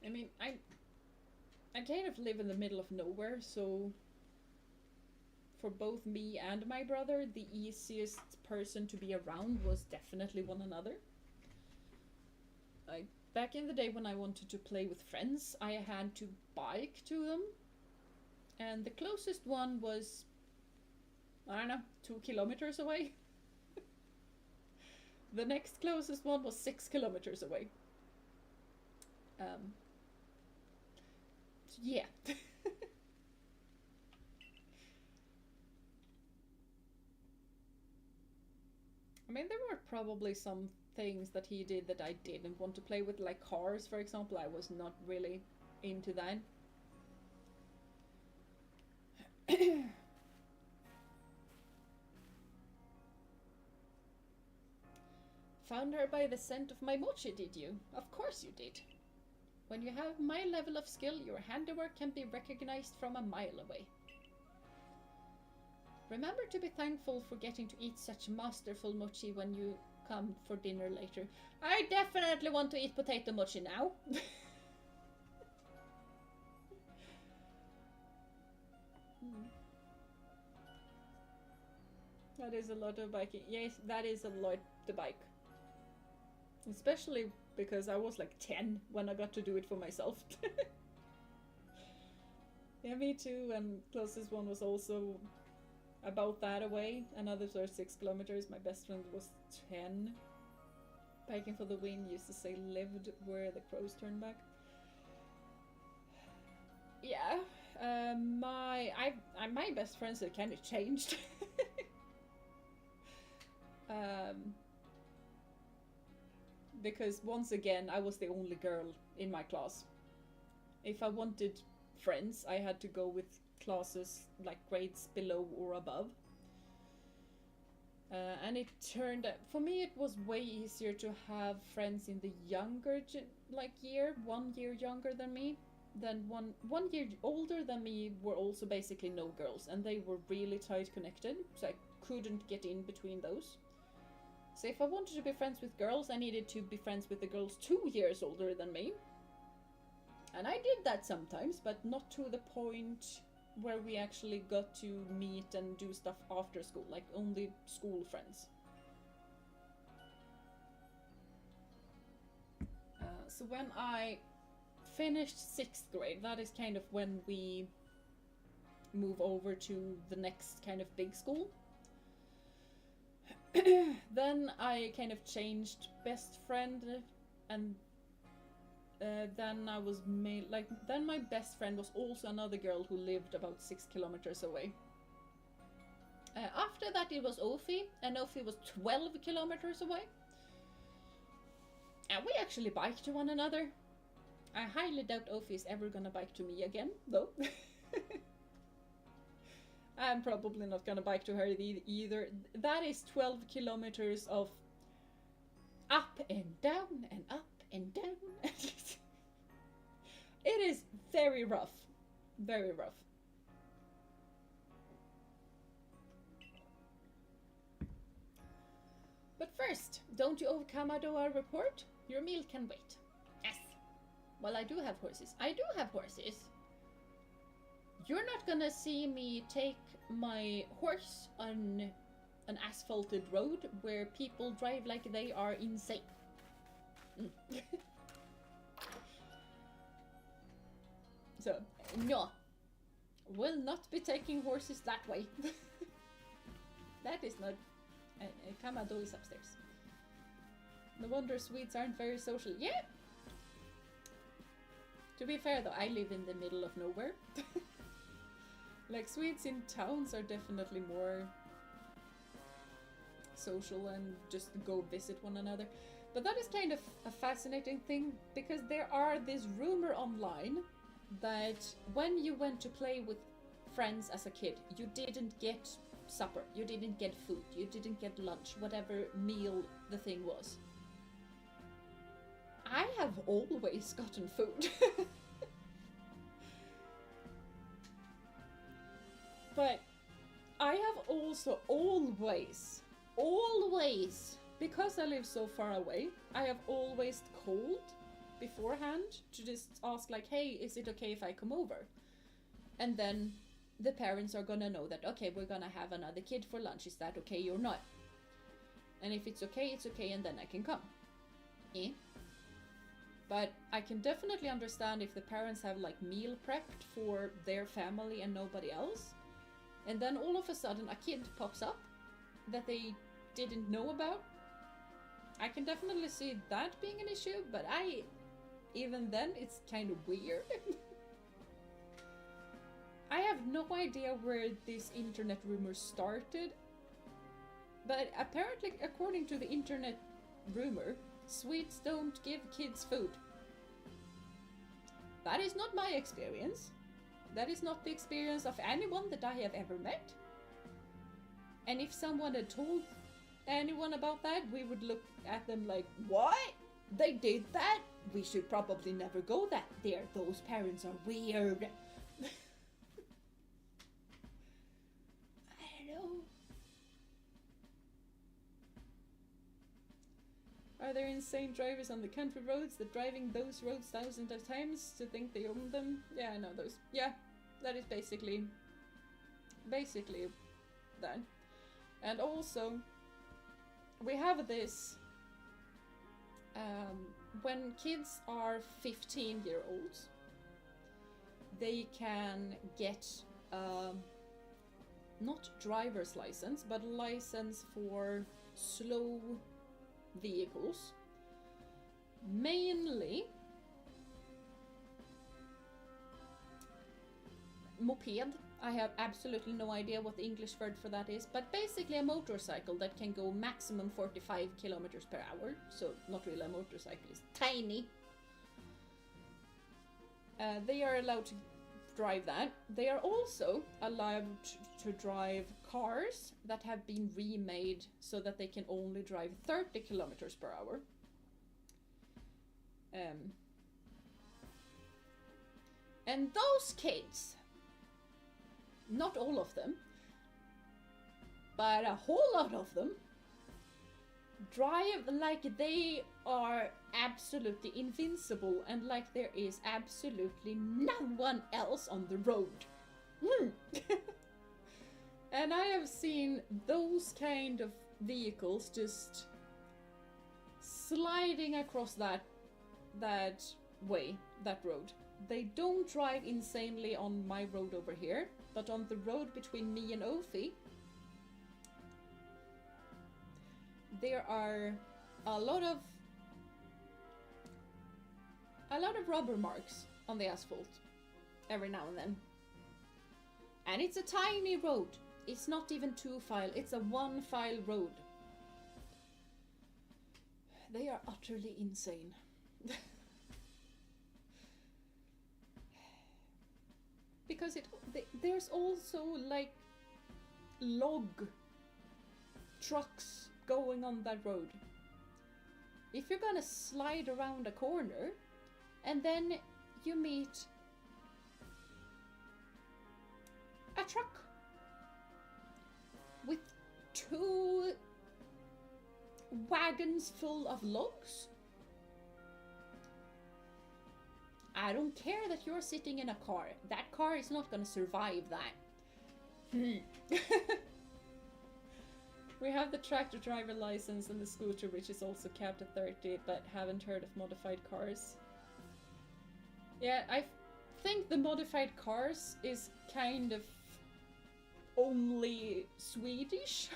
I mean, I kind of live in the middle of nowhere, so for both me and my brother, the easiest person to be around was definitely one another. Like, back in the day when I wanted to play with friends, I had to bike to them, and the closest one was, I don't know, 2 kilometers away. The next closest one was 6 kilometers away. Yeah. I mean, there were probably some things that he did that I didn't want to play with, like cars, for example. I was not really into that. Found her by the scent of my mochi, did you? Of course you did. When you have my level of skill, your handiwork can be recognized from a mile away. Remember to be thankful for getting to eat such masterful mochi when you come for dinner later. I definitely want to eat potato mochi now. That is a lot of biking. Yes, that is a lot to bike. Especially because I was like 10 when I got to do it for myself. Yeah, me too, and closest one was also about that away. Another 6 kilometers. My best friend was 10. Biking for the win used to say lived where the crows turn back. Yeah, my best friends have kind of changed. Because once again, I was the only girl in my class. If I wanted friends, I had to go with classes like grades below or above. And it turned out, for me it was way easier to have friends in the younger year, 1 year younger than me. Then one year older than me were also basically no girls, and they were really tight connected, so I couldn't get in between those. So if I wanted to be friends with girls, I needed to be friends with the girls 2 years older than me. And I did that sometimes, but not to the point where we actually got to meet and do stuff after school, like only school friends. So when I finished 6th grade, that is kind of when we move over to the next kind of big school. Then I kind of changed best friend, and then I was then my best friend was also another girl who lived about 6 kilometers away. After that it was Ophi, and Ophi was 12 kilometers away. And we actually biked to one another. I highly doubt Ophi is ever gonna bike to me again, though. I'm probably not gonna bike to her either. That is 12 kilometers of up and down and up and down. It is very rough. Very rough. But first, don't you overcome a report? Your meal can wait. Yes. Well, I do have horses. I do have horses. You're not gonna see me take my horse on an asphalted road where people drive like they are insane. So, no. Will not be taking horses that way. That is not... Kamado is upstairs. No wonder Swedes aren't very social. Yeah! To be fair though, I live in the middle of nowhere. Like, Swedes in towns are definitely more social and just go visit one another. But that is kind of a fascinating thing, because there are this rumor online that when you went to play with friends as a kid, you didn't get supper, you didn't get food, you didn't get lunch, whatever meal the thing was. I have always gotten food. But I have also always, because I live so far away, I have always called beforehand to just ask like, hey, is it okay if I come over? And then the parents are gonna know that, okay, we're gonna have another kid for lunch, is that okay or not? And if it's okay, and then I can come. Eh? But I can definitely understand if the parents have like meal prepped for their family and nobody else, and then all of a sudden a kid pops up that they didn't know about. I can definitely see that being an issue, but even then it's kind of weird. I have no idea where this internet rumor started, but apparently, according to the internet rumor, Swedes don't give kids food. That is not my experience. That is not the experience of anyone that I have ever met. And if someone had told anyone about that, we would look at them like, what? They did that? We should probably never go there. Those parents are weird. Are there insane drivers on the country roads that driving those roads thousands of times to think they own them? Yeah, I know those. Yeah, that is basically that. And also, we have this, when kids are 15-year-olds, they can get, not driver's license, but license for slow vehicles, mainly moped. I have absolutely no idea what the English word for that is, but basically a motorcycle that can go maximum 45 kilometers per hour. So not really a motorcycle, it's tiny. They are allowed to drive that. They are also allowed to drive cars that have been remade so that they can only drive 30 kilometers per hour. And those kids, not all of them, but a whole lot of them, drive like they are absolutely invincible and like there is absolutely no one else on the road. And I have seen those kind of vehicles just sliding across that road. They don't drive insanely on my road over here, but on the road between me and Ophi, there are a lot of rubber marks on the asphalt every now and then. And it's a tiny road. It's not even 2-file, it's a 1-file road. They are utterly insane. Because there's also like log trucks going on that road. If you're gonna slide around a corner and then you meet a truck with 2 wagons full of logs, I don't care that you're sitting in a car. That car is not gonna survive that. We have the tractor driver license and the scooter, which is also capped at 30, but haven't heard of modified cars. Yeah, I think the modified cars is kind of only Swedish.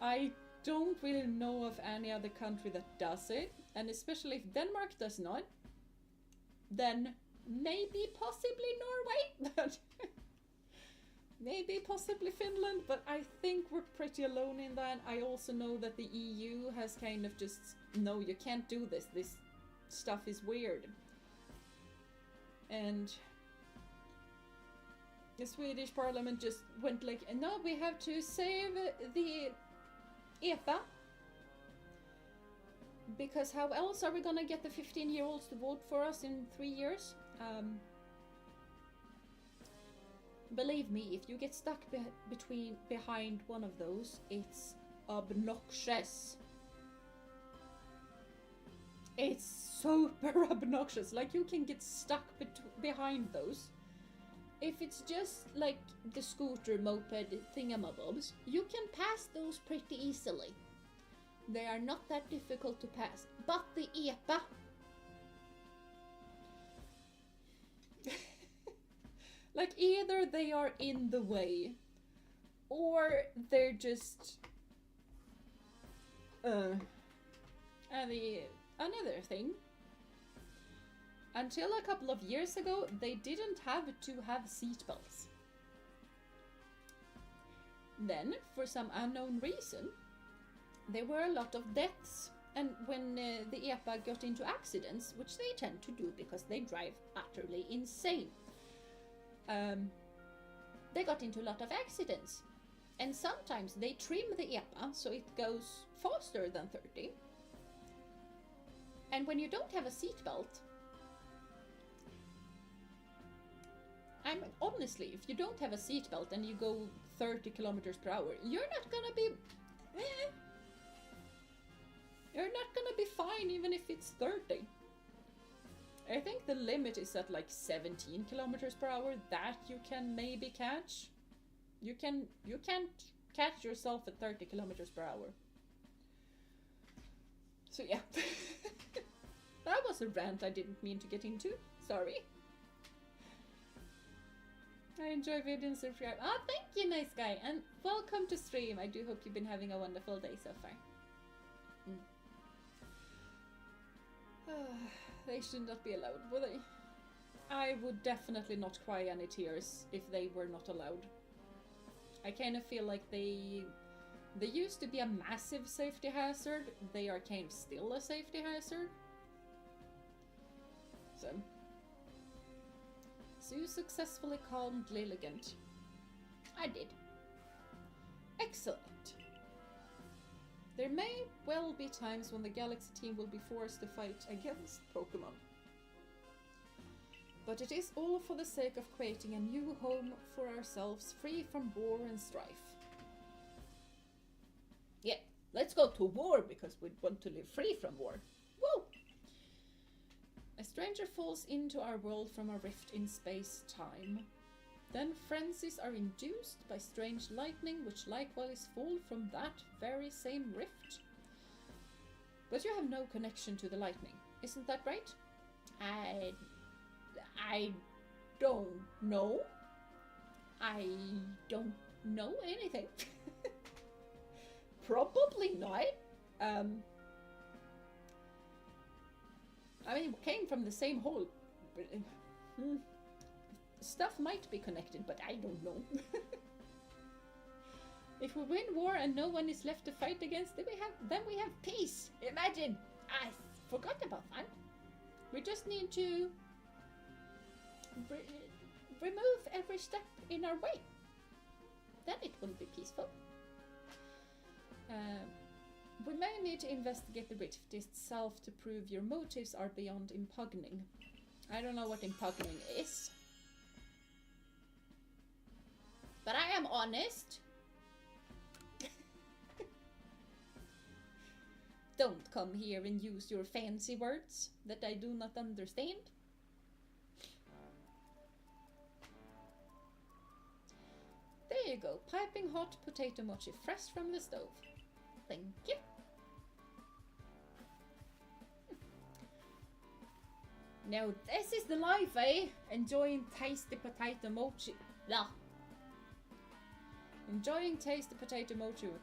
I don't really know of any other country that does it, and especially if Denmark does not, then maybe possibly Norway, but maybe possibly Finland, but I think we're pretty alone in that. I also know that the EU has kind of just, no, you can't do this. This stuff is weird. And the Swedish parliament just went like, no, we have to save the EPA. Because how else are we gonna get the 15-year-olds to vote for us in 3 years? Believe me, if you get stuck behind one of those, it's obnoxious. It's super obnoxious. Like, you can get stuck behind those. If it's just like the scooter, moped, thingamabobs, you can pass those pretty easily. They are not that difficult to pass. But the EPA... like, either they are in the way, or they're just... Another thing. Until a couple of years ago, they didn't have to have seatbelts. Then, for some unknown reason, there were a lot of deaths, and when the EPA got into accidents, which they tend to do because they drive utterly insane, they got into a lot of accidents. And sometimes they trim the EPA so it goes faster than 30. And when you don't have a seatbelt, honestly, if you don't have a seatbelt and you go 30 kilometers per hour, you're not gonna be... You're not gonna be fine even if it's 30. I think the limit is at like 17 kilometers per hour that you can maybe catch. You can't catch yourself at 30 kilometers per hour. So yeah. That was a rant I didn't mean to get into. Sorry. I enjoy videos, subscribe. Oh, thank you, nice guy. And welcome to stream. I do hope you've been having a wonderful day so far. They should not be allowed, would they? I would definitely not cry any tears if they were not allowed. I kind of feel like they used to be a massive safety hazard. They are kind of still a safety hazard. So you successfully calmed Lilligant. I did. Excellent. There may well be times when the Galaxy team will be forced to fight against Pokémon. But it is all for the sake of creating a new home for ourselves, free from war and strife. Yeah, let's go to war because we want to live free from war. Woo! stranger falls into our world from a rift in space-time. Then frenzies are induced by strange lightning, which likewise fall from that very same rift. But you have no connection to the lightning, isn't that right? I don't know. I don't know anything. Probably not. I mean, we came from the same hole. Stuff might be connected, but I don't know. If we win war and no one is left to fight against, then we have peace. Imagine! I forgot about that. We just need to remove every step in our way. Then it will be peaceful. We may need to investigate the rift itself to prove your motives are beyond impugning. I don't know what impugning is. But I am honest. Don't come here and use your fancy words that I do not understand. There you go, piping hot potato mochi fresh from the stove. Thank you. Now this is the life, eh? Enjoying tasty potato mochi. Blah. Enjoying tasty potato mochi with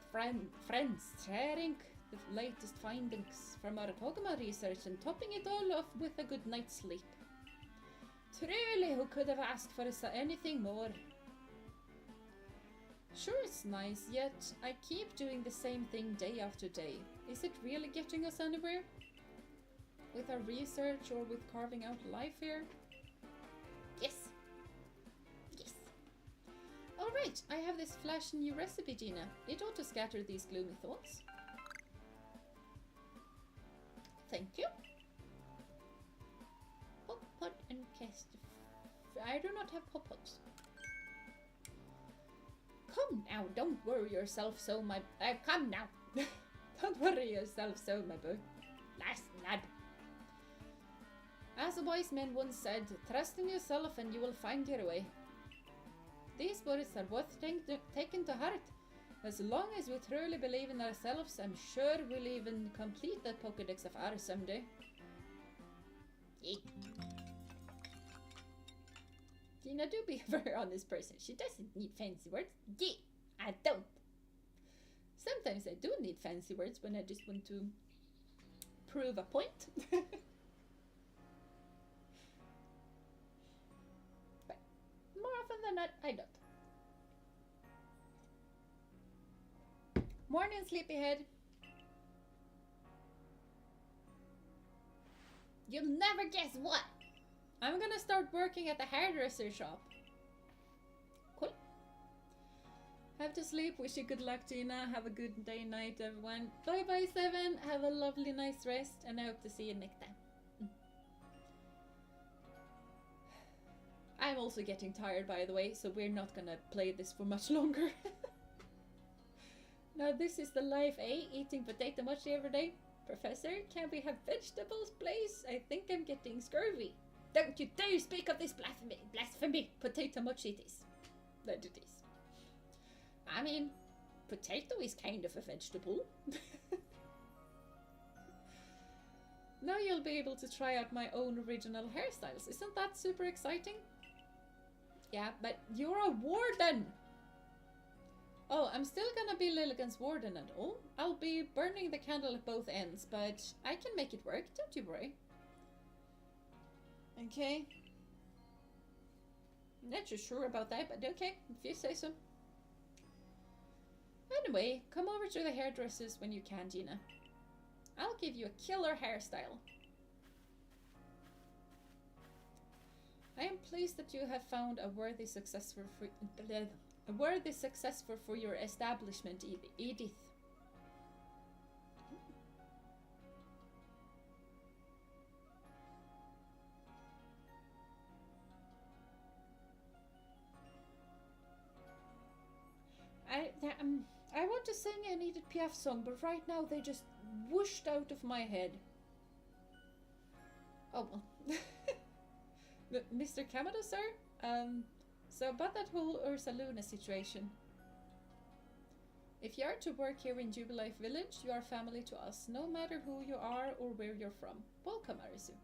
friends, sharing the latest findings from our Pokemon research and topping it all off with a good night's sleep. Truly, who could have asked for anything more? Sure, it's nice, yet I keep doing the same thing day after day. Is it really getting us anywhere? With our research or with carving out life here? Yes. Yes. Alright, I have this flash new recipe, Jeena. It ought to scatter these gloomy thoughts. Thank you. Pop pot and cast. I do not have pop pots. Come now, don't worry yourself so, my... come now! Don't worry yourself so, my boy. Nice lad. As a wise man once said, trust in yourself and you will find your way. These words are worth taking to heart. As long as we truly believe in ourselves, I'm sure we'll even complete that Pokédex of ours someday. Jeena do be a very honest person. She doesn't need fancy words. Yeah, I don't. Sometimes I do need fancy words when I just want to prove a point. But more often than not, I don't. Morning, sleepyhead. You'll never guess what. I'm gonna start working at the hairdresser shop. Cool. Have to sleep. Wish you good luck, Jeena. Have a good day, night, everyone. Bye bye, Seven. Have a lovely, nice rest, and I hope to see you next time. I'm also getting tired, by the way, so we're not gonna play this for much longer. Now this is the life, eh? Eating potato mochi every day. Professor, can we have vegetables, please? I think I'm getting scurvy. Don't you dare speak of this blasphemy! Blasphemy! Potato mochi it is. That it is. I mean, potato is kind of a vegetable. Now you'll be able to try out my own original hairstyles. Isn't that super exciting? Yeah, but you're a warden! Oh, I'm still gonna be Lilligant's warden and all. I'll be burning the candle at both ends, but I can make it work, don't you worry. Okay. Not too sure about that, but okay, if you say so. Anyway, come over to the hairdressers when you can, Jeena. I'll give you a killer hairstyle. I am pleased that you have found a worthy successor for your establishment, Edith. I want to sing an Edith Piaf song, but right now they just whooshed out of my head. Oh well. Mr. Kamado, sir? So about that whole Ursa Luna situation. If you are to work here in Jubilife Village, you are family to us, no matter who you are or where you're from. Welcome, Arisu.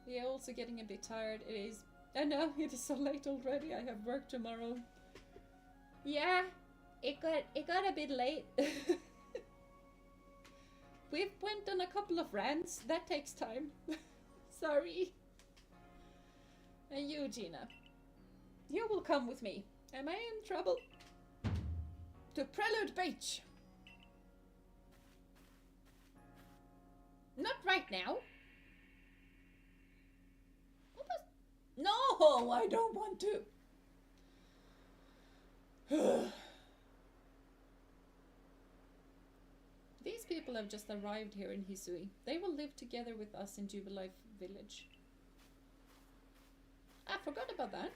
We are also getting a bit tired. It is... I know, it is so late already. I have work tomorrow. Yeah, it got a bit late. We've went on a couple of rants. That takes time. Sorry. And you, Jeena. You will come with me. Am I in trouble? To Prelude Beach. Not right now. No, I don't want to. These people have just arrived here in Hisui. They will live together with us in Jubilife Village. I forgot about that.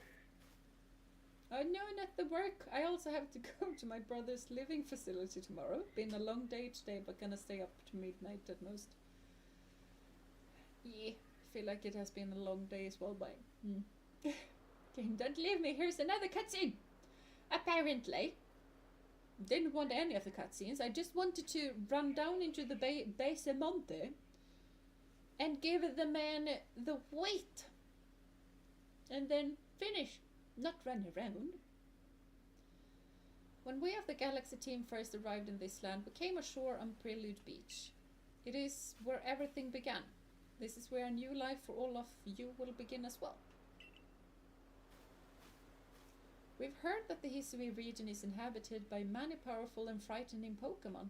Oh no, not the work. I also have to go to my brother's living facility tomorrow. Been a long day today, but gonna stay up to midnight at most. Yeah, feel like it has been a long day as well, but... Game, don't leave me. Here's another cutscene. Apparently. Didn't want any of the cutscenes. I just wanted to run down into the basement and give the man the weight. And then finish. Not run around. When we of the Galaxy team first arrived in this land, we came ashore on Prelude Beach. It is where everything began. This is where a new life for all of you will begin as well. We've heard that the Hisui region is inhabited by many powerful and frightening Pokémon.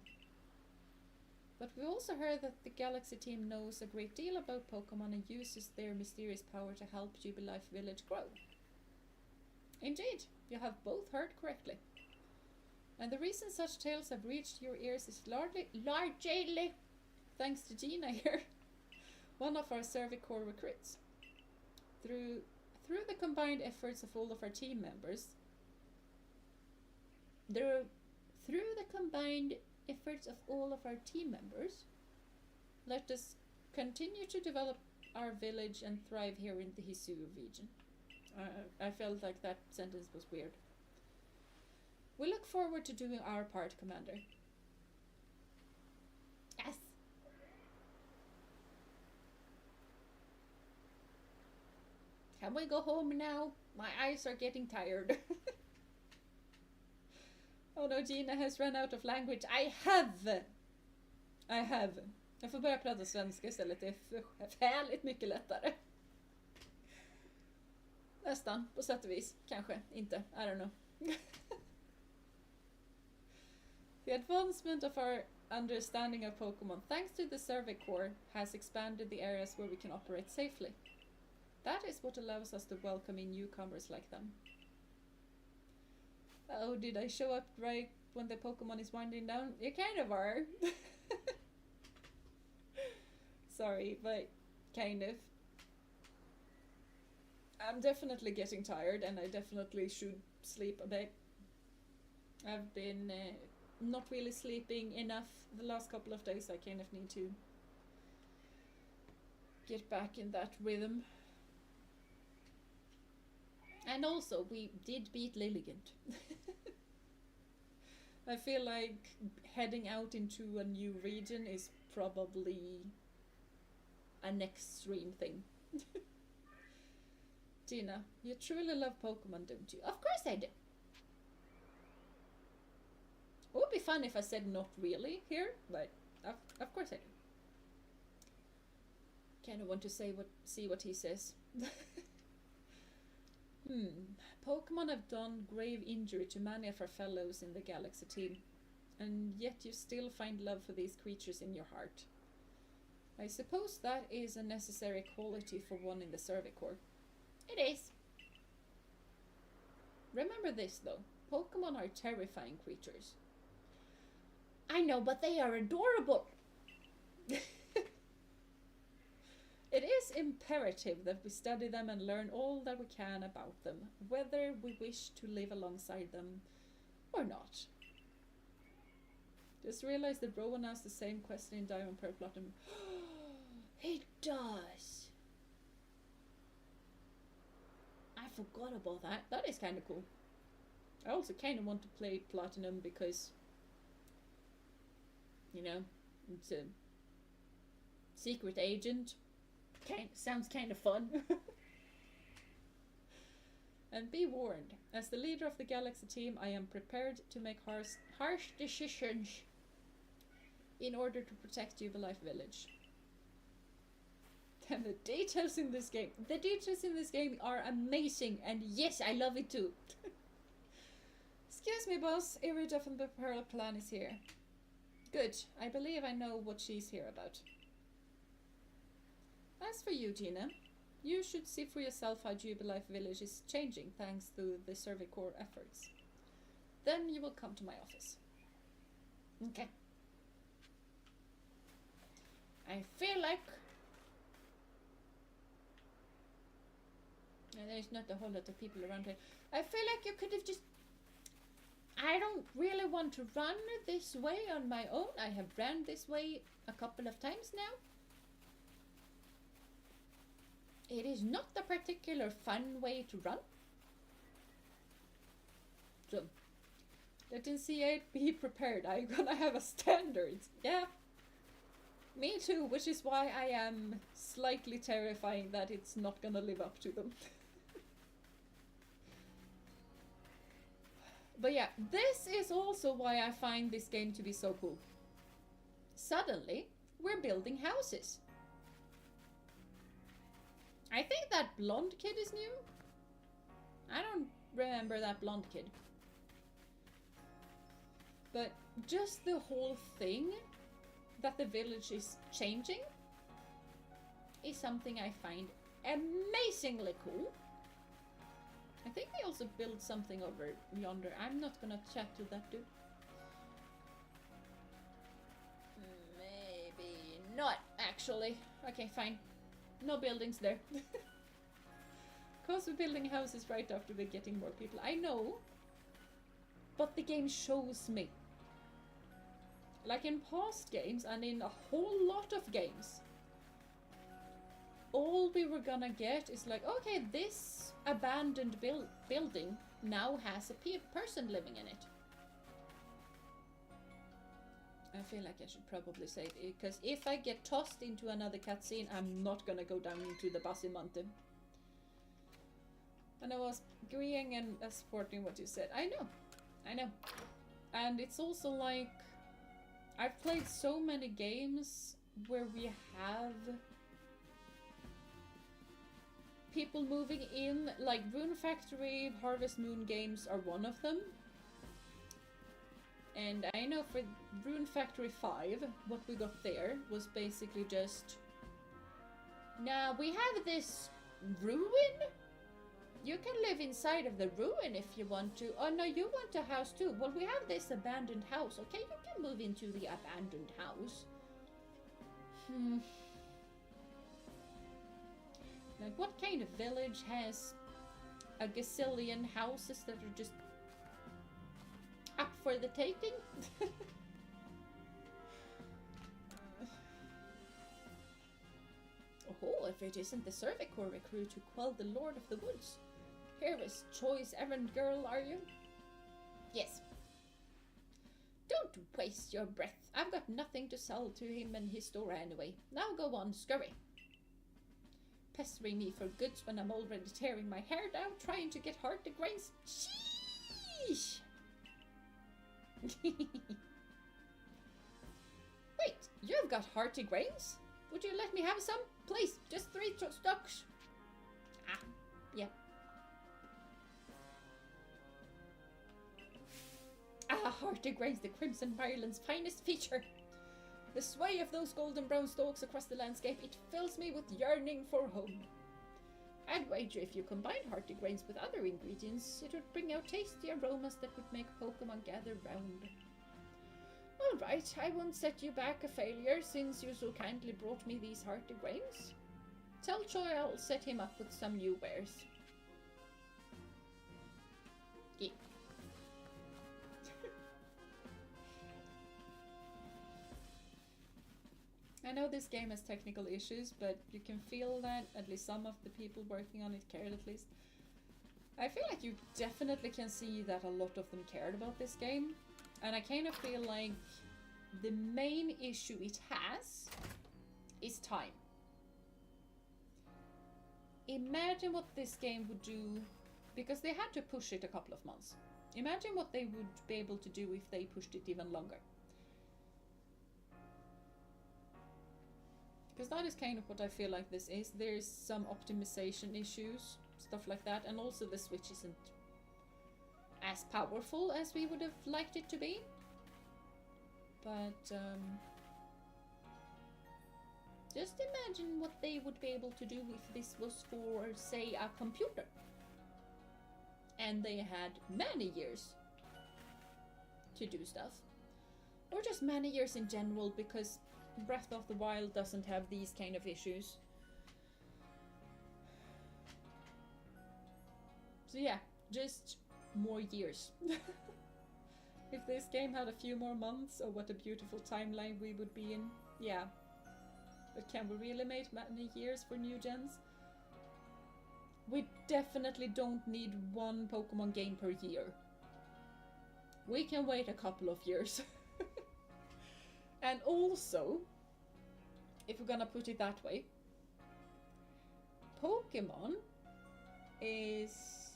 But we also heard that the Galaxy team knows a great deal about Pokémon and uses their mysterious power to help Jubilife Village grow. Indeed, you have both heard correctly. And the reason such tales have reached your ears is largely thanks to Jeena here, one of our Survey Corps recruits. Through the combined efforts of all of our team members, let us continue to develop our village and thrive here in the Hisui region. I felt like that sentence was weird. We look forward to doing our part, Commander. Yes. Can we go home now? My eyes are getting tired. Oh no, Jeena has run out of language. I have. Jag får börja prata svenska istället. Det är förfärligt mycket lättare. Nästan, på sätt och vis. Kanske inte. I don't know. The advancement of our understanding of Pokémon, thanks to the Survey Corps, has expanded the areas where we can operate safely. That is what allows us to welcome in newcomers like them. Oh, did I show up right when the Pokemon is winding down? You kind of are. Sorry, but kind of. I'm definitely getting tired and I definitely should sleep a bit. I've been not really sleeping enough the last couple of days. I kind of need to get back in that rhythm. And also, we did beat Lilligant. I feel like heading out into a new region is probably an extreme thing. Jeena, you truly love Pokemon, don't you? Of course I do. It would be fun if I said not really here, but of course I do. Kind of want to see what he says. Pokemon have done grave injury to many of our fellows in the Galaxy team, and yet you still find love for these creatures in your heart. I suppose that is a necessary quality for one in the Survey Corps. It is. Remember this though, Pokemon are terrifying creatures. I know, but they are adorable. It is imperative that we study them and learn all that we can about them, whether we wish to live alongside them or not. Just realized that Rowan asked the same question in Diamond Pearl Platinum. He does! I forgot about that. That is kind of cool. I also kind of want to play Platinum because, you know, it's a secret agent. Sounds kind of fun. And be warned, as the leader of the Galaxy team, I am prepared to make harsh decisions in order to protect Jubilife Village. And the details in this game. The details in this game are amazing, and yes, I love it too. Excuse me, boss. Irida from the Pearl Clan is here. Good. I believe I know what she's here about. As for you, Jeena, you should see for yourself how Jubilife Village is changing thanks to the Survey Corps efforts. Then you will come to my office. Okay. I feel like... there's not a whole lot of people around here. I feel like you could have just... I don't really want to run this way on my own. I have ran this way a couple of times now. It is not a particular fun way to run. So, let NC8 be prepared. I'm gonna have a standard. Yeah. Me too, which is why I am slightly terrifying that it's not gonna live up to them. But yeah, this is also why I find this game to be so cool. Suddenly, we're building houses. I think that blonde kid is new. I don't remember that blonde kid. But just the whole thing that the village is changing is something I find amazingly cool. I think they also built something over yonder. I'm not gonna chat to that dude. Maybe not, actually. Okay, fine. No buildings there. Because we're building houses right after we're getting more people. I know. But the game shows me. Like in past games and in a whole lot of games, all we were gonna get is like, okay, this abandoned building now has a person living in it. I feel like I should probably say it, because if I get tossed into another cutscene, I'm not gonna go down into the Bassi Mountain. And I was agreeing and supporting what you said. I know. And it's also like, I've played so many games where we have people moving in, like Rune Factory, Harvest Moon games are one of them. And I know for Rune Factory 5, what we got there was basically just, now we have this ruin. You can live inside of the ruin if you want to. Oh no, you want a house too. Well, we have this abandoned house. Okay, you can move into the abandoned house. Like, what kind of village has a gazillion houses that are just up for the taking? Oh, if it isn't the Survey Corps recruit who quelled the Lord of the Woods. Here is choice errand girl, are you? Yes. Don't waste your breath. I've got nothing to sell to him and his store anyway. Now go on, scurry. Pestering me for goods when I'm already tearing my hair down, trying to get hearty grains. Sheesh! Wait, you've got hearty grains? Would you let me have some? Please, just 3 stocks. Ah, yeah. Ah, hearty grains, the Crimson Ireland's finest feature. The sway of those golden brown stalks across the landscape, it fills me with yearning for home. I'd wager if you combined hearty grains with other ingredients, it would bring out tasty aromas that would make Pokémon gather round. Alright, I won't set you back a failure since you so kindly brought me these hearty grains. Tell Choi I'll set him up with some new wares. Yeah. I know this game has technical issues, but you can feel that at least some of the people working on it cared at least. I feel like you definitely can see that a lot of them cared about this game. And I kind of feel like the main issue it has is time. Imagine what this game would do, because they had to push it a couple of months. Imagine what they would be able to do if they pushed it even longer. Because that is kind of what I feel like this is. There's some optimization issues, stuff like that, and also the Switch isn't as powerful as we would have liked it to be. But just imagine what they would be able to do if this was for, say, a computer. And they had many years to do stuff. Or just many years in general, because Breath of the Wild doesn't have these kind of issues. So yeah, just more years. If this game had a few more months, oh what a beautiful timeline we would be in. Yeah. But can we really make many years for new gens? We definitely don't need one Pokemon game per year. We can wait a couple of years. And also, if we're gonna put it that way, Pokemon is,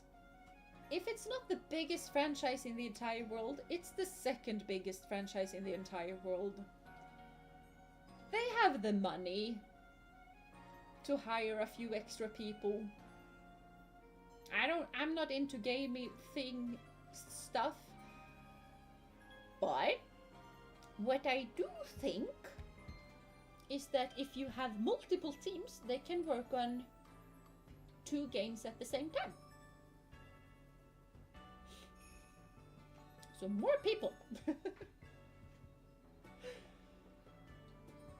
if it's not the biggest franchise in the entire world, it's the second biggest franchise in the entire world. They have the money to hire a few extra people. I'm not into gaming thing stuff, but what I do think is that if you have multiple teams, they can work on 2 games at the same time. So more people.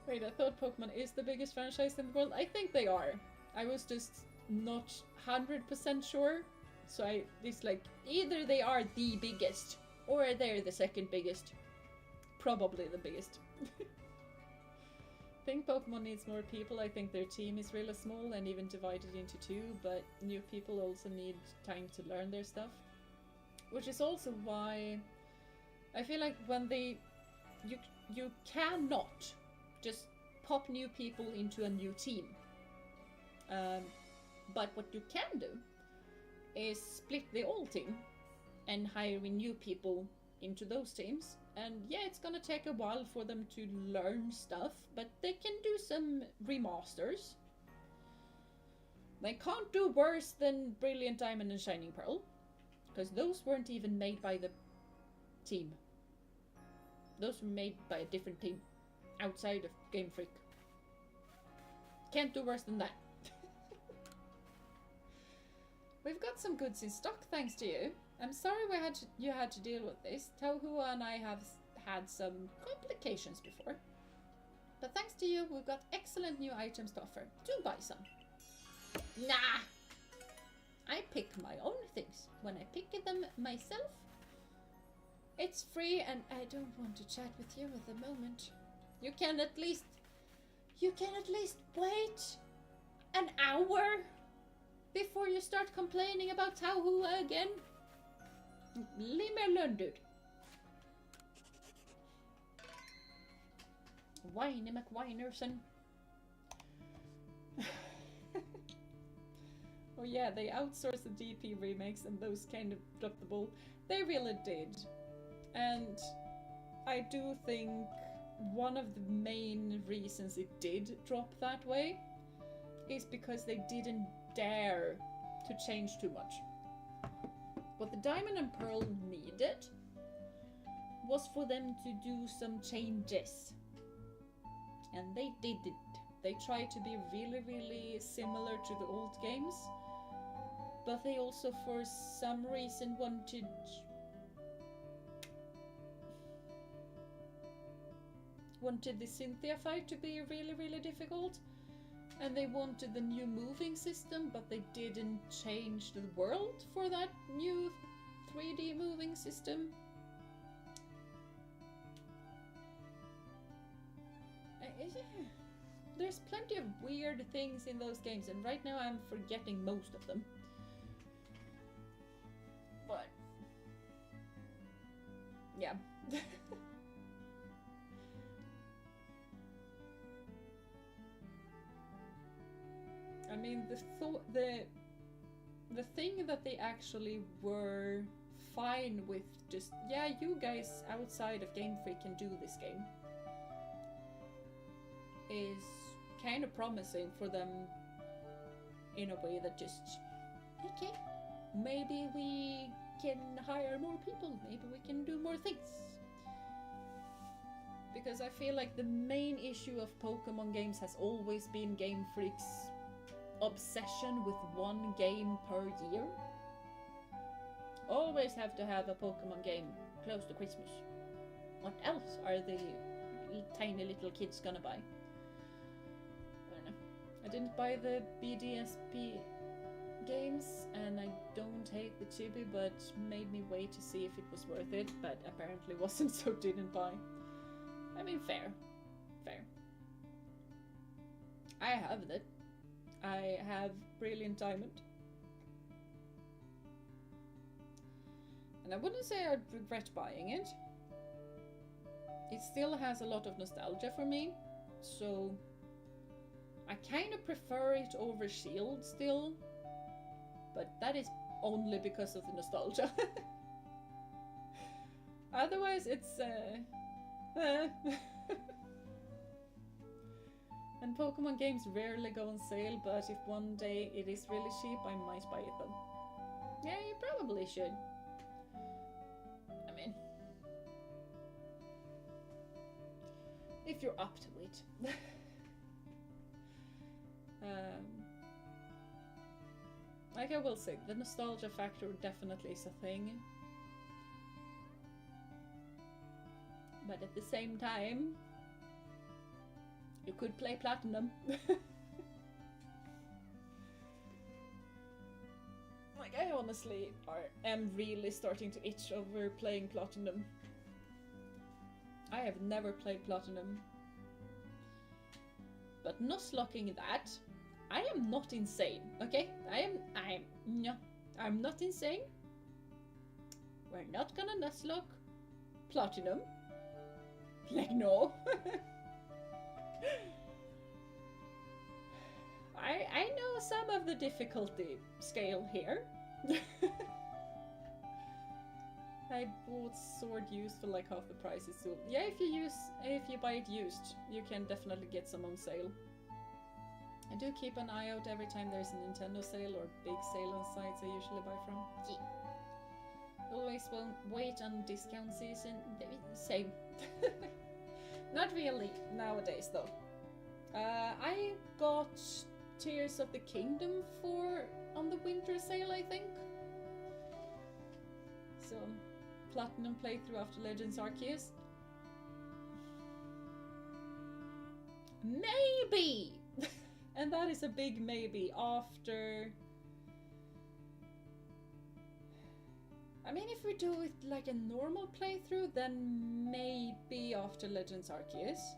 Wait, I thought Pokemon is the biggest franchise in the world. I think they are. I was just not 100% sure. So it's like, either they are the biggest, or they're the second biggest. Probably the biggest. I think Pokemon needs more people. I think their team is really small and even divided into 2, but new people also need time to learn their stuff. Which is also why I feel like when you cannot just pop new people into a new team. But what you can do is split the old team and hiring new people into those teams. And yeah, it's gonna take a while for them to learn stuff, but they can do some remasters. They can't do worse than Brilliant Diamond and Shining Pearl, because those weren't even made by the team. Those were made by a different team outside of Game Freak. Can't do worse than that. We've got some goods in stock thanks to you. I'm sorry you had to deal with this. Tauhua and I have had some complications before. But thanks to you, we've got excellent new items to offer. Do buy some. Nah! I pick my own things. When I pick them myself, it's free and I don't want to chat with you at the moment. You can at least wait an hour before you start complaining about Tauhua again. Leave me alone, dude. Whiny McWhinerson. Oh yeah, they outsourced the DP remakes and those kind of dropped the ball. They really did. And I do think one of the main reasons it did drop that way is because they didn't dare to change too much. What the Diamond and Pearl needed was for them to do some changes. And they did it. They tried to be really, really similar to the old games. But they also, for some reason, wanted the Cynthia fight to be really, really difficult. And they wanted the new moving system, but they didn't change the world for that new 3D moving system. there's plenty of weird things in those games, and right now I'm forgetting most of them. But yeah. I mean, the thing that they actually were fine with, just, yeah, you guys outside of Game Freak can do this game, is kind of promising for them in a way that just, okay, maybe we can hire more people, maybe we can do more things. Because I feel like the main issue of Pokemon games has always been Game Freak's obsession with one game per year. Always have to have a Pokemon game close to Christmas. What else are the tiny little kids gonna buy? I don't know. I didn't buy the BDSP games, and I don't hate the chibi, but made me wait to see if it was worth it, but apparently wasn't, so didn't buy. I mean, fair. I have it. I have Brilliant Diamond. And I wouldn't say I'd regret buying it. It still has a lot of nostalgia for me, so I kind of prefer it over Shield still, but that is only because of the nostalgia. Otherwise, it's And Pokemon games rarely go on sale, but if one day it is really cheap, I might buy it then. Yeah, you probably should. I mean, if you're up to it. Like I will say, the nostalgia factor definitely is a thing. But at the same time, you could play Platinum. Like, I honestly am really starting to itch over playing Platinum. I have never played Platinum. But Nuzlocking that, I am not insane, okay? I'm not insane. We're not gonna Nuzlock Platinum. Like, no. I know some of the difficulty scale here. I bought Sword used for like half the price. So yeah, if you buy it used, you can definitely get some on sale. I do keep an eye out every time there's a Nintendo sale or big sale on sites I usually buy from. Yeah. Always will wait on discount season. Same. Not really nowadays though. I got Tears of the Kingdom on the winter sale, I think. So, Platinum playthrough after Legends Arceus. Maybe! And that is a big maybe after... I mean, if we do it like a normal playthrough, then maybe after Legends Arceus.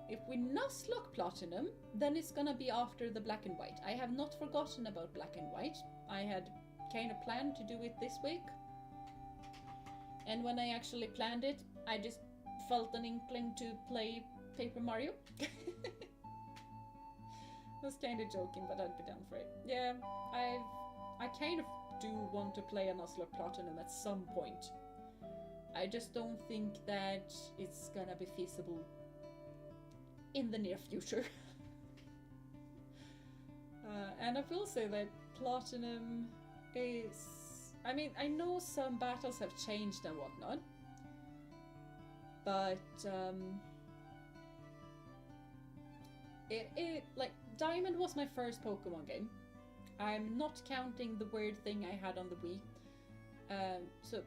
If we Nuzlocke Platinum, then it's gonna be after the Black and White. I have not forgotten about Black and White. I had kind of planned to do it this week. And when I actually planned it, I just felt an inkling to play Paper Mario. I was kind of joking, but I'd be down for it. Yeah, I kind of do want to play a Nuzlocke Platinum at some point. I just don't think that it's gonna be feasible in the near future. And I will say that Platinum is... I mean, I know some battles have changed and whatnot, but like, Diamond was my first Pokemon game. I'm not counting the weird thing I had on the Wii. So,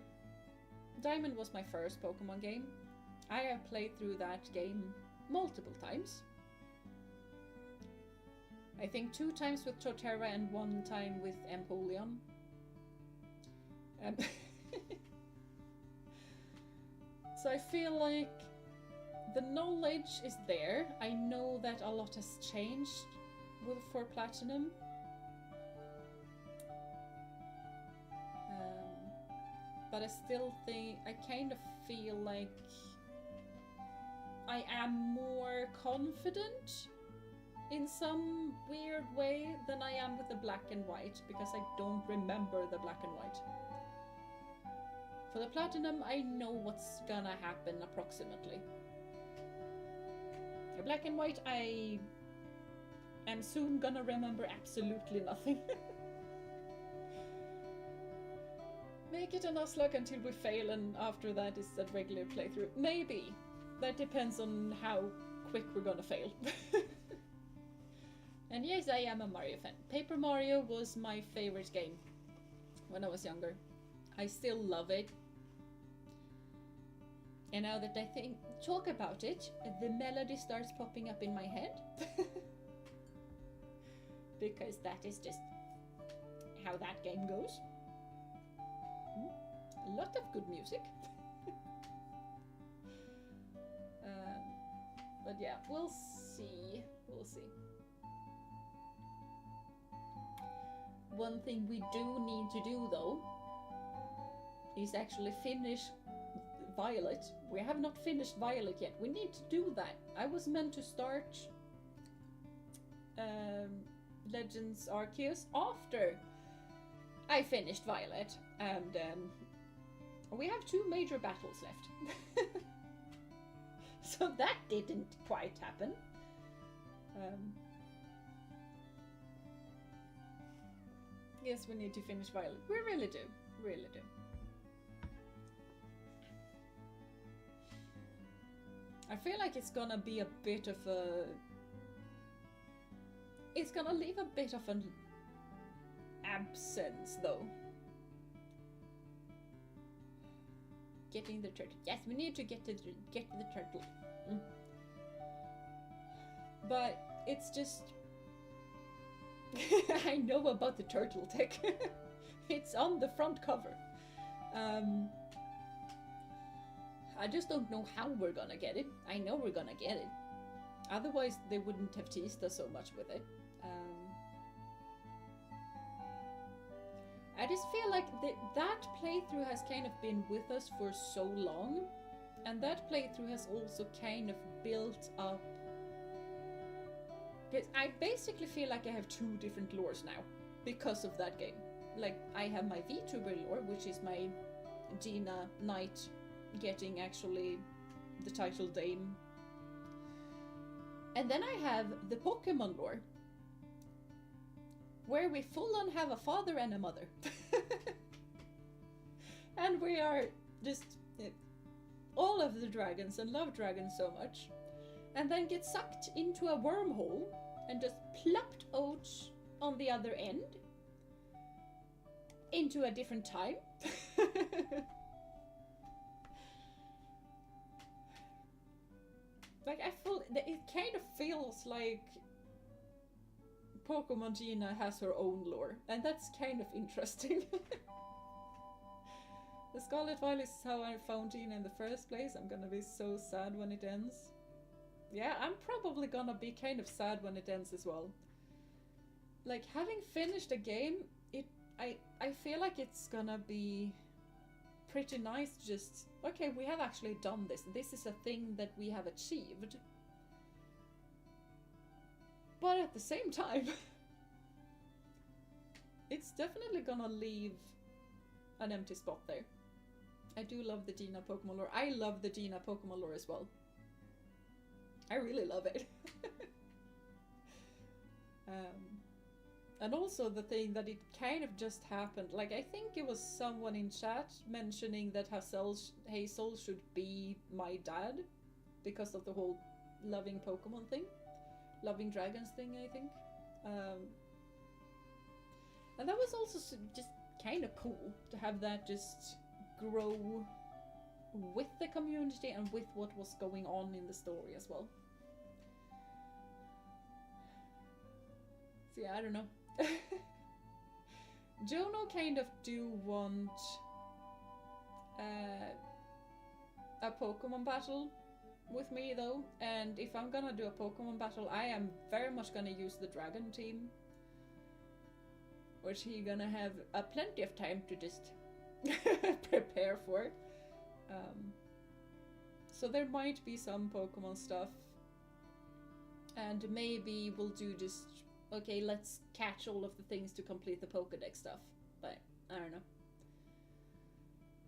Diamond was my first Pokemon game. I have played through that game multiple times. I think 2 times with Torterra and 1 time with Empoleon. So I feel like the knowledge is there. I know that a lot has changed for Platinum. But I still think, I kind of feel like I am more confident in some weird way than I am with the black and white, because I don't remember the black and white. For the Platinum, I know what's gonna happen approximately. The black and white, I am soon gonna remember absolutely nothing. Make it a Nuzlocke until we fail, and after that is a regular playthrough. Maybe. That depends on how quick we're gonna fail. And yes, I am a Mario fan. Paper Mario was my favorite game when I was younger. I still love it. And now that I talk about it, the melody starts popping up in my head. Because that is just how that game goes. A lot of good music. But yeah, we'll see. We'll see. One thing we do need to do though is actually finish Violet. We have not finished Violet yet. We need to do that. I was meant to start Legends Arceus after I finished Violet, and we have 2 major battles left. So that didn't quite happen. Yes, we need to finish Violet. We really do. Really do. I feel like it's gonna be a bit of a... It's gonna leave a bit of an absence, though. Getting the turtle. Yes, we need to get to the turtle. But it's just... I know about the turtle tech. It's on the front cover. I just don't know how we're gonna get it. I know we're gonna get it. Otherwise, they wouldn't have teased us so much with it. I just feel like that playthrough has kind of been with us for so long. And that playthrough has also kind of built up... I basically feel like I have 2 different lores now because of that game. Like, I have my Vtuber lore, which is my Jeena knight getting actually the title Dame. And then I have the Pokémon lore, where we full on have a father and a mother. And we are just all of the dragons and love dragons so much. And then get sucked into a wormhole and just plopped out on the other end into a different time. Like, it kind of feels like Pokemon Jeena has her own lore, and that's kind of interesting. The Scarlet Vial is how I found Jeena in the first place. I'm gonna be so sad when it ends. Yeah, I'm probably gonna be kind of sad when it ends as well. Like, having finished a game, I feel like it's gonna be pretty nice to just, okay, we have actually done this. This is a thing that we have achieved. But at the same time, it's definitely gonna leave an empty spot there. I do love the Jeena Pokemon lore. I love the Jeena Pokemon lore as well. I really love it. And also the thing that it kind of just happened, like, I think it was someone in chat mentioning that Hazel should be my dad because of the whole loving Pokemon thing. Loving dragons thing, I think. And that was also just kind of cool to have that just grow with the community and with what was going on in the story as well. So yeah, I don't know. Jono kind of do want a Pokemon battle with me though, and if I'm gonna do a Pokemon battle, I am very much gonna use the dragon team, which he gonna have plenty of time to just prepare for. So there might be some Pokemon stuff, and maybe we'll do just, okay, let's catch all of the things to complete the Pokédex stuff, but I don't know.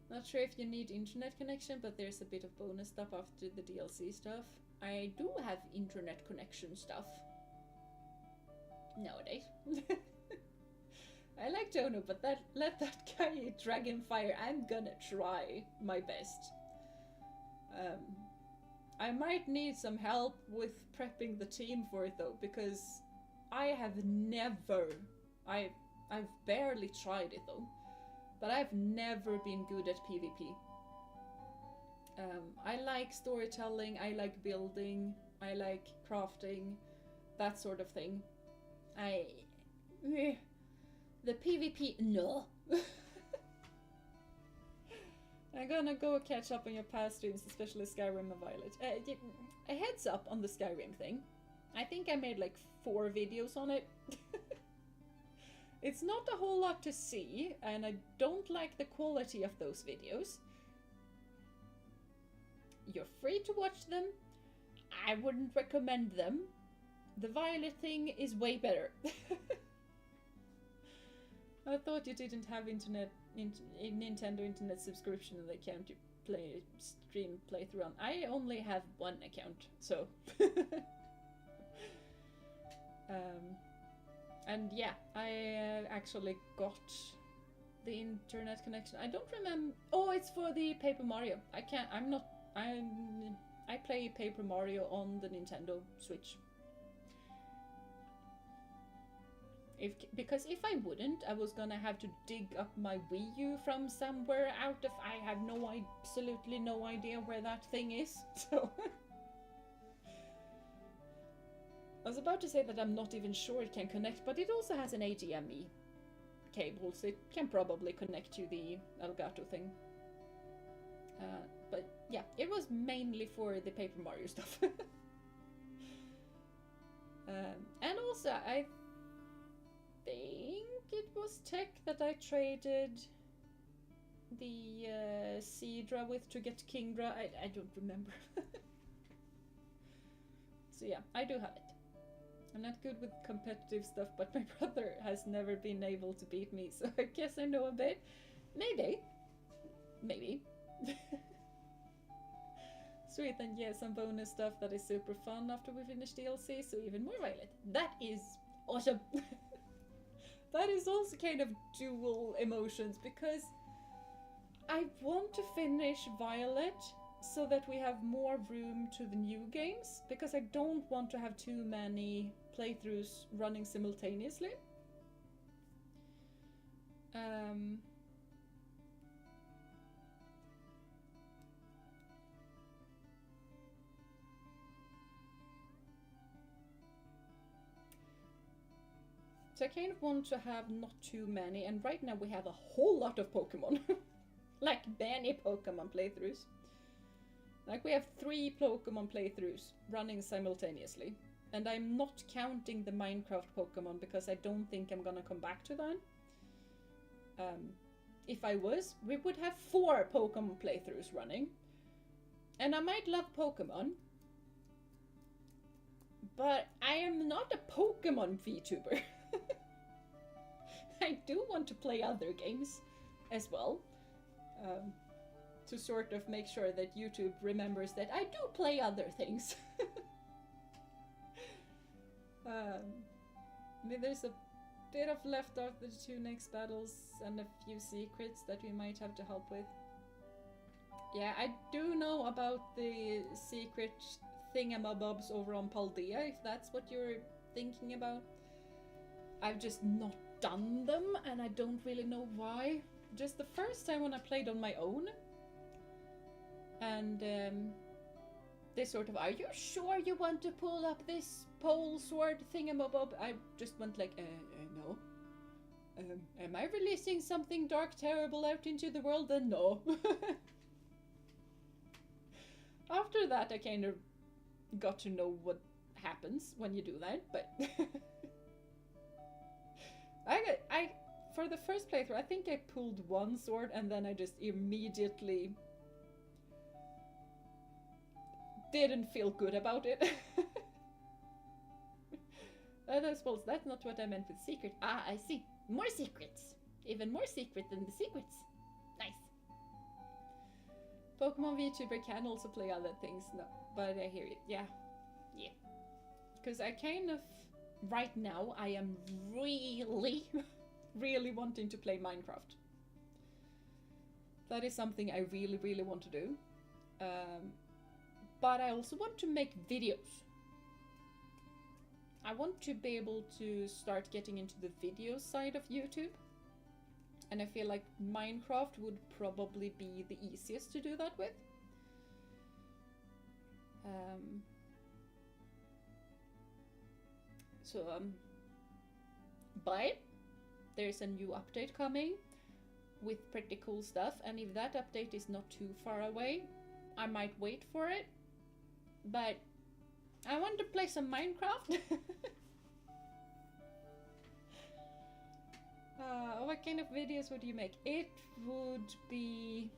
Not sure if you need internet connection, but there's a bit of bonus stuff after the DLC stuff. I do have internet connection stuff nowadays. I like Jono, but let that guy eat dragon fire. I'm gonna try my best. I might need some help with prepping the team for it though, because I have never, I've barely tried it though, but I've never been good at PvP. I like storytelling, I like building, I like crafting, that sort of thing. The PvP, no. I'm gonna go catch up on your past streams, especially Skyrim and Violet. A heads up on the Skyrim thing. I think I made like 4 videos on it. It's not a whole lot to see, and I don't like the quality of those videos. You're free to watch them. I wouldn't recommend them. The Violet thing is way better. I thought you didn't have internet, Nintendo internet subscription and account you stream playthrough on. I only have 1 account, so. And yeah, I actually got the internet connection. I don't remember. Oh, it's for the Paper Mario. I play Paper Mario on the Nintendo Switch. Because if I wouldn't, I was gonna have to dig up my Wii U from somewhere out of. I have absolutely no idea where that thing is. So I was about to say that I'm not even sure it can connect, but it also has an HDMI cable, so it can probably connect to the Elgato thing. But yeah, it was mainly for the Paper Mario stuff. And also, I think it was Tech that I traded the Seadra with to get Kingdra. I don't remember. So yeah, I do have it. I'm not good with competitive stuff, but my brother has never been able to beat me, so I guess I know a bit. Maybe. Sweet, and yeah, some bonus stuff that is super fun after we finish DLC, so even more Violet. That is awesome! That is also kind of dual emotions, because I want to finish Violet so that we have more room to the new games, because I don't want to have too many playthroughs running simultaneously. So I kind of want to have not too many, and right now we have a whole lot of Pokemon. Like many Pokemon playthroughs. Like we have 3 Pokemon playthroughs running simultaneously. And I'm not counting the Minecraft Pokemon because I don't think I'm gonna come back to that. If I was, we would have 4 Pokemon playthroughs running. And I might love Pokemon, but I am not a Pokemon VTuber. I do want to play other games as well. To sort of make sure that YouTube remembers that I do play other things. I mean, there's a bit of left after the 2 next battles and a few secrets that we might have to help with. Yeah, I do know about the secret thingamabobs over on Paldea, if that's what you're thinking about. I've just not done them, and I don't really know why. Just the first time when I played on my own, and they sort of, are you sure you want to pull up this pole sword thingamabob? I just went like, no. Am I releasing something dark terrible out into the world? Then no. After that, I kind of got to know what happens when you do that, but I for the first playthrough, I think I pulled one sword and then I just immediately didn't feel good about it. That's false. That's not what I meant with secret. Ah, I see. More secrets. Even more secret than the secrets. Nice. Pokemon VTuber can also play other things. No, but I hear it. Yeah. Yeah. Because I kind of... Right now, I am really, really wanting to play Minecraft. That is something I really, really want to do. But I also want to make videos. I want to be able to start getting into the video side of YouTube. And I feel like Minecraft would probably be the easiest to do that with. But there's a new update coming with pretty cool stuff, and if that update is not too far away, I might wait for it. But I want to play some Minecraft. What kind of videos would you make? It would be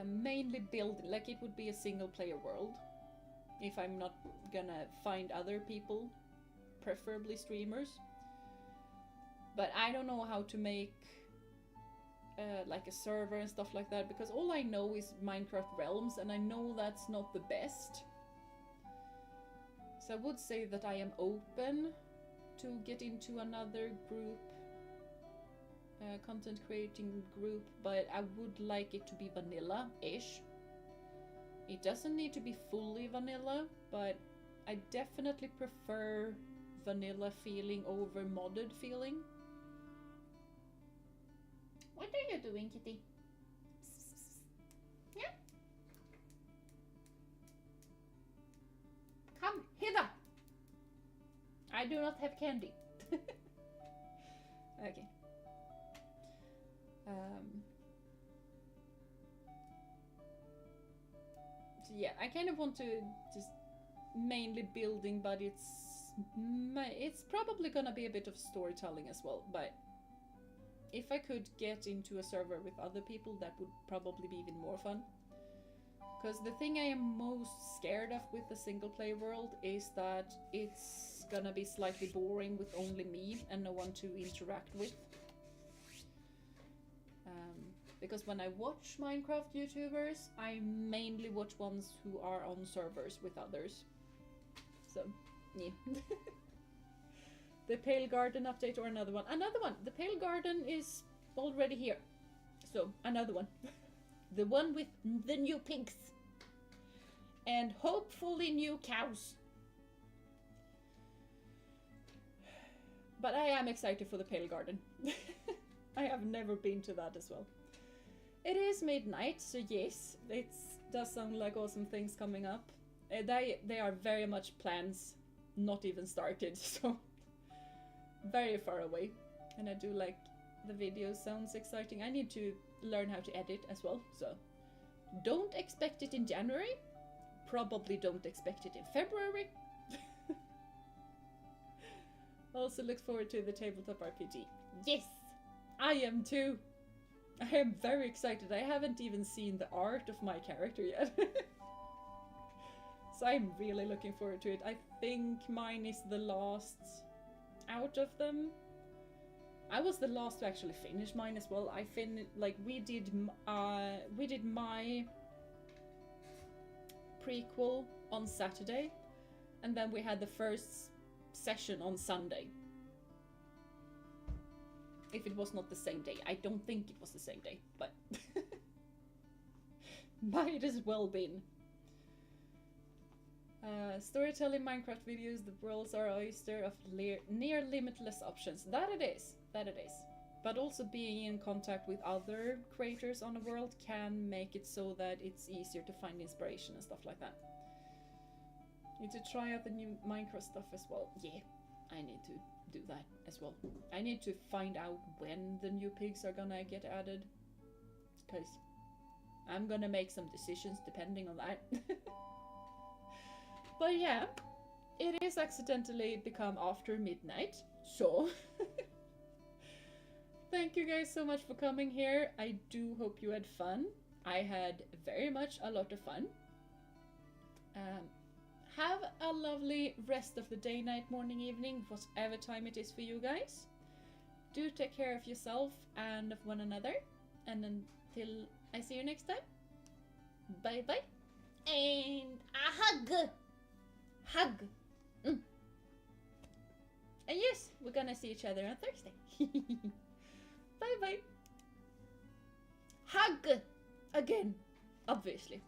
mainly build, like it would be a single player world. If I'm not gonna find other people, preferably streamers. But I don't know how to make like a server and stuff like that, because all I know is Minecraft Realms, and I know that's not the best. So I would say that I am open to get into another group, content creating group, but I would like it to be vanilla-ish. It doesn't need to be fully vanilla, but I definitely prefer vanilla feeling over modded feeling. What are you doing, kitty? Yeah? Come hither! I do not have candy. Okay. So yeah, I kind of want to just mainly building, but it's probably gonna be a bit of storytelling as well. But if I could get into a server with other people, that would probably be even more fun. Because the thing I am most scared of with the single player world is that it's gonna be slightly boring with only me and no one to interact with. Because when I watch Minecraft YouTubers, I mainly watch ones who are on servers with others. So, yeah. The Pale Garden update or another one. Another one! The Pale Garden is already here. So, another one. The one with the new pigs. And hopefully new cows. But I am excited for the Pale Garden. I have never been to that as well. It is midnight, so yes, it does sound like awesome things coming up. They are very much plans, not even started, so very far away. And I do like the video, sounds exciting. I need to learn how to edit as well, so don't expect it in January. Probably don't expect it in February. Also look forward to the tabletop RPG. Yes, I am too. I am very excited. I haven't even seen the art of my character yet. So I'm really looking forward to it. I think mine is the last out of them. I was the last to actually finish mine as well. We did my prequel on Saturday, and then we had the first session on Sunday. If it was not the same day. I don't think it was the same day, but might as well been. Storytelling Minecraft videos, the worlds are oyster of near limitless options. That it is. But also being in contact with other creators on a world can make it so that it's easier to find inspiration and stuff like that. Need to try out the new Minecraft stuff as well. Yeah, I need to do that as well. I need to find out when the new pigs are gonna get added, because I'm gonna make some decisions depending on that. But yeah, it is accidentally become after midnight, so thank you guys so much for coming here. I do hope you had fun. I had very much a lot of fun. Have a lovely rest of the day, night, morning, evening, whatever time it is for you guys. Do take care of yourself and of one another. And until I see you next time, bye bye. And a hug! Hug! And yes, we're gonna see each other on Thursday. Bye bye. Hug! Again, obviously.